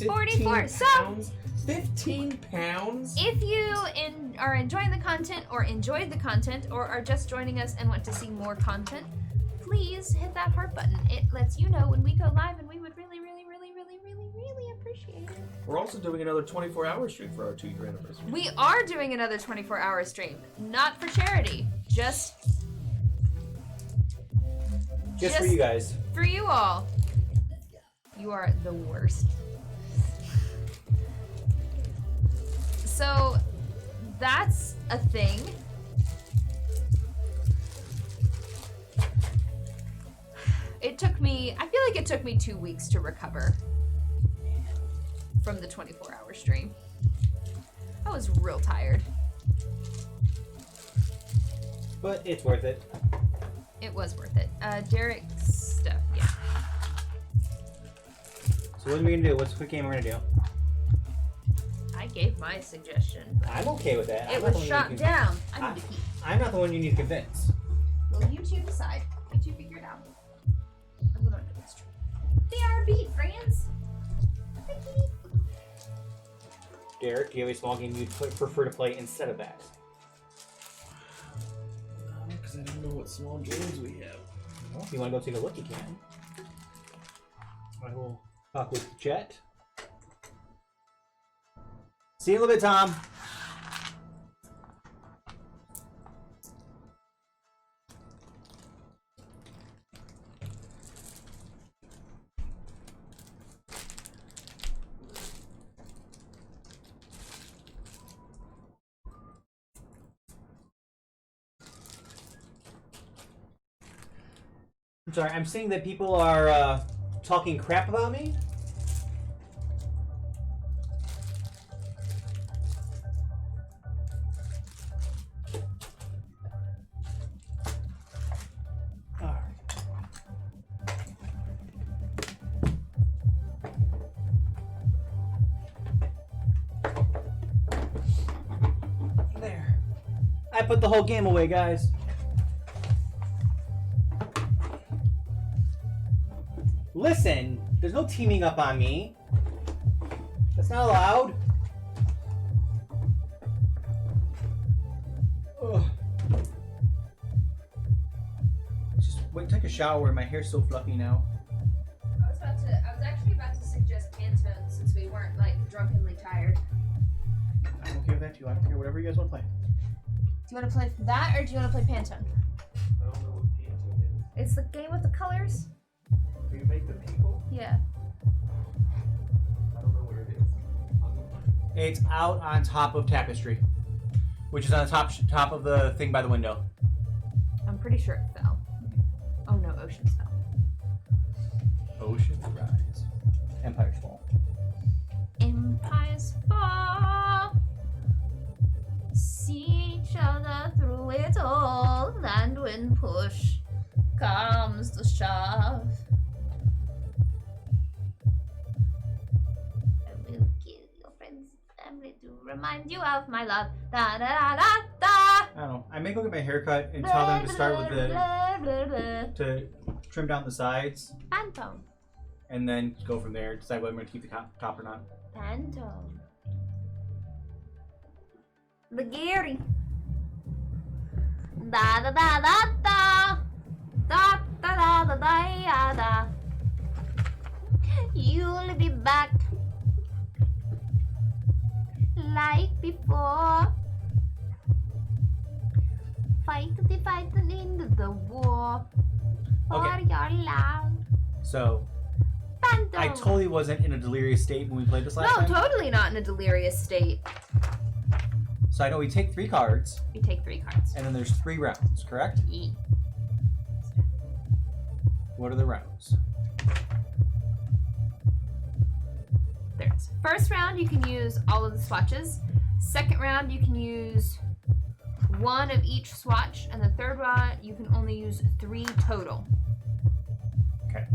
[SPEAKER 2] 44. So,
[SPEAKER 3] 15 pounds?
[SPEAKER 2] if you are enjoying the content or enjoyed the content or are just joining us and want to see more content, please hit that heart button. It lets you know when we go live, and we would really, really, really, really, really, really appreciate it.
[SPEAKER 3] We're also doing another 24-hour stream for our 2-year anniversary.
[SPEAKER 2] We are doing another 24-hour stream. Not for charity. Just
[SPEAKER 1] Just for you guys.
[SPEAKER 2] for you all. You are the worst. So, that's a thing. It took me, I feel like it took me 2 weeks to recover from the 24-hour stream. I was real tired.
[SPEAKER 1] But it's worth it.
[SPEAKER 2] It was worth it. Derek's stuff, yeah.
[SPEAKER 1] So what are we gonna do? What's the quick game we're gonna do?
[SPEAKER 2] I gave my suggestion.
[SPEAKER 1] I'm okay with that.
[SPEAKER 2] It
[SPEAKER 1] I'm not the
[SPEAKER 2] was
[SPEAKER 1] one
[SPEAKER 2] shot
[SPEAKER 1] you
[SPEAKER 2] down. I need to keep.
[SPEAKER 1] I'm not the one you need to convince.
[SPEAKER 2] Well, you two decide. You two figure it out. I'm gonna do this. BRB, friends.
[SPEAKER 1] Derek, do you have a small game you'd prefer to play instead of that?
[SPEAKER 3] Because I don't know what small games we have.
[SPEAKER 1] Well, if you want to go take a look, you can. I will talk with Jet. See you in a little bit, Tom. I'm sorry, I'm seeing that people are talking crap about me.
[SPEAKER 5] I put the whole game away, guys. Listen, there's no teaming up on me. That's not allowed. Ugh. Just wait, take a shower. My hair's so fluffy now.
[SPEAKER 2] I was actually about to suggest Pantone since we weren't like drunkenly tired.
[SPEAKER 5] I'm okay with that too. I don't care. Whatever you guys want to play.
[SPEAKER 2] Do you want to play that or do you want to play Pantone?
[SPEAKER 3] I don't know what Pantone is.
[SPEAKER 2] It's the game with the colors.
[SPEAKER 3] Do you make the people?
[SPEAKER 2] Yeah.
[SPEAKER 3] I don't know where it is.
[SPEAKER 5] It's out on top of Tapestry, which is on the top of the thing by the window.
[SPEAKER 2] I'm pretty sure it fell. Oh no, Oceans fell.
[SPEAKER 5] Oceans Rise. Empire's Fall.
[SPEAKER 2] Empires fall. See each other through it all, and when push comes to shove, I will kill your friends' family to remind you of my love. Da da da da da.
[SPEAKER 5] I don't know. I may go get my haircut and tell them to start with to trim down the sides
[SPEAKER 2] Pantone.
[SPEAKER 5] and then go from there. Decide whether I'm going to keep the top or not.
[SPEAKER 2] Pantone. The Gary. Da da da da da. Da da da da da da. You'll be back like before. Fight the fight and end the war. For
[SPEAKER 5] Okay.
[SPEAKER 2] your love.
[SPEAKER 5] So,
[SPEAKER 2] Pantone.
[SPEAKER 5] I totally wasn't in a delirious state when we played this last
[SPEAKER 2] No,
[SPEAKER 5] time.
[SPEAKER 2] totally not in a delirious state.
[SPEAKER 5] So I know we take 3 cards,
[SPEAKER 2] You take 3 cards.
[SPEAKER 5] and then there's 3 rounds, correct?
[SPEAKER 2] E.
[SPEAKER 5] What are the rounds?
[SPEAKER 2] There's first round you can use all of the swatches. Second round you can use 1 of each swatch, and the third round you can only use 3 total.
[SPEAKER 5] Okay.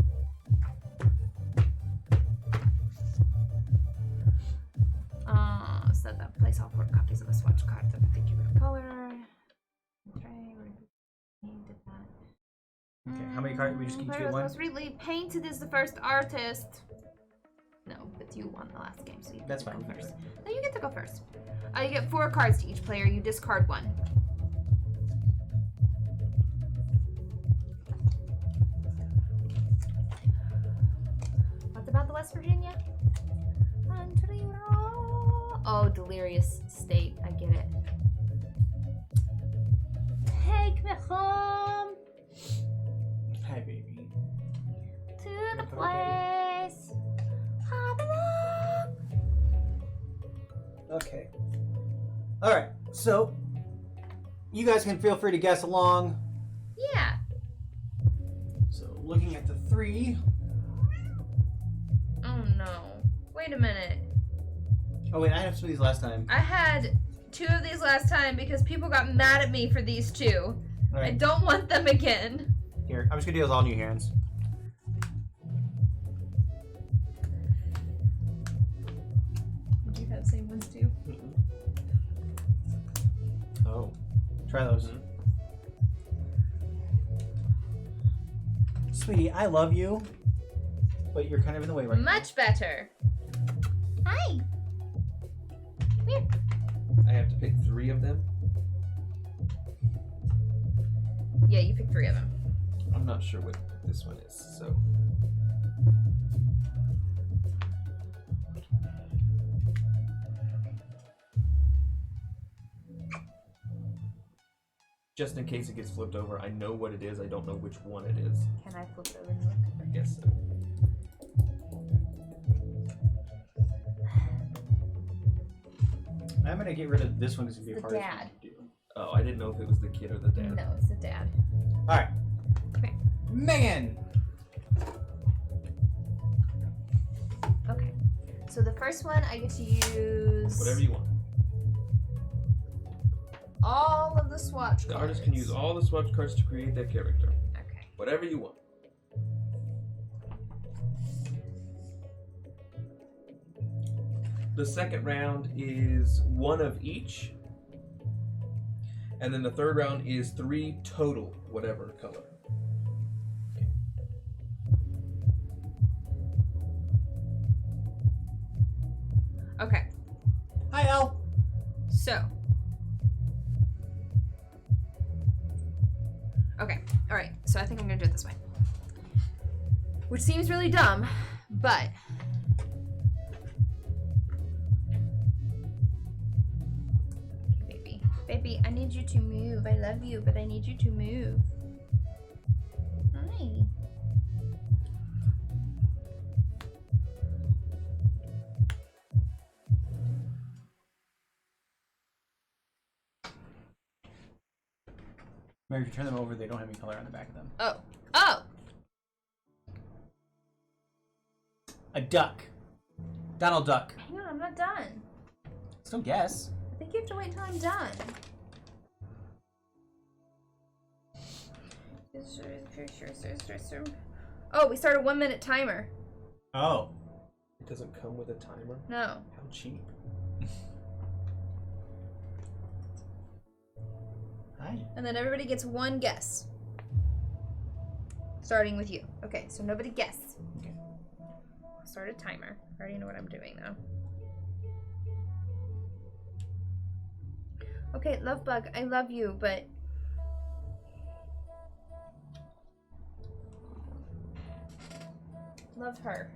[SPEAKER 2] Set that place all 4 copies of the swatch card that think you would color. Okay, did that.
[SPEAKER 5] Okay, how many cards? We just each get one?
[SPEAKER 2] Most really painted is the first artist. No, but you won the last game, so you get
[SPEAKER 5] That's
[SPEAKER 2] to
[SPEAKER 5] fine.
[SPEAKER 2] go first. No, you get to go first. You get 4 cards to each player. You discard 1. What about the West Virginia? Oh, delirious state. I get it. Take me home
[SPEAKER 5] Hi, baby.
[SPEAKER 2] to the place I belong.
[SPEAKER 5] Okay. All right. So, you guys can feel free to guess along.
[SPEAKER 2] Yeah.
[SPEAKER 5] So, looking at the 3.
[SPEAKER 2] Oh no. Wait a minute.
[SPEAKER 5] Oh wait, I had some of these last time.
[SPEAKER 2] I had 2 of these last time because people got mad at me for these 2.
[SPEAKER 5] All
[SPEAKER 2] I
[SPEAKER 5] right.
[SPEAKER 2] don't want them again.
[SPEAKER 5] Here, I'm just gonna deal with all new hands.
[SPEAKER 2] Do you have the same ones too?
[SPEAKER 5] Oh. Try those. Sweetie, I love you, but you're kind of in the way right now.
[SPEAKER 2] Much better. Hi. Here.
[SPEAKER 3] I have to pick 3 of them.
[SPEAKER 2] Yeah, you pick 3 of them.
[SPEAKER 3] I'm not sure what this one is, so. Just in case it gets flipped over, I know what it is. I don't know which one it is.
[SPEAKER 2] Can I flip it over and look?
[SPEAKER 3] I guess so.
[SPEAKER 5] I'm gonna get rid of this one because it'd be
[SPEAKER 2] The
[SPEAKER 5] hard for
[SPEAKER 2] dad.
[SPEAKER 5] me to do.
[SPEAKER 3] Oh, I didn't know if it was the kid or the dad.
[SPEAKER 2] No, it's the dad.
[SPEAKER 5] All right.
[SPEAKER 2] Okay.
[SPEAKER 5] Megan.
[SPEAKER 2] Okay. So the first one I get to use
[SPEAKER 3] Whatever you want.
[SPEAKER 2] all of the swatch
[SPEAKER 3] The
[SPEAKER 2] cards.
[SPEAKER 3] artist can use all the swatch cards to create that character.
[SPEAKER 2] Okay.
[SPEAKER 3] Whatever you want. The second round is 1 of each. And then the third round is 3 total, whatever color.
[SPEAKER 2] Okay.
[SPEAKER 1] Hi, Al.
[SPEAKER 2] So. Okay. All right. So I think I'm gonna do it this way. Which seems really dumb, but. Okay, baby, I need you to move. I love you, but I need you to move. Hi.
[SPEAKER 1] Mary, if you turn them over, they don't have any color on the back of them.
[SPEAKER 2] Oh. Oh!
[SPEAKER 1] A duck. Donald Duck.
[SPEAKER 2] Hang on, I'm not done.
[SPEAKER 1] Still guess.
[SPEAKER 2] I think you have to wait till I'm done. Oh, we start a 1 minute timer.
[SPEAKER 1] Oh.
[SPEAKER 3] It doesn't come with a timer?
[SPEAKER 2] No.
[SPEAKER 3] How cheap.
[SPEAKER 1] Hi.
[SPEAKER 2] And then everybody gets one guess. Starting with you. Okay, so nobody guess.
[SPEAKER 1] Okay.
[SPEAKER 2] I'll start a timer. I already know what I'm doing though. Okay, love bug, I love you, but love her.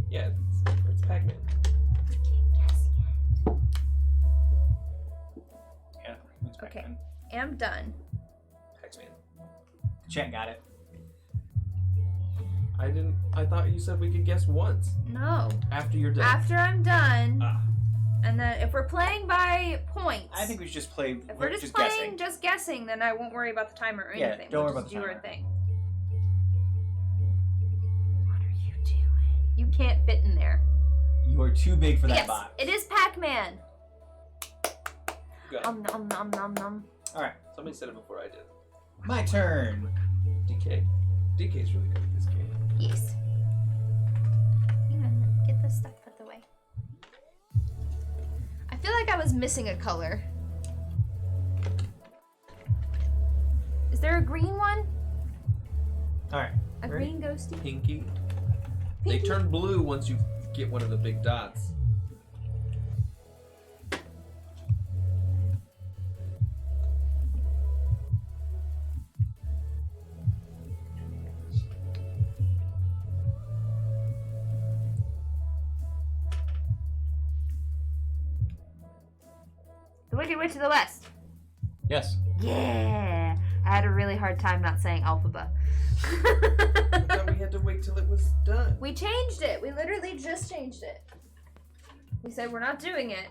[SPEAKER 3] Yeah, it's Pac-Man.
[SPEAKER 1] Yeah. It's back
[SPEAKER 2] Okay.
[SPEAKER 1] then.
[SPEAKER 2] Am done.
[SPEAKER 3] Pac-Man.
[SPEAKER 1] Chat got it.
[SPEAKER 3] I thought you said we could guess once.
[SPEAKER 2] No.
[SPEAKER 3] After you're done.
[SPEAKER 2] After I'm done,
[SPEAKER 3] Ah.
[SPEAKER 2] and then if we're playing by points,
[SPEAKER 1] I think we should just play.
[SPEAKER 2] if we're just playing, just guessing, then I won't worry about the timer or
[SPEAKER 1] Yeah,
[SPEAKER 2] anything.
[SPEAKER 1] don't
[SPEAKER 2] We'll
[SPEAKER 1] worry
[SPEAKER 2] just
[SPEAKER 1] about the
[SPEAKER 2] do our
[SPEAKER 1] timer.
[SPEAKER 2] thing. What are you doing? You can't fit in there.
[SPEAKER 1] You are too big for that
[SPEAKER 2] Yes,
[SPEAKER 1] box.
[SPEAKER 2] it is Pac-Man.
[SPEAKER 3] Good.
[SPEAKER 2] Nom nom nom nom.
[SPEAKER 1] All right.
[SPEAKER 3] Somebody said it before I did.
[SPEAKER 1] My turn.
[SPEAKER 3] DK. DK's really good at this game.
[SPEAKER 2] Yes. Hang on, get this stuff out of the way. I feel like I was missing a color. Is there a green one?
[SPEAKER 1] All right.
[SPEAKER 2] A
[SPEAKER 1] Ready?
[SPEAKER 2] green ghosty?
[SPEAKER 3] Pinky. They
[SPEAKER 2] Pinky?
[SPEAKER 3] turn blue once you get one of the big dots.
[SPEAKER 2] The Wicked Witch of the West.
[SPEAKER 1] Yes.
[SPEAKER 2] Yeah. I had a really hard time not saying alphabet.
[SPEAKER 3] I thought we had to wait till it was done.
[SPEAKER 2] We changed it. We literally just changed it. We said we're not doing it.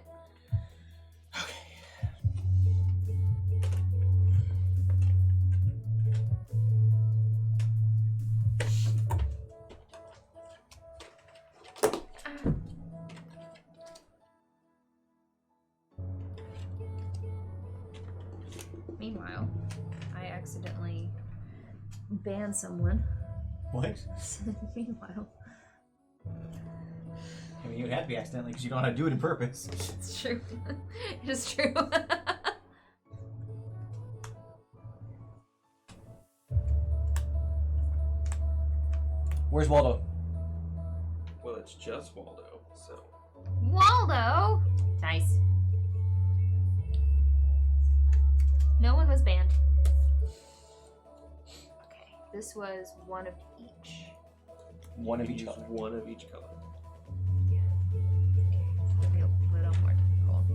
[SPEAKER 2] Meanwhile, I accidentally banned someone.
[SPEAKER 1] What?
[SPEAKER 2] Meanwhile,
[SPEAKER 1] I mean, you would have to be accidentally because you don't know how to do it on purpose.
[SPEAKER 2] it's true. It is true.
[SPEAKER 1] Where's Waldo?
[SPEAKER 3] Well, it's just Waldo, so.
[SPEAKER 2] Waldo! Nice. No one was banned. Okay, this was one of each.
[SPEAKER 1] One of
[SPEAKER 3] You
[SPEAKER 1] each
[SPEAKER 3] use
[SPEAKER 1] color.
[SPEAKER 3] one of each color.
[SPEAKER 2] Maybe a little more difficult.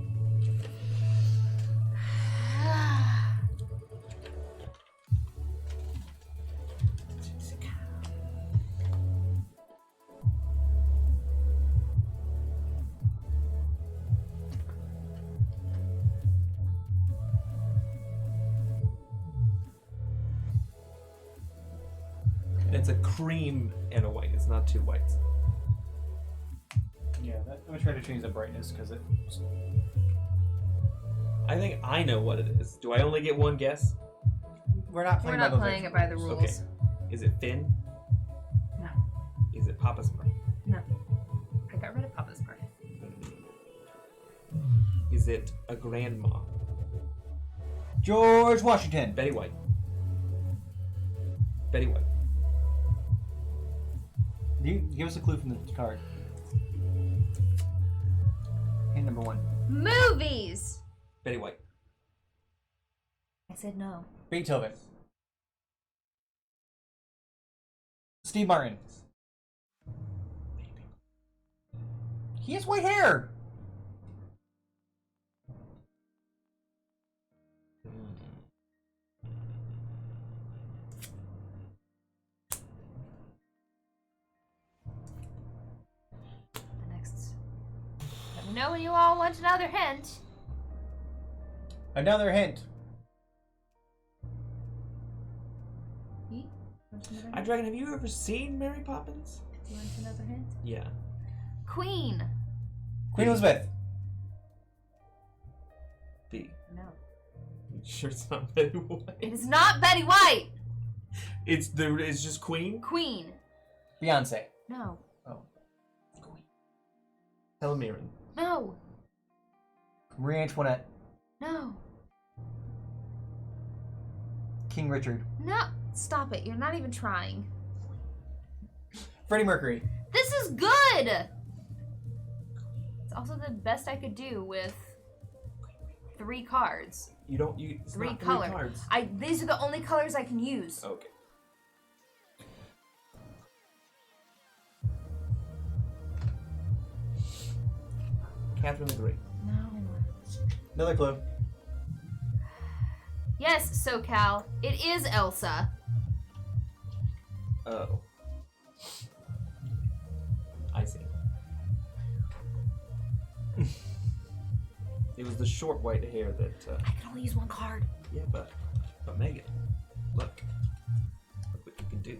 [SPEAKER 3] And it's a cream and a white. It's not two whites.
[SPEAKER 1] Yeah, I'm gonna try to change the brightness because it.
[SPEAKER 3] I think I know what it is. Do I only get one guess?
[SPEAKER 1] We're not
[SPEAKER 2] We're
[SPEAKER 1] playing
[SPEAKER 2] not
[SPEAKER 1] by
[SPEAKER 2] playing it by the rules.
[SPEAKER 3] Okay. Is it Finn?
[SPEAKER 2] No.
[SPEAKER 3] Is it Papa Smurf?
[SPEAKER 2] No. I got rid of Papa Smurf.
[SPEAKER 3] Is it a grandma?
[SPEAKER 1] George Washington.
[SPEAKER 3] Betty White. Betty White.
[SPEAKER 1] Give us a clue from the card. Hint number 1.
[SPEAKER 2] Movies!
[SPEAKER 3] Betty White.
[SPEAKER 2] I said no.
[SPEAKER 1] Beethoven. Steve Martin. He has white hair.
[SPEAKER 2] The next. Let me know when you all want another hint.
[SPEAKER 1] Another hint.
[SPEAKER 2] He? Want another
[SPEAKER 3] Hi,
[SPEAKER 2] hint?
[SPEAKER 3] Dragon, have you ever seen Mary Poppins?
[SPEAKER 2] Do you want another hint?
[SPEAKER 3] Yeah.
[SPEAKER 2] Queen.
[SPEAKER 1] Queen Elizabeth.
[SPEAKER 3] B.
[SPEAKER 2] No.
[SPEAKER 3] You sure it's not Betty White?
[SPEAKER 2] It is not Betty White.
[SPEAKER 3] It's just Queen?
[SPEAKER 2] Queen.
[SPEAKER 1] Beyonce.
[SPEAKER 2] No.
[SPEAKER 1] Oh.
[SPEAKER 3] Queen. Helen Mirren.
[SPEAKER 2] No.
[SPEAKER 1] Marie Antoinette.
[SPEAKER 2] No.
[SPEAKER 1] King Richard.
[SPEAKER 2] No. Stop it. You're not even trying.
[SPEAKER 1] Freddie Mercury.
[SPEAKER 2] This is good. It's also the best I could do with 3 cards.
[SPEAKER 3] You don't. It's
[SPEAKER 2] 3
[SPEAKER 3] not
[SPEAKER 2] color.
[SPEAKER 3] 3 cards.
[SPEAKER 2] These are the only colors I can use.
[SPEAKER 3] Okay. Catherine the Great.
[SPEAKER 2] No.
[SPEAKER 1] Another clue.
[SPEAKER 2] Yes, SoCal. It is Elsa.
[SPEAKER 3] Oh. I see. It was the short white hair that.
[SPEAKER 2] I can only use 1 card.
[SPEAKER 3] Yeah, but Megan, look what you can do.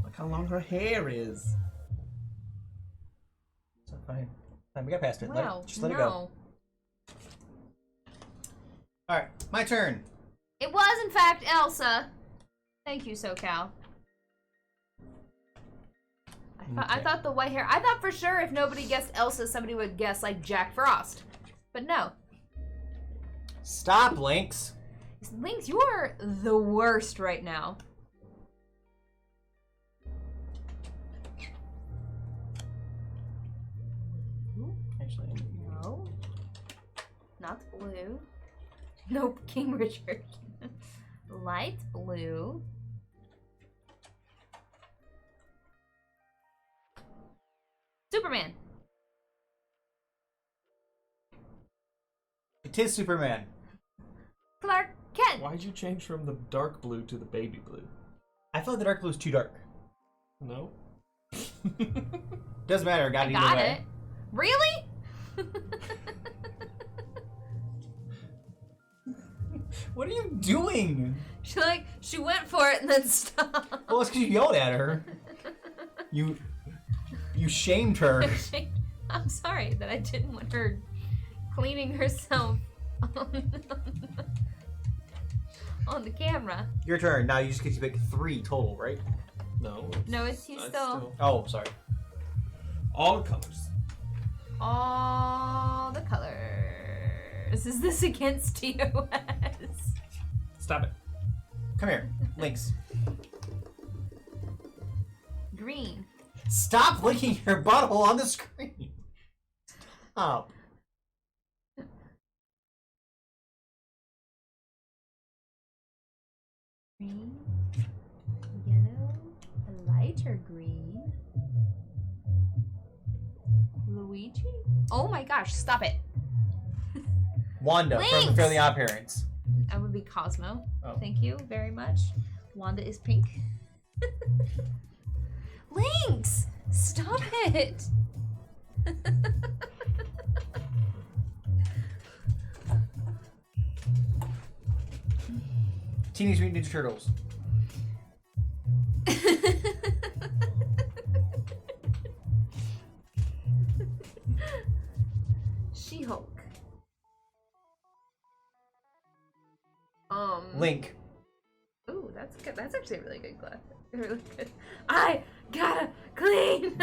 [SPEAKER 3] Look how long her hair is.
[SPEAKER 1] So fine. Fine, we got past it.
[SPEAKER 2] Wow.
[SPEAKER 1] Just let it go. Alright, my turn.
[SPEAKER 2] It was, in fact, Elsa. Thank you, SoCal. I
[SPEAKER 1] Okay.
[SPEAKER 2] thought the white hair. I thought for sure if nobody guessed Elsa, somebody would guess like Jack Frost. But no.
[SPEAKER 1] Stop, Lynx.
[SPEAKER 2] Lynx, you are the worst right now.
[SPEAKER 1] Actually,
[SPEAKER 2] No. Not blue. Nope, King Richard. Light blue. Superman.
[SPEAKER 1] it is Superman.
[SPEAKER 2] Clark Kent.
[SPEAKER 3] Why'd you change from the dark blue to the baby blue?
[SPEAKER 1] I felt the dark blue is too dark.
[SPEAKER 3] No.
[SPEAKER 1] Doesn't matter, got it either
[SPEAKER 2] Got
[SPEAKER 1] way.
[SPEAKER 2] it. Really?
[SPEAKER 1] What are you doing?
[SPEAKER 2] She went for it and then stopped.
[SPEAKER 1] Well, it's because you yelled at her. You shamed her.
[SPEAKER 2] I'm sorry that I didn't want her cleaning herself on the camera.
[SPEAKER 1] Your turn. Now you just get to pick 3 total, right?
[SPEAKER 3] No.
[SPEAKER 2] No, he's still
[SPEAKER 1] Oh, sorry.
[SPEAKER 3] all the colors.
[SPEAKER 2] all the colors. Is this against TOS?
[SPEAKER 3] Stop it.
[SPEAKER 1] Come here, Lynx.
[SPEAKER 2] Green.
[SPEAKER 1] Stop licking your butthole on the screen. Stop.
[SPEAKER 2] Green. Yellow. A lighter green. Luigi? Oh my gosh, stop it.
[SPEAKER 1] Wanda from
[SPEAKER 2] Lynx!
[SPEAKER 1] Fairly Odd Parents.
[SPEAKER 2] I would be Cosmo.
[SPEAKER 1] Oh.
[SPEAKER 2] Thank you very much. Wanda is pink. Lynx! Stop it!
[SPEAKER 1] Teenage Mutant Ninja Turtles.
[SPEAKER 2] She-Hulk.
[SPEAKER 1] Link.
[SPEAKER 2] Ooh, that's good. That's actually a really good glass. Really good. I gotta clean.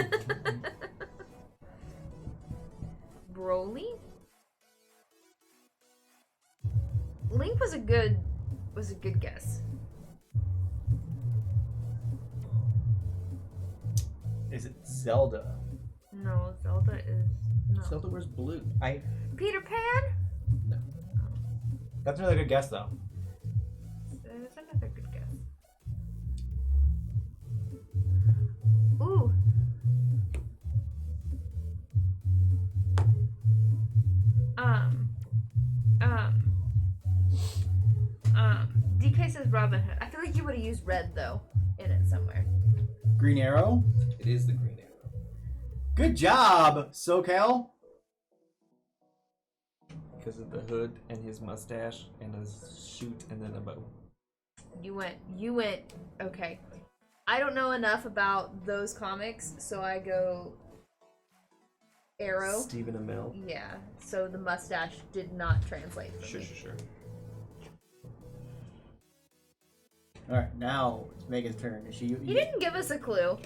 [SPEAKER 2] Broly. Link was a good guess.
[SPEAKER 5] Is it Zelda?
[SPEAKER 2] No, Zelda is no.
[SPEAKER 3] Zelda wears blue.
[SPEAKER 2] Peter Pan.
[SPEAKER 5] That's a really good guess, though.
[SPEAKER 2] That's another good guess. Ooh. DK says Robin Hood. I feel like you would have used red though in it somewhere.
[SPEAKER 1] Green Arrow.
[SPEAKER 3] It is the Green Arrow.
[SPEAKER 1] Good job, SoCal.
[SPEAKER 3] Because of the hood and his mustache and his shoot and then a bow.
[SPEAKER 2] You went, okay. I don't know enough about those comics, so I go Arrow.
[SPEAKER 3] Stephen Amell.
[SPEAKER 2] Yeah, so the mustache did not translate for
[SPEAKER 3] Sure.
[SPEAKER 2] me.
[SPEAKER 1] All right, now it's Megan's turn. Is she?
[SPEAKER 2] He didn't give us a clue.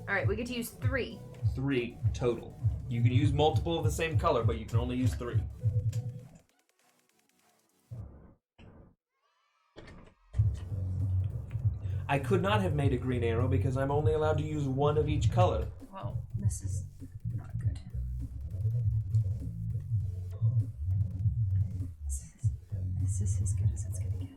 [SPEAKER 2] Alright, we get to use 3.
[SPEAKER 3] 3 total. You can use multiple of the same color, but you can only use 3. I could not have made a Green Arrow because I'm only allowed to use 1 of each color.
[SPEAKER 2] Well, this is not good. This is as good as it's gonna get.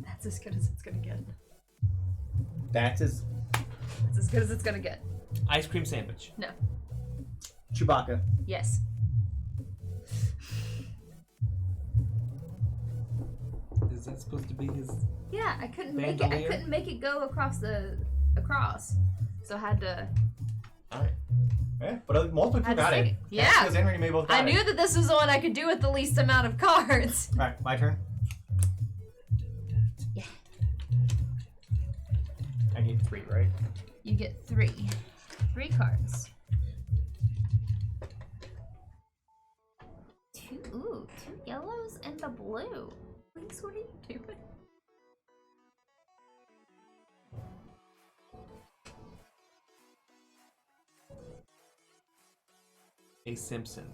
[SPEAKER 2] That's as good as it's gonna get.
[SPEAKER 1] That's his
[SPEAKER 2] That's as good as it's gonna get.
[SPEAKER 3] Ice cream sandwich.
[SPEAKER 2] No.
[SPEAKER 1] Chewbacca.
[SPEAKER 2] Yes.
[SPEAKER 3] Is that supposed to be his?
[SPEAKER 2] Yeah, I couldn't make it. I
[SPEAKER 3] Bandolier?
[SPEAKER 2] couldn't make it go across. So I had to.
[SPEAKER 3] Alright.
[SPEAKER 1] Yeah, but multiple people
[SPEAKER 2] Had to
[SPEAKER 1] got
[SPEAKER 2] stick
[SPEAKER 1] it.
[SPEAKER 2] it. Yeah.
[SPEAKER 1] Because Henry and me both got
[SPEAKER 2] I
[SPEAKER 1] it.
[SPEAKER 2] knew that this was the one I could do with the least amount of cards.
[SPEAKER 1] All right, my turn.
[SPEAKER 2] Yeah.
[SPEAKER 5] I need 3, right?
[SPEAKER 2] You get 3. 3 cards. 2 yellows and a blue. Please, what are you doing?
[SPEAKER 3] A Simpson.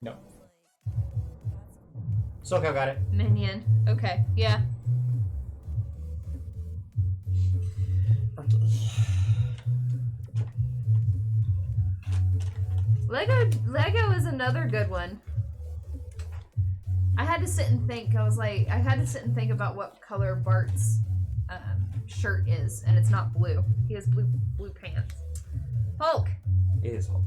[SPEAKER 5] No. SoCal got it.
[SPEAKER 2] Minion. Okay, yeah. Lego is another good one. I had to sit and think. I had to sit and think about what color Bart's shirt is, and it's not blue. He has blue pants. Hulk.
[SPEAKER 3] It is Hulk.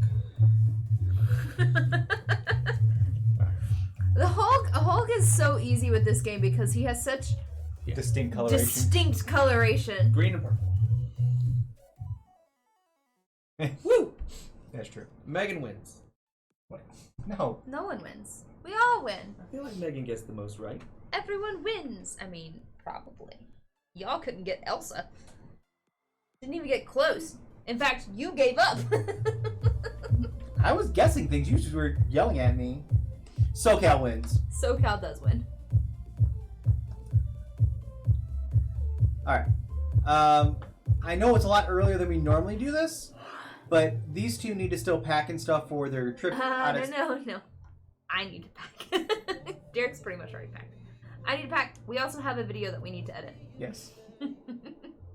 [SPEAKER 2] Hulk is so easy with this game because he has such
[SPEAKER 5] Distinct coloration.
[SPEAKER 2] distinct coloration.
[SPEAKER 3] Green and purple.
[SPEAKER 5] Woo! That's true.
[SPEAKER 3] Megan wins.
[SPEAKER 5] What? No.
[SPEAKER 2] No one wins. We all win.
[SPEAKER 3] I feel like Megan gets the most right.
[SPEAKER 2] Everyone wins. I mean, probably. Y'all couldn't get Elsa. Didn't even get close. In fact, you gave up.
[SPEAKER 1] I was guessing things. You just were yelling at me. SoCal wins.
[SPEAKER 2] SoCal does win.
[SPEAKER 1] All right. I know it's a lot earlier than we normally do this, but these two need to still pack and stuff for their trip.
[SPEAKER 2] No. I need to pack. Derek's pretty much already packed. I need to pack. We also have a video that we need to edit.
[SPEAKER 1] Yes.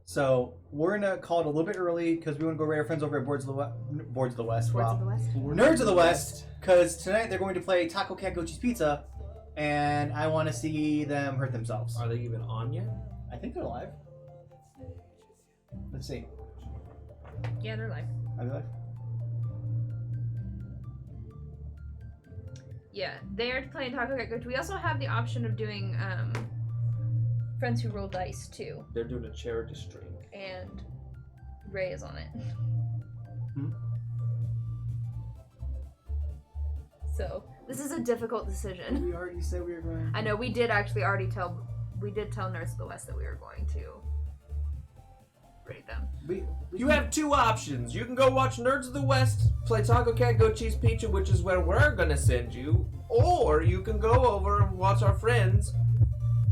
[SPEAKER 1] So we're gonna call it a little bit early because we want to go raid our friends over at Boards of the West.
[SPEAKER 2] Boards of the West.
[SPEAKER 1] Nerds of the West, because tonight they're going to play Taco Cat Gochi's Pizza, and I want to see them hurt themselves.
[SPEAKER 3] Are they even on yet?
[SPEAKER 1] I think they're live. Let's see.
[SPEAKER 2] Yeah, they're live.
[SPEAKER 1] Are they live?
[SPEAKER 2] Yeah, they're playing Taco Cat Gochi. We also have the option of doing Friends Who Roll Dice too,
[SPEAKER 3] They're doing a charity stream.
[SPEAKER 2] and Ray is on it.
[SPEAKER 1] Hmm.
[SPEAKER 2] So this is a difficult decision.
[SPEAKER 1] We already said we were going.
[SPEAKER 2] I know we did actually already tell. We did tell Nerds of the West that we were going to upgrade them.
[SPEAKER 3] You have two options. You can go watch Nerds of the West, play Taco Cat, Goat Cheese Pizza, which is where we're gonna send you, or you can go over and watch our friends,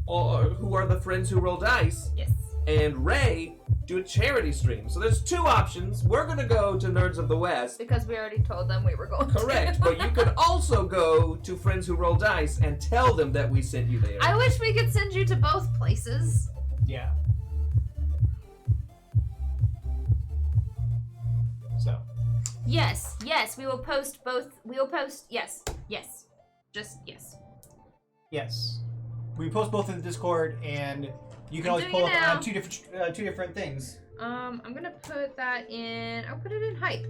[SPEAKER 3] who are the friends who roll dice,
[SPEAKER 2] Yes.
[SPEAKER 3] and Ray do a charity stream. So there's two options. We're gonna go to Nerds of the West.
[SPEAKER 2] Because we already told them we were going
[SPEAKER 3] Correct,
[SPEAKER 2] to.
[SPEAKER 3] but you could also go to Friends Who Roll Dice and tell them that we sent you there.
[SPEAKER 2] I wish we could send you to both places.
[SPEAKER 5] Yeah. So.
[SPEAKER 2] Yes, we will post both. We will post, yes. Just yes.
[SPEAKER 5] Yes. We post both in the Discord, and you can
[SPEAKER 2] I'm
[SPEAKER 5] always
[SPEAKER 2] doing
[SPEAKER 5] pull
[SPEAKER 2] it
[SPEAKER 5] up
[SPEAKER 2] now.
[SPEAKER 5] on two different things.
[SPEAKER 2] I'm gonna put that in. I'll put it in hype.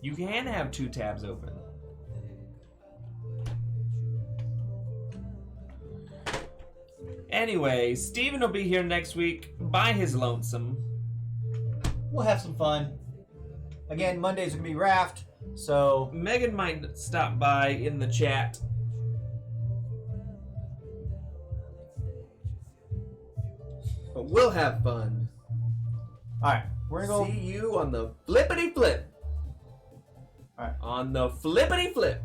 [SPEAKER 3] You can have two tabs open. Anyway, Steven will be here next week by his lonesome.
[SPEAKER 5] We'll have some fun. Again, Mondays are gonna be Raft, so
[SPEAKER 3] Megan might stop by in the chat. But we'll have fun.
[SPEAKER 5] alright. We're gonna go
[SPEAKER 3] See you on the flippity flip.
[SPEAKER 5] Alright.
[SPEAKER 3] On the flippity flip.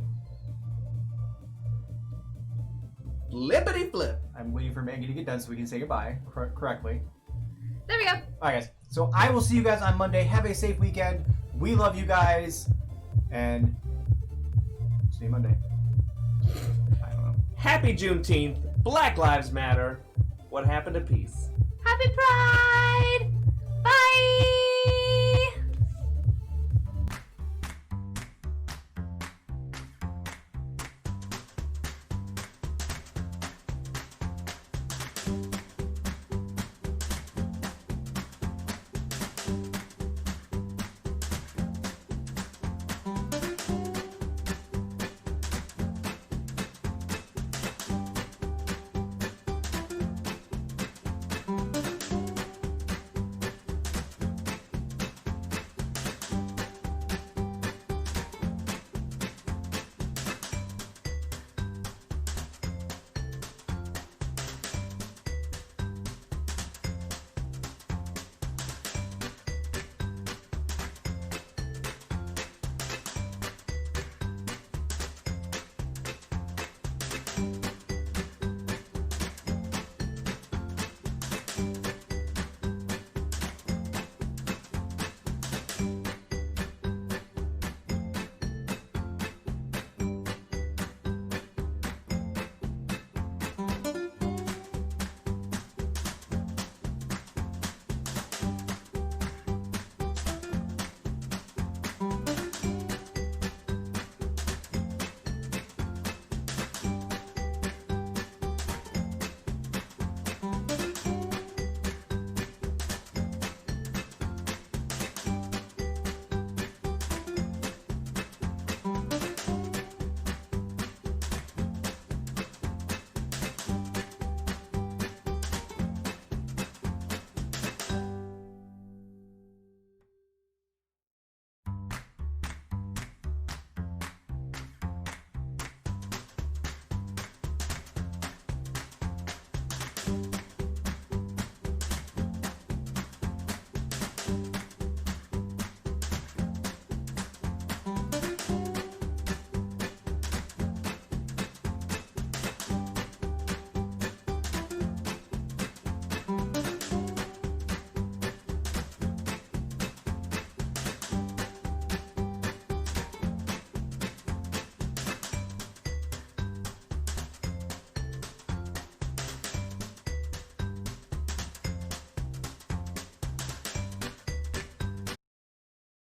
[SPEAKER 3] Flippity flip.
[SPEAKER 5] I'm waiting for Maggie to get done so we can say goodbye correctly.
[SPEAKER 2] There we go.
[SPEAKER 5] Alright guys. So I will see you guys on Monday. Have a safe weekend. We love you guys. And see you Monday. I don't know.
[SPEAKER 3] Happy Juneteenth. Black Lives Matter. What happened to peace?
[SPEAKER 2] Happy Pride! Bye!